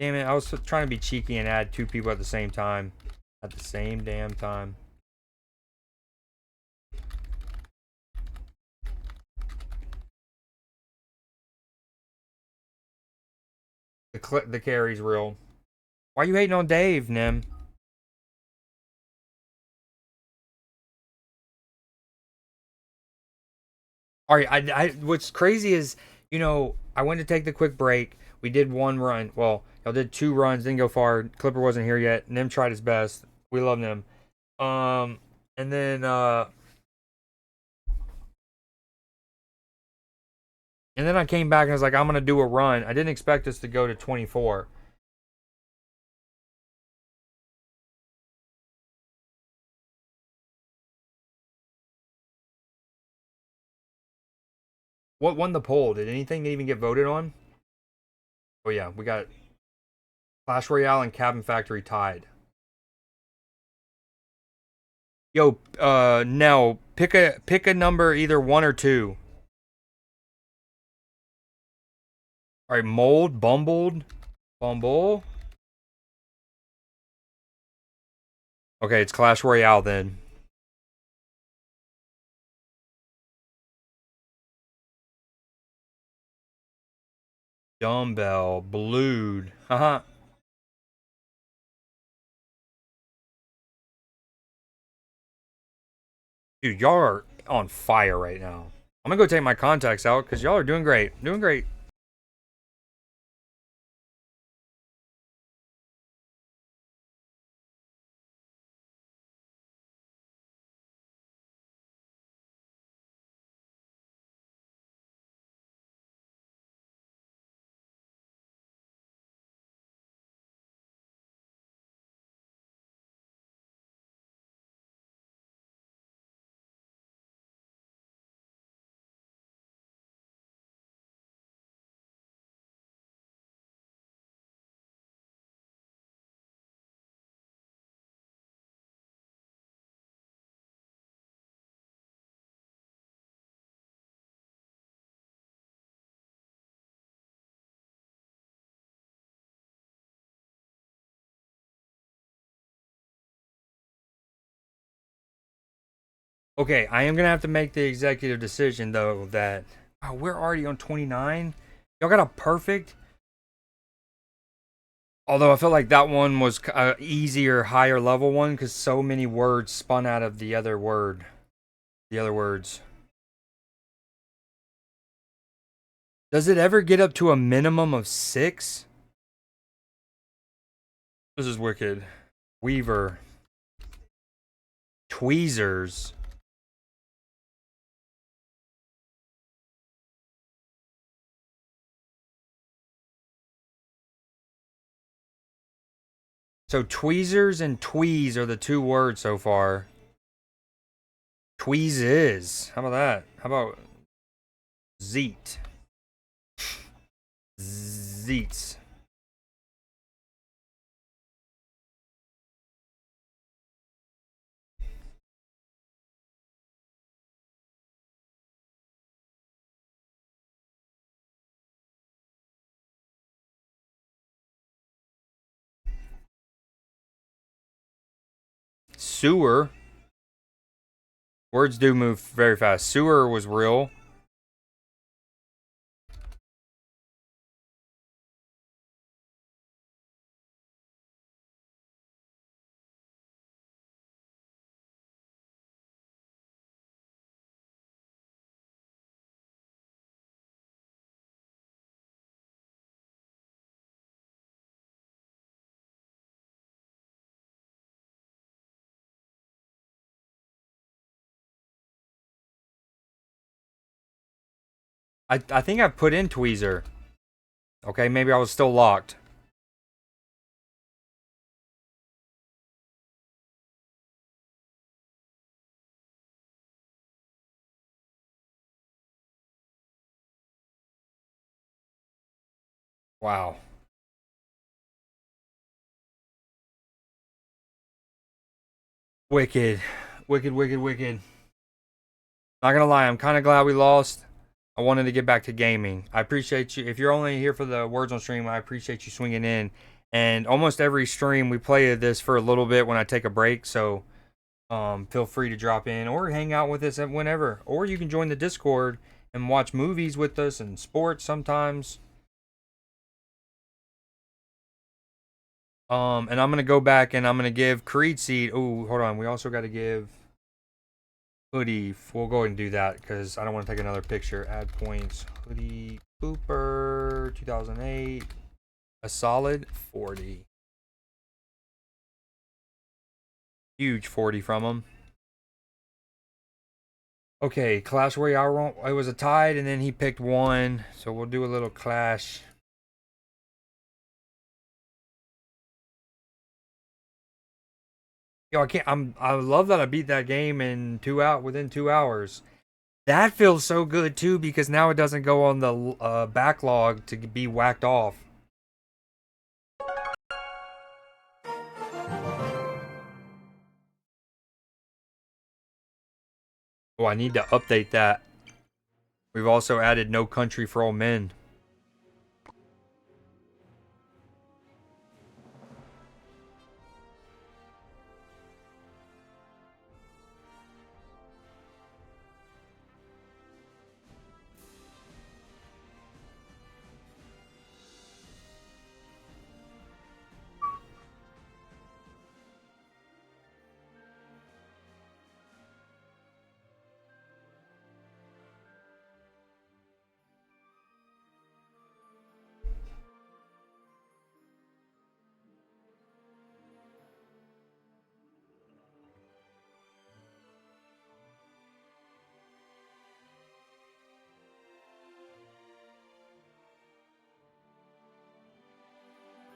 Damn it, I was trying to be cheeky and add two people at the same time. At the same damn time. The carry's real. Why you hating on Dave, Nim? All right, what's crazy is, I went to take the quick break. We did one run. Well, y'all did 2 runs, didn't go far. Clipper wasn't here yet. Nim tried his best. We love Nim. Um, and then I came back and I was like, I'm gonna do a run. I didn't expect us to go to 24. What won the poll? Did anything even get voted on? Oh yeah, we got Clash Royale and Cabin Factory tied. Yo, Nell, pick a number, either 1 or 2. All right, mold, bumble. Okay, it's Clash Royale then. Dumbbell, blued. Haha. Dude, y'all are on fire right now. I'm gonna go take my contacts out because y'all are doing great. Doing great. Okay, I am gonna have to make the executive decision though that we're already on 29. Y'all got a perfect. Although I feel like that one was easier, higher level one because so many words spun out of the other word, the other words. Does it ever get up to a minimum of 6? This is wicked. Weaver. Tweezers. So tweezers and tweeze are the 2 words so far. Tweezes. How about that? How about zeet? Zeets. Sewer. Words do move very fast. Sewer was real. I think I put in tweezer. Okay, maybe I was still locked. Wow. Wicked. Wicked, wicked, wicked. Not gonna lie, I'm kind of glad we lost. I wanted to get back to gaming. I appreciate you. If you're only here for the words on stream, I appreciate you swinging in. And almost every stream, we play this for a little bit when I take a break. So feel free to drop in or hang out with us at whenever. Or you can join the Discord and watch movies with us and sports sometimes. And I'm gonna go back and I'm gonna give Creed Seed. Oh, hold on. We also got to give Hoodie. We'll go ahead and do that because I don't want to take another picture. Add points. Hoodie Cooper 2008. A solid 40. Huge 40 from him. Okay, Clash Royale. It was a tied, and then he picked one. So we'll do a little clash. Yo, I can't. I love that I beat that game in within 2 hours. That feels so good too because now it doesn't go on the backlog to be whacked off. Oh, I need to update that. We've also added No Country for Old Men.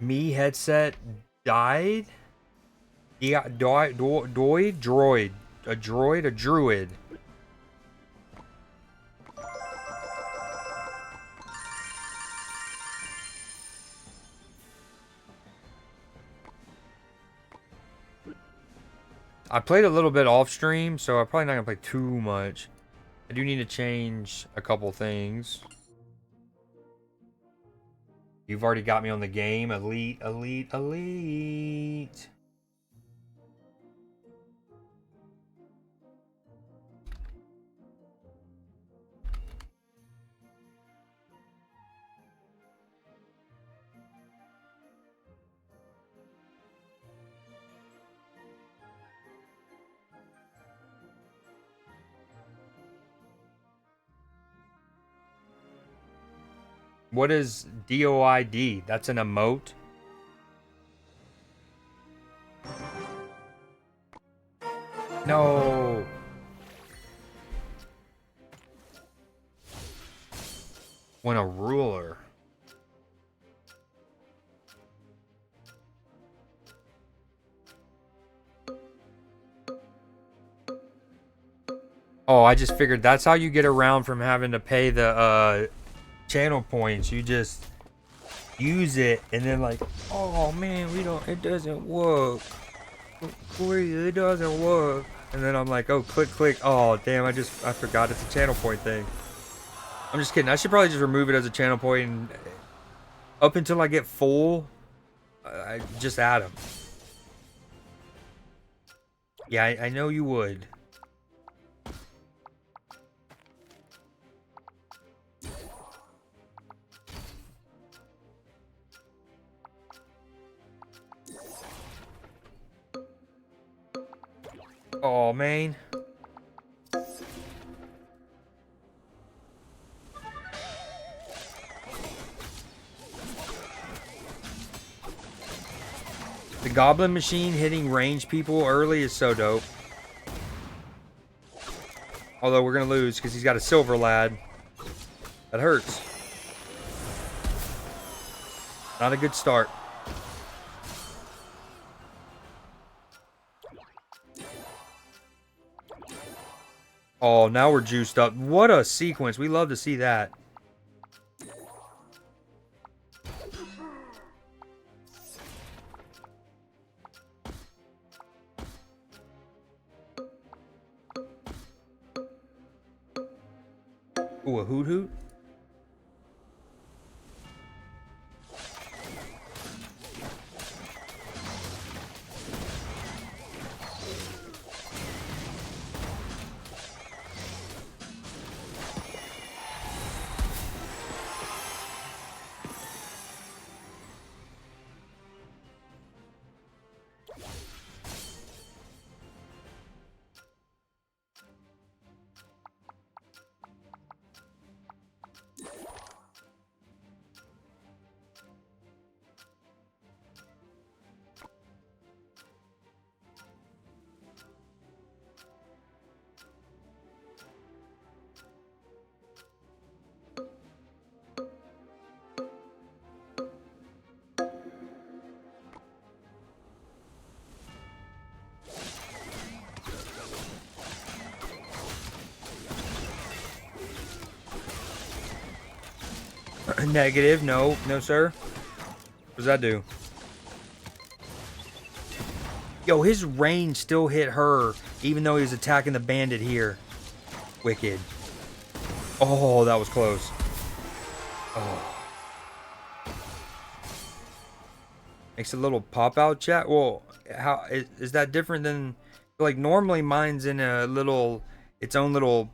Me headset died? Yeah, droid. A droid? A druid. I played a little bit off stream, so I'm probably not going to play too much. I do need to change a couple things. You've already got me on the game. Elite, elite, elite. What is DOID? That's an emote? No. When a ruler. Oh, I just figured that's how you get around from having to pay the channel points. You just use it and then like, oh man, it doesn't work. It doesn't work. And then I'm like, oh, click. Oh, damn, I forgot it's a channel point thing. I'm just kidding. I should probably just remove it as a channel point and up until I get full, I just add them. Yeah, I know you would. Oh, man. The goblin machine hitting range people early is so dope. Although we're going to lose because he's got a silver lad. That hurts. Not a good start. Oh, now we're juiced up. What a sequence. We love to see that. Ooh, a hoot hoot? Negative. No, sir. What does that do? Yo, his range still hit her, even though he was attacking the bandit here. Wicked. Oh, that was close. Oh. Makes a little pop-out chat. Well, how is that different than... Like, normally mine's in a little... Its own little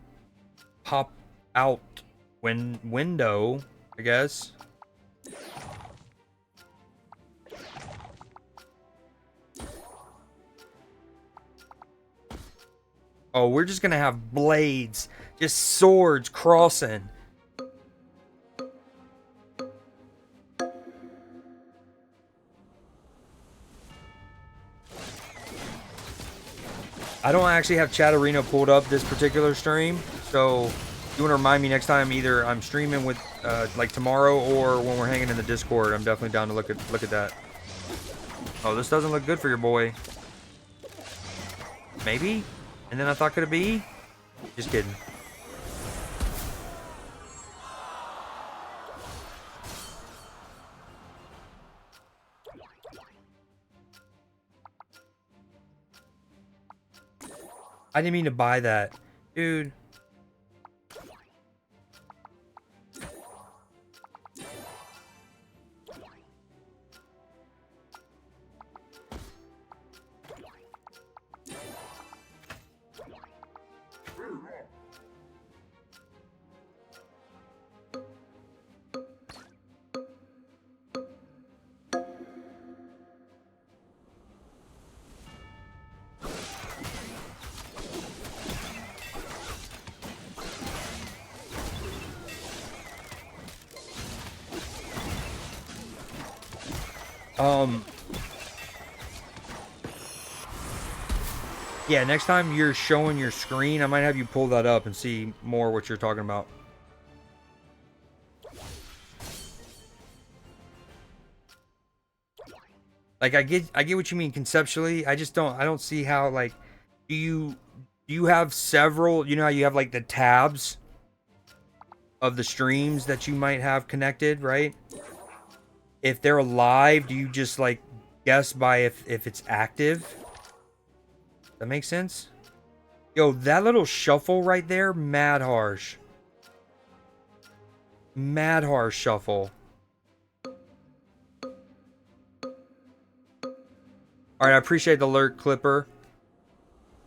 pop-out window, I guess. Oh, we're just gonna have blades. Just swords crossing. I don't actually have Chatterino pulled up this particular stream, so you want to remind me next time either I'm streaming with like tomorrow or when we're hanging in the Discord. I'm definitely down to look at that. Oh, this doesn't look good for your boy. Maybe? And then I thought, could it be? Just kidding. I didn't mean to buy that. Dude. Yeah, next time you're showing your screen, I might have you pull that up and see more what you're talking about. Like I get what you mean conceptually. I don't see how, like, do you have several, you know how you have like the tabs of the streams that you might have connected, right? If they're live, do you just like guess by if it's active? That makes sense? Yo, that little shuffle right there, mad harsh. Mad harsh shuffle. Alright, I appreciate the alert, Clipper.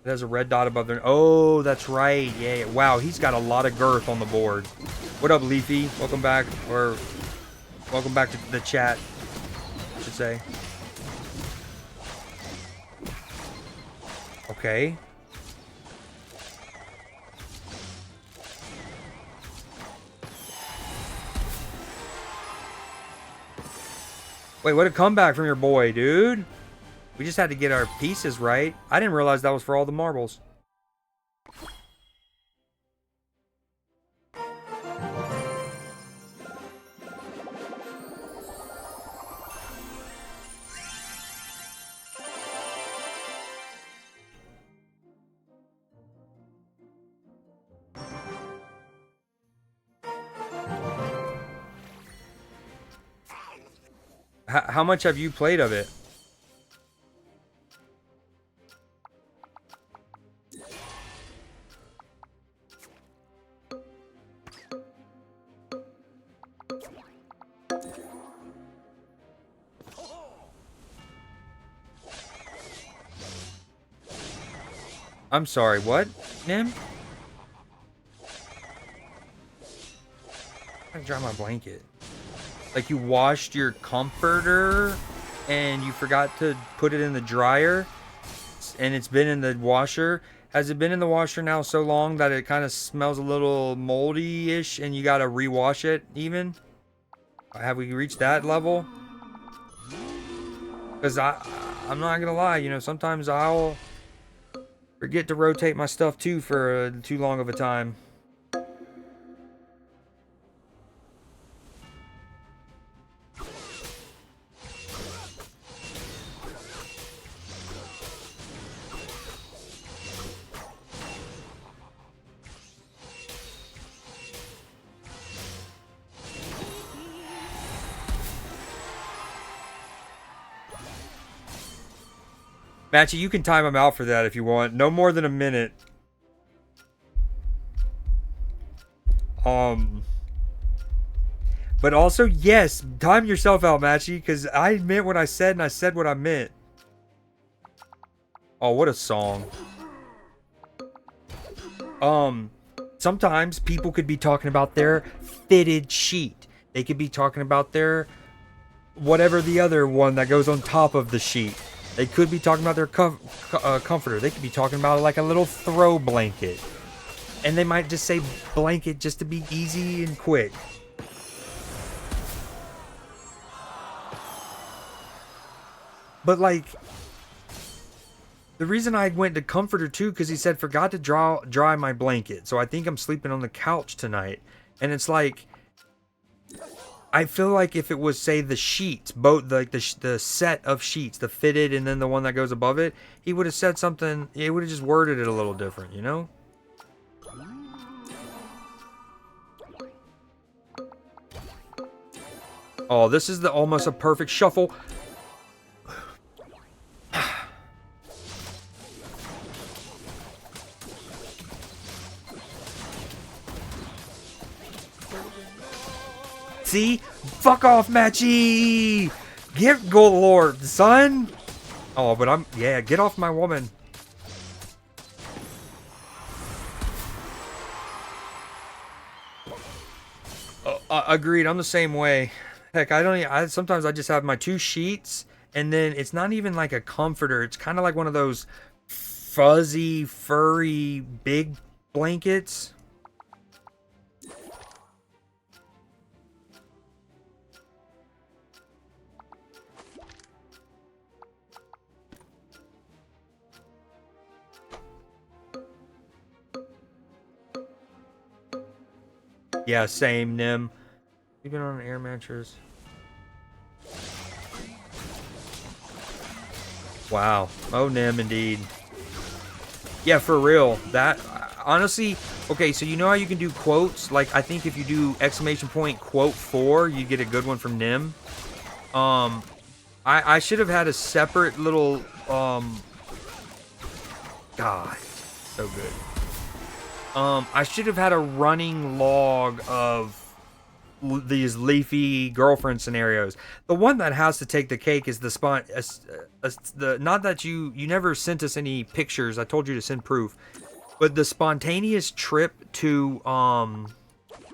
It has a red dot above there. Oh, that's right. Yeah. Wow, he's got a lot of girth on the board. What up, Leafy? Welcome back. Or welcome back to the chat, I should say. Okay. Wait, what a comeback from your boy, dude. We just had to get our pieces right. I didn't realize that was for all the marbles. How much have you played of it? I'm sorry, what, Nim? I gotta dry my blanket. Like you washed your comforter and you forgot to put it in the dryer and it's been in the washer. Has it been in the washer now so long that it kind of smells a little moldy-ish and you gotta rewash it even? Have we reached that level? Because I'm not gonna lie, you know, sometimes I'll forget to rotate my stuff too for too long of a time. Matchy, you can time him out for that if you want. No more than a minute. But also, yes, time yourself out, Matchy, because I meant what I said and I said what I meant. Oh, what a song. Sometimes people could be talking about their fitted sheet. They could be talking about their whatever the other one that goes on top of the sheet. They could be talking about their comforter. They could be talking about like a little throw blanket. And they might just say blanket just to be easy and quick. But like, the reason I went to comforter too, because he said forgot to dry my blanket. So I think I'm sleeping on the couch tonight. And it's like, I feel like if it was, say, the sheets, both like the set of sheets, the fitted and then the one that goes above it, he would have said something. He would have just worded it a little different, you know? Oh, this is almost a perfect shuffle. See? Fuck off, Matchy! Get Gold Lord, son! Oh, but yeah, get off my woman. Agreed, I'm the same way. Heck, sometimes I just have my two sheets, and then it's not even like a comforter. It's kind of like one of those fuzzy, furry, big blankets. Yeah, same, Nim. Even on an air mattress. Wow. Oh, Nim, indeed. Yeah, for real. That, honestly, okay, so you know how you can do quotes? Like, I think if you do exclamation point quote 4, you get a good one from Nim. I should have had a separate little, God, so good. I should have had a running log of these Leafy girlfriend scenarios. The one that has to take the cake is the not that you never sent us any pictures. I told you to send proof, but the spontaneous trip to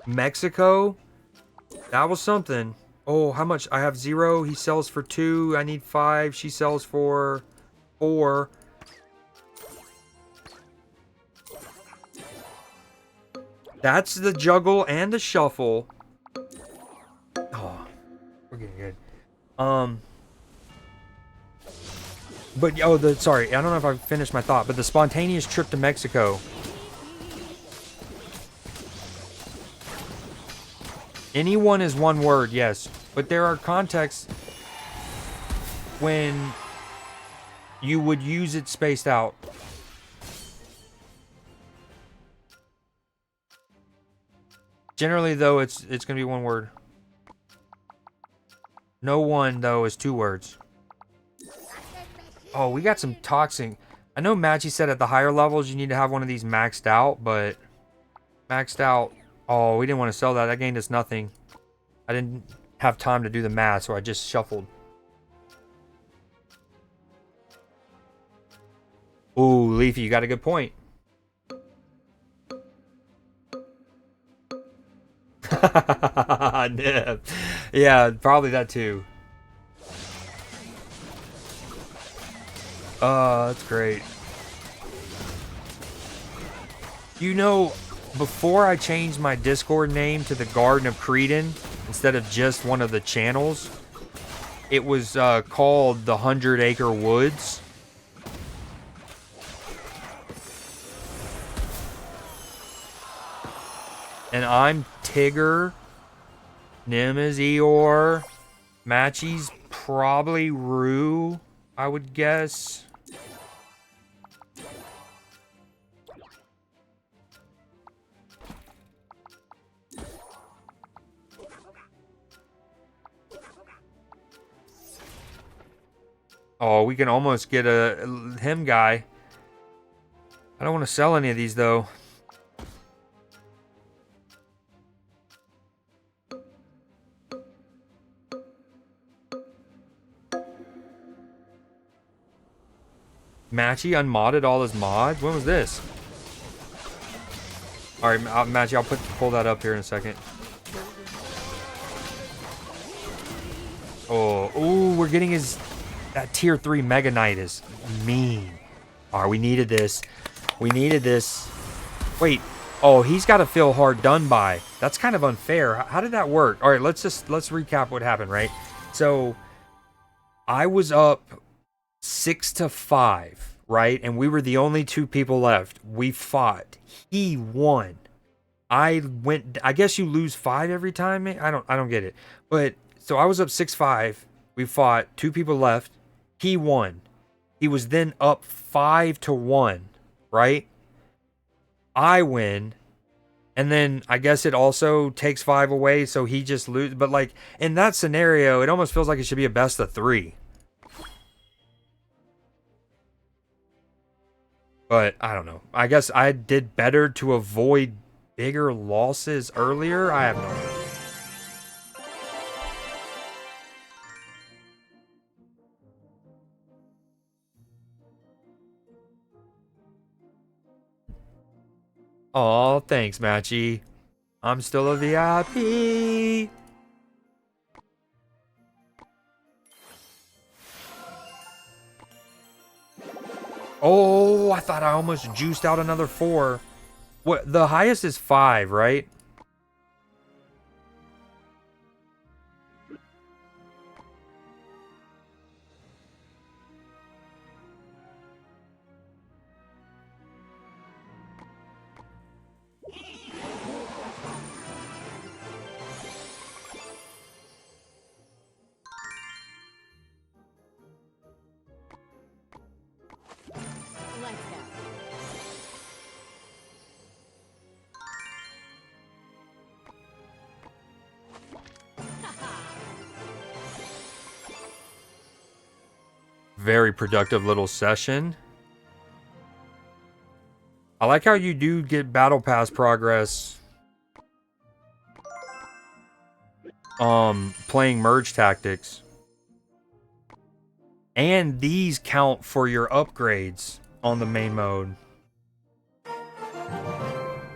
Mexico, that was something. Oh, how much? I have 0. He sells for 2. I need 5. She sells for 4. That's the juggle and the shuffle. Oh, we're getting good. But sorry, I don't know if I finished my thought, but the spontaneous trip to Mexico. Anyone is one word, yes, but there are contexts when you would use it spaced out. Generally, though, it's gonna be one word. No one, though, is 2 words. Oh, we got some toxic. I know Matchy said at the higher levels you need to have one of these maxed out, but maxed out. Oh, we didn't want to sell that. That gained us nothing. I didn't have time to do the math, so I just shuffled. Ooh, Leafy, you got a good point. Yeah, probably that too. That's great. You know, before I changed my Discord name to the Garden of Creedon, instead of just one of the channels, it was called the 100 Acre Woods. And I'm Tigger. Nim is Eeyore. Matchy's probably Rue, I would guess. Oh, we can almost get a him guy. I don't want to sell any of these, though. Matchy unmodded all his mods? When was this? Alright, Matchy, I'll pull that up here in a second. Oh, ooh, we're getting his... That tier 3 Mega Knight is mean. Alright, we needed this. We needed this. Wait. Oh, he's got to feel hard done by. That's kind of unfair. How did that work? Alright, let's recap what happened, right? So, I was up 6-5, right? And we were the only 2 people left. We fought. He won. I guess you lose 5 every time. I don't get it. But so I was up 6-5. We fought. 2 people left. He won. He was then up 5-1, right? I win. And then I guess it also takes 5 away, so he just loses. But like in that scenario, it almost feels like it should be a best of 3. But I don't know. I guess I did better to avoid bigger losses earlier. I have no idea. Aw, thanks, Matchy. I'm still a VIP. Oh, I thought I almost juiced out another 4. What? The highest is 5, right? Very productive little session. I like how you do get battle pass progress playing merge tactics. And these count for your upgrades on the main mode.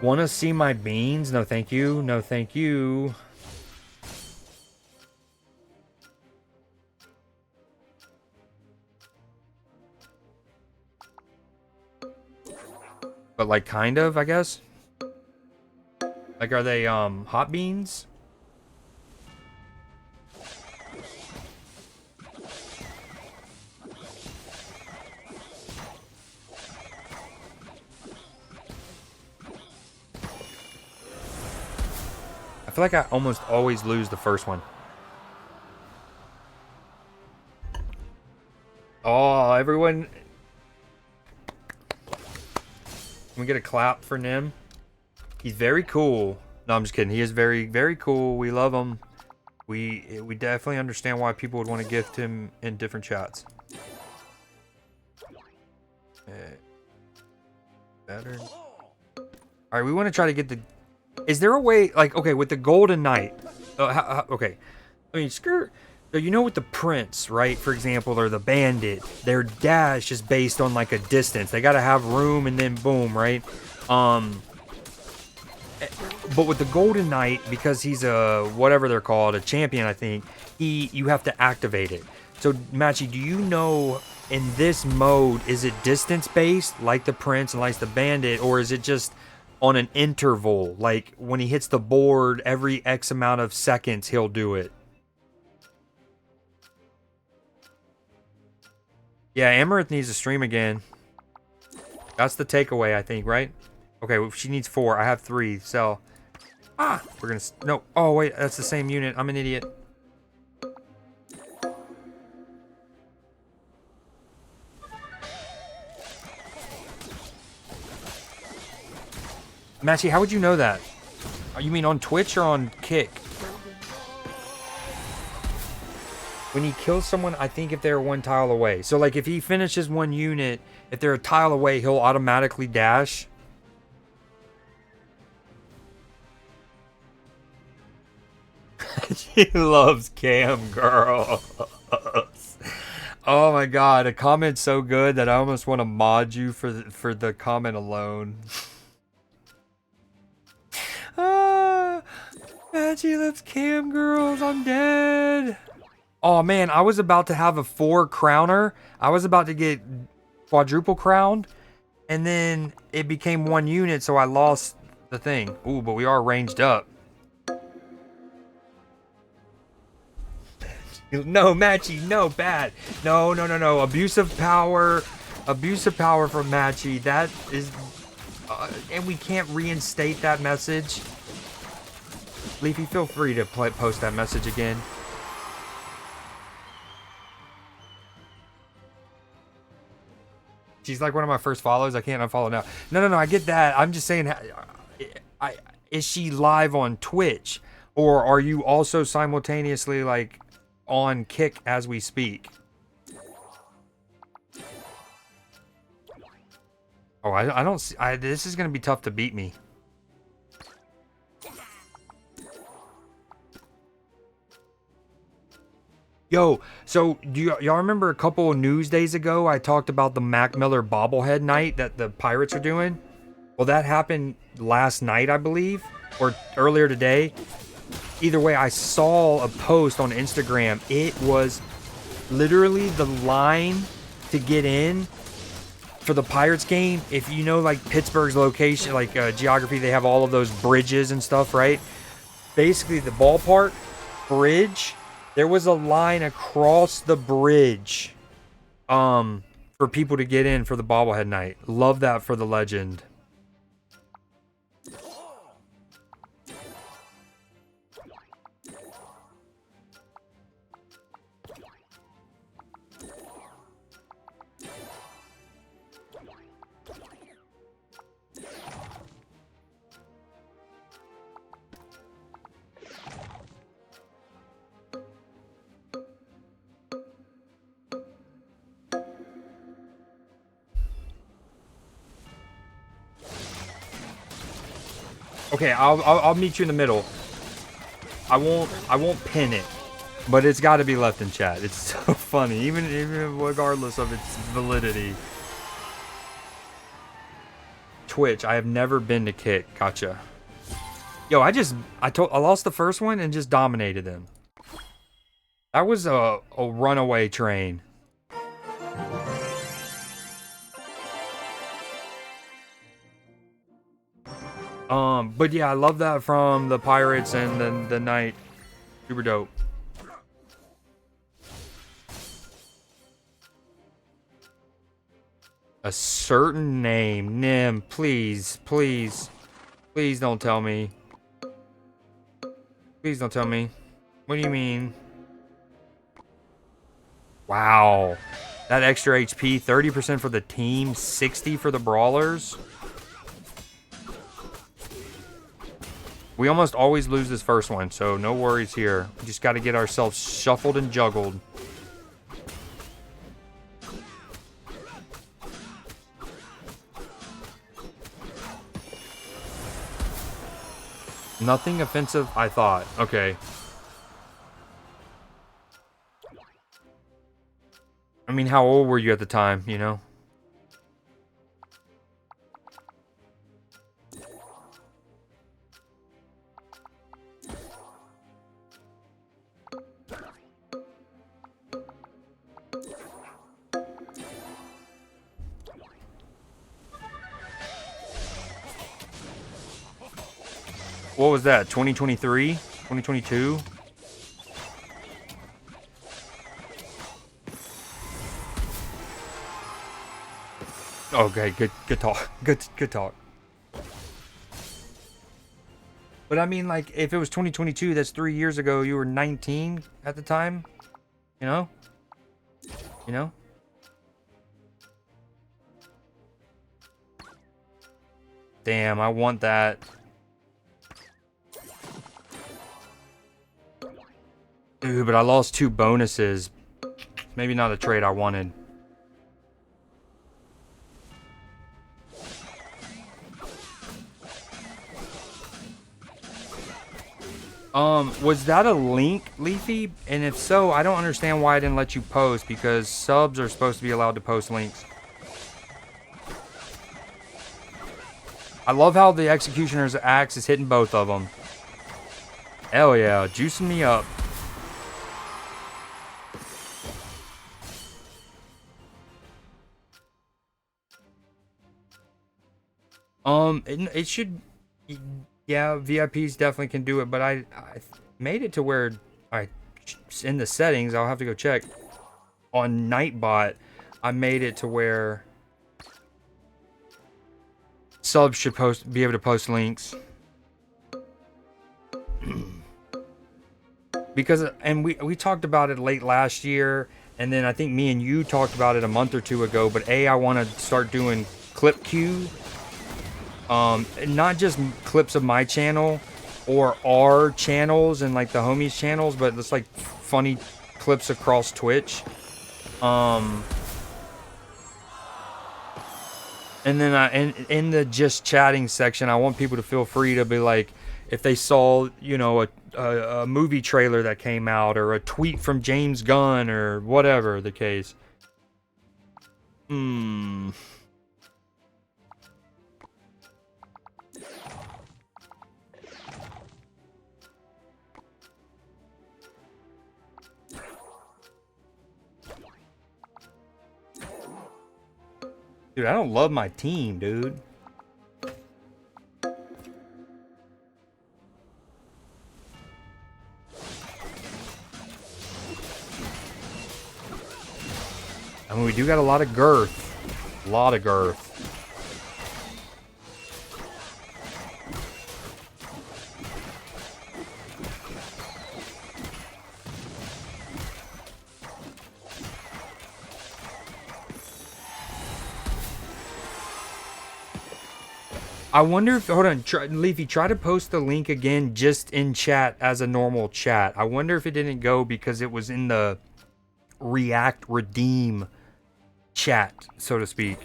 Wanna see my beans? No thank you. No thank you. But like kind of, I guess. Like are they hot beans? I feel like I almost always lose the first one. Oh, everyone. Can we get a clap for Nim? He's very cool. No, I'm just kidding. He is very, very cool. We love him. We definitely understand why people would want to gift him in different chats. Better. All right, we want to try to get the... Is there a way, like, okay, with the Golden Knight... okay. I mean, skirt... So you know with the Prince, right, for example, or the Bandit, their dash is based on, like, a distance. They gotta have room and then boom, right? But with the Golden Knight, because he's a, whatever they're called, a champion, I think, you have to activate it. So, Machi, do you know, in this mode, is it distance-based, like the Prince and like the Bandit, or is it just on an interval? Like, when he hits the board, every X amount of seconds, he'll do it. Yeah, Amaranth needs to stream again. That's the takeaway, I think, right? Okay, well, she needs 4. I have 3, so... Ah! We're gonna... No. Oh, wait, that's the same unit. I'm an idiot. Machi, how would you know that? You mean on Twitch or on Kick? When he kills someone, I think if they're 1 tile away. So, like, if he finishes 1 unit, if they're a tile away, he'll automatically dash. She loves cam girls. Oh my god, a comment so good that I almost want to mod you for the comment alone. She loves cam girls. I'm dead. Oh man, I was about to have a 4 crowner. I was about to get quadruple crowned, and then it became 1 unit, so I lost the thing. Ooh, but we are ranged up. No, Machi, no, bad. No. Abusive power from Machi. That is, and we can't reinstate that message. Leafy, feel free to post that message again. She's like one of my first follows. I can't unfollow now. No. I get that. I'm just saying, is she live on Twitch, or are you also simultaneously like on Kick as we speak? Oh, I don't see. This is gonna be tough to beat me. Yo, so do y'all remember a couple of news days ago I talked about the Mac Miller bobblehead night that the Pirates are doing? Well, that happened last night, I believe, or earlier today. Either way, I saw a post on Instagram. It was literally the line to get in for the Pirates game. If you know, like, Pittsburgh's location, like, geography, they have all of those bridges and stuff, right? Basically, the ballpark bridge... There was a line across the bridge for people to get in for the bobblehead night. Love that for the legend. Okay, I'll meet you in the middle. I won't pin it, but it's got to be left in chat. It's so funny, even regardless of its validity. Twitch, I have never been to Kick. Gotcha. Yo, I lost the first one and just dominated them. That was a runaway train. But yeah, I love that from the Pirates and the Knight. Super dope. A certain name. Nim, please, please. Please don't tell me. Please don't tell me. What do you mean? Wow. That extra HP, 30% for the team, 60 for the brawlers. We almost always lose this first one, so no worries here. We just got to get ourselves shuffled and juggled. Nothing offensive, I thought. Okay. I mean, how old were you at the time, you know? What was that? 2023? 2022? Okay, good talk. Good talk. But I mean, like, if it was 2022, that's 3 years ago. You were 19 at the time. You know? You know? Damn, I want that. Dude, but I lost 2 bonuses. Maybe not a trade I wanted. Was that a link, Leafy? And if so, I don't understand why I didn't let you post, because subs are supposed to be allowed to post links. I love how the Executioner's axe is hitting both of them. Hell yeah, juicing me up. It should, yeah, VIPs definitely can do it, but I made it to where in the settings, I'll have to go check. On Nightbot, I made it to where subs should be able to post links. Because, and we talked about it late last year, and then I think me and you talked about it a month or two ago, but I want to start doing clip queue. Not just clips of my channel or our channels and like the homies channels, but it's like funny clips across Twitch. And then in the just chatting section, I want people to feel free to be like, if they saw, you know, a movie trailer that came out, or a tweet from James Gunn, or whatever the case. Dude, I don't love my team, dude. I mean, we do got a lot of girth. A lot of girth. I wonder if, hold on, Leafy, try to post the link again just in chat as a normal chat. I wonder if it didn't go because it was in the React Redeem chat, so to speak.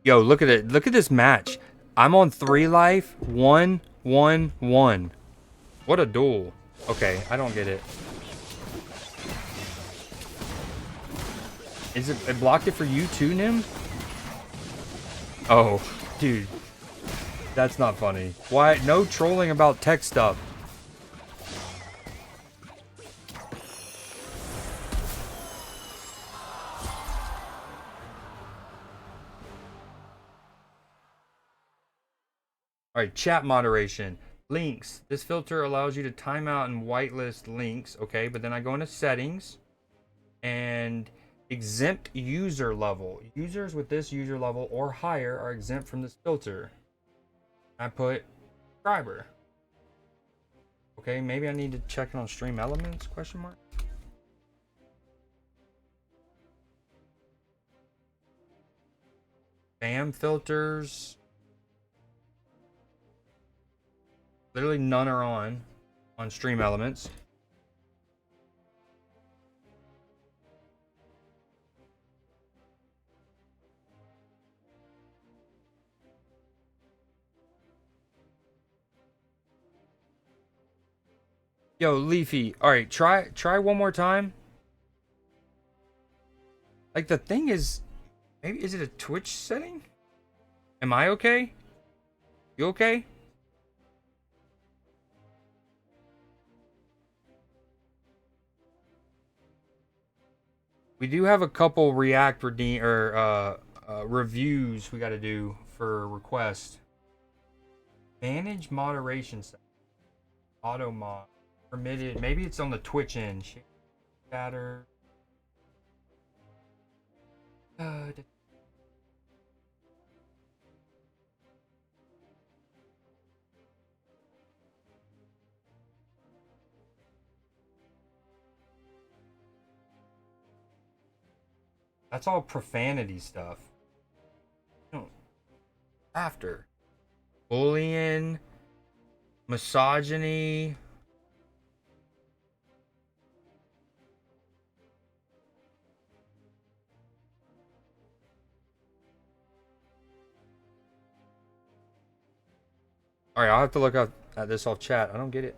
Yo, look at it. Look at this match. I'm on 3 life. 1, 1, 1. What a duel. Okay, I don't get it. Is it blocked it for you too, Nim? Oh, dude. That's not funny. Why? No trolling about tech stuff. Alright, chat moderation. Links. This filter allows you to time out and whitelist links. Okay, but then I go into settings and exempt user level. Users with this user level or higher are exempt from this filter. I put subscriber. Okay, maybe I need to check it on stream elements, question mark. Spam filters. Literally none are on stream elements. Yo, Leafy. All right, try one more time. Like the thing is, maybe is it a Twitch setting? Am I okay? You okay? We do have a couple React reviews we got to do for request. Manage moderation setting. Auto mod permitted. Maybe it's on the Twitch end. Chatter. That's all profanity stuff. After bullying, misogyny. All right, I'll have to look up at this off chat. I don't get it.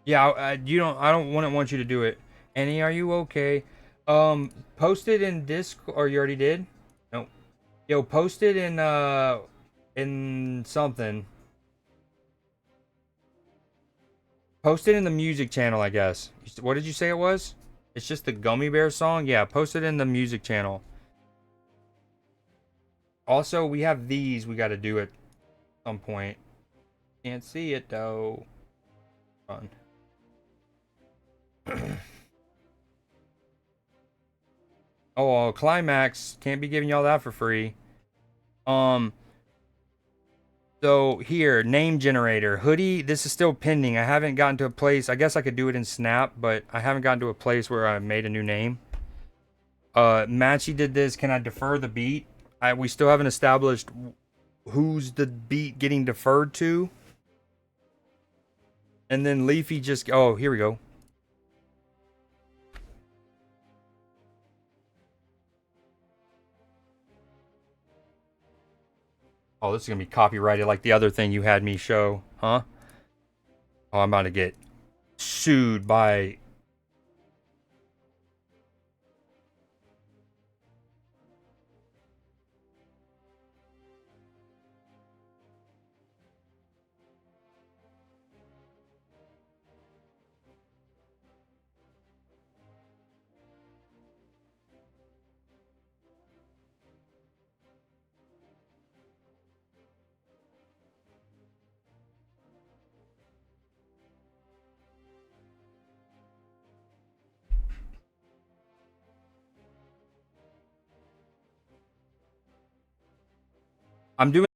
Yeah, I don't want you to do it. Annie, are you okay? Post it in Discord, or you already did? No. Yo, post it in something. Post it in the music channel, I guess. What did you say it was? It's just the Gummy Bear song? Yeah, post it in the music channel. Also, we have these we got to do at some point. Can't see it, though. Run. Oh, Climax. Can't be giving y'all that for free. So here, name generator. Hoodie, this is still pending. I haven't gotten to a place. I guess I could do it in Snap, but I haven't gotten to a place where I made a new name. Matchy did this. Can I defer the beat? We still haven't established who's the beat getting deferred to. And then Leafy just... Oh, here we go. Oh, this is going to be copyrighted like the other thing you had me show. Huh? Oh, I'm about to get sued by... I'm doing